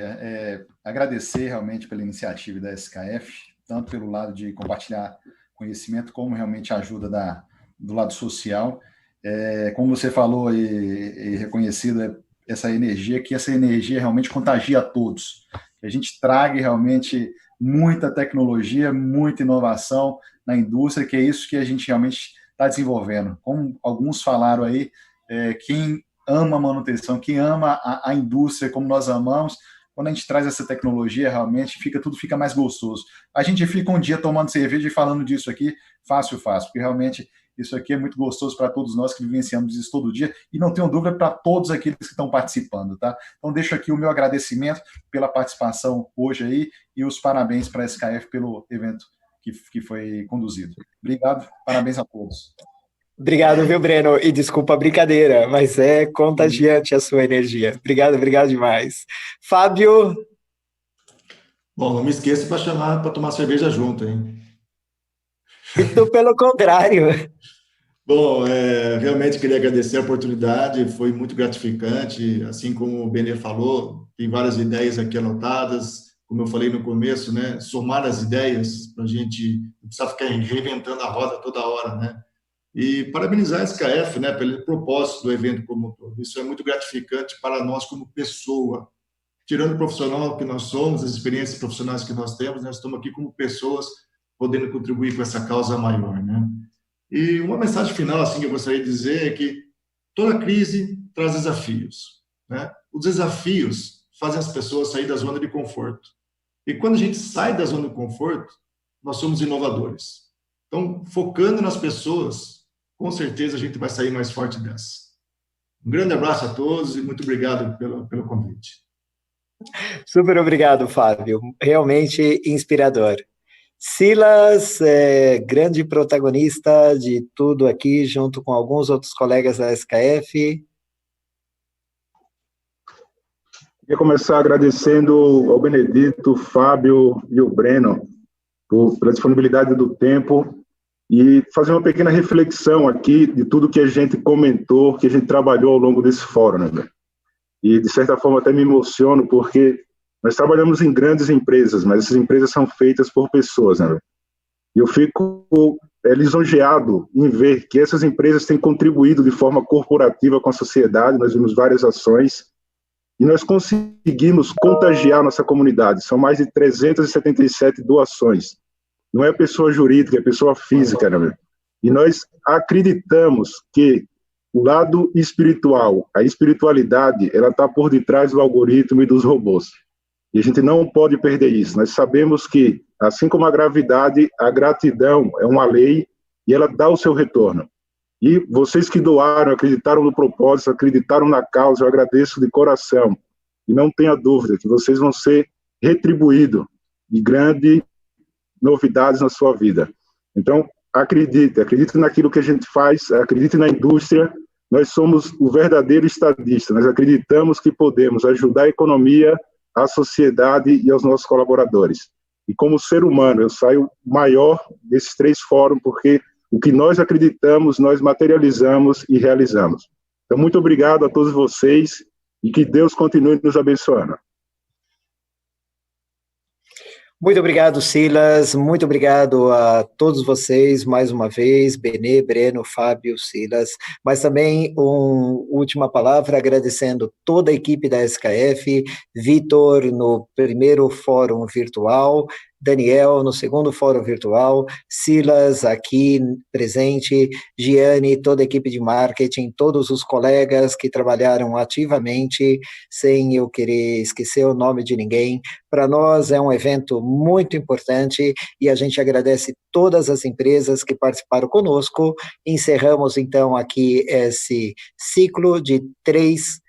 Agradecer realmente pela iniciativa da SKF, tanto pelo lado de compartilhar conhecimento, como realmente a ajuda do lado social. Como você falou e reconhecido, essa energia realmente contagia a todos. Que a gente traga realmente muita tecnologia, muita inovação na indústria, que é isso que a gente realmente está desenvolvendo. Como alguns falaram aí, quem ama a manutenção, quem ama a indústria como nós amamos, quando a gente traz essa tecnologia, realmente tudo fica mais gostoso. A gente fica um dia tomando cerveja e falando disso aqui, fácil, porque realmente isso aqui é muito gostoso para todos nós que vivenciamos isso todo dia, e não tenho dúvida para todos aqueles que estão participando, tá? Então deixo aqui o meu agradecimento pela participação hoje aí, e os parabéns para a SKF pelo evento que foi conduzido. Obrigado, parabéns a todos. Obrigado, viu, Breno? E desculpa a brincadeira, mas é contagiante a sua energia. Obrigado demais. Fábio? Bom, não me esqueça para chamar para tomar cerveja junto, hein? Muito pelo contrário. Bom, realmente queria agradecer a oportunidade, foi muito gratificante, assim como o Benê falou, tem várias ideias aqui anotadas, como eu falei no começo, né, somar as ideias para a gente não precisar ficar reinventando a roda toda hora, né, e parabenizar a SKF, né, pelo propósito do evento como um todo. Isso é muito gratificante para nós como pessoa, tirando o profissional que nós somos, as experiências profissionais que nós temos, nós estamos aqui como pessoas podendo contribuir com essa causa maior, né. E uma mensagem final assim que eu gostaria de dizer é que toda crise traz desafios, né? Os desafios fazem as pessoas sair da zona de conforto. E quando a gente sai da zona de conforto, nós somos inovadores. Então, focando nas pessoas, com certeza a gente vai sair mais forte dessa. Um grande abraço a todos e muito obrigado pelo convite. Super obrigado, Fábio. Realmente inspirador. Silas, grande protagonista de tudo aqui, junto com alguns outros colegas da SKF. Queria começar agradecendo ao Benedito, Fábio e o Breno pela disponibilidade do tempo e fazer uma pequena reflexão aqui de tudo que a gente comentou, que a gente trabalhou ao longo desse fórum, né? E, de certa forma, até me emociono, porque nós trabalhamos em grandes empresas, mas essas empresas são feitas por pessoas, né? E eu fico lisonjeado em ver que essas empresas têm contribuído de forma corporativa com a sociedade. Nós vimos várias ações e nós conseguimos contagiar nossa comunidade. São mais de 377 doações. Não é pessoa jurídica, é pessoa física, né? E nós acreditamos que o lado espiritual, a espiritualidade, ela está por detrás do algoritmo e dos robôs. E a gente não pode perder isso. Nós sabemos que, assim como a gravidade, a gratidão é uma lei e ela dá o seu retorno. E vocês que doaram, acreditaram no propósito, acreditaram na causa, eu agradeço de coração. E não tenha dúvida que vocês vão ser retribuídos de grandes novidades na sua vida. Então, acredite naquilo que a gente faz, acredite na indústria. Nós somos o verdadeiro estadista, nós acreditamos que podemos ajudar a economia, a sociedade e aos nossos colaboradores. E como ser humano, eu saio maior desses 3 fóruns, porque o que nós acreditamos, nós materializamos e realizamos. Então, muito obrigado a todos vocês e que Deus continue nos abençoando. Muito obrigado, Silas. Muito obrigado a todos vocês, mais uma vez, Benê, Breno, Fábio, Silas. Mas também última palavra, agradecendo toda a equipe da SKF, Vitor no primeiro fórum virtual, Daniel no segundo fórum virtual, Silas aqui presente, Giane, toda a equipe de marketing, todos os colegas que trabalharam ativamente, sem eu querer esquecer o nome de ninguém. Para nós é um evento muito importante e a gente agradece todas as empresas que participaram conosco. Encerramos então aqui esse ciclo de 3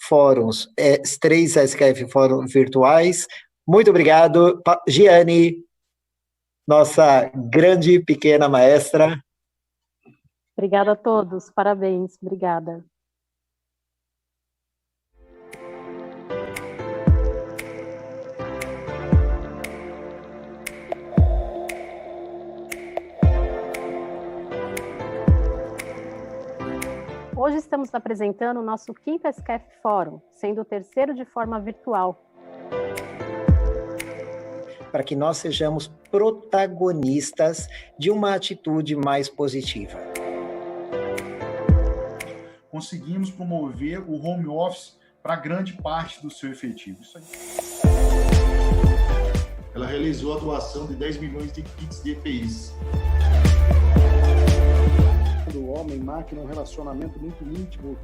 fóruns, 3 SKF fóruns virtuais. Muito obrigado, Giane, nossa grande pequena maestra. Obrigada a todos, parabéns, obrigada. Hoje estamos apresentando o nosso 5º SKF Fórum, sendo o 3º de forma virtual. Para que nós sejamos protagonistas de uma atitude mais positiva. Conseguimos promover o home office para grande parte do seu efetivo. Isso aí. Ela realizou a doação de 10 milhões de kits de EPIs. Do homem-máquina, um relacionamento muito íntimo.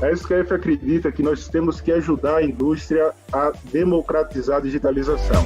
A SKF acredita que nós temos que ajudar a indústria a democratizar a digitalização.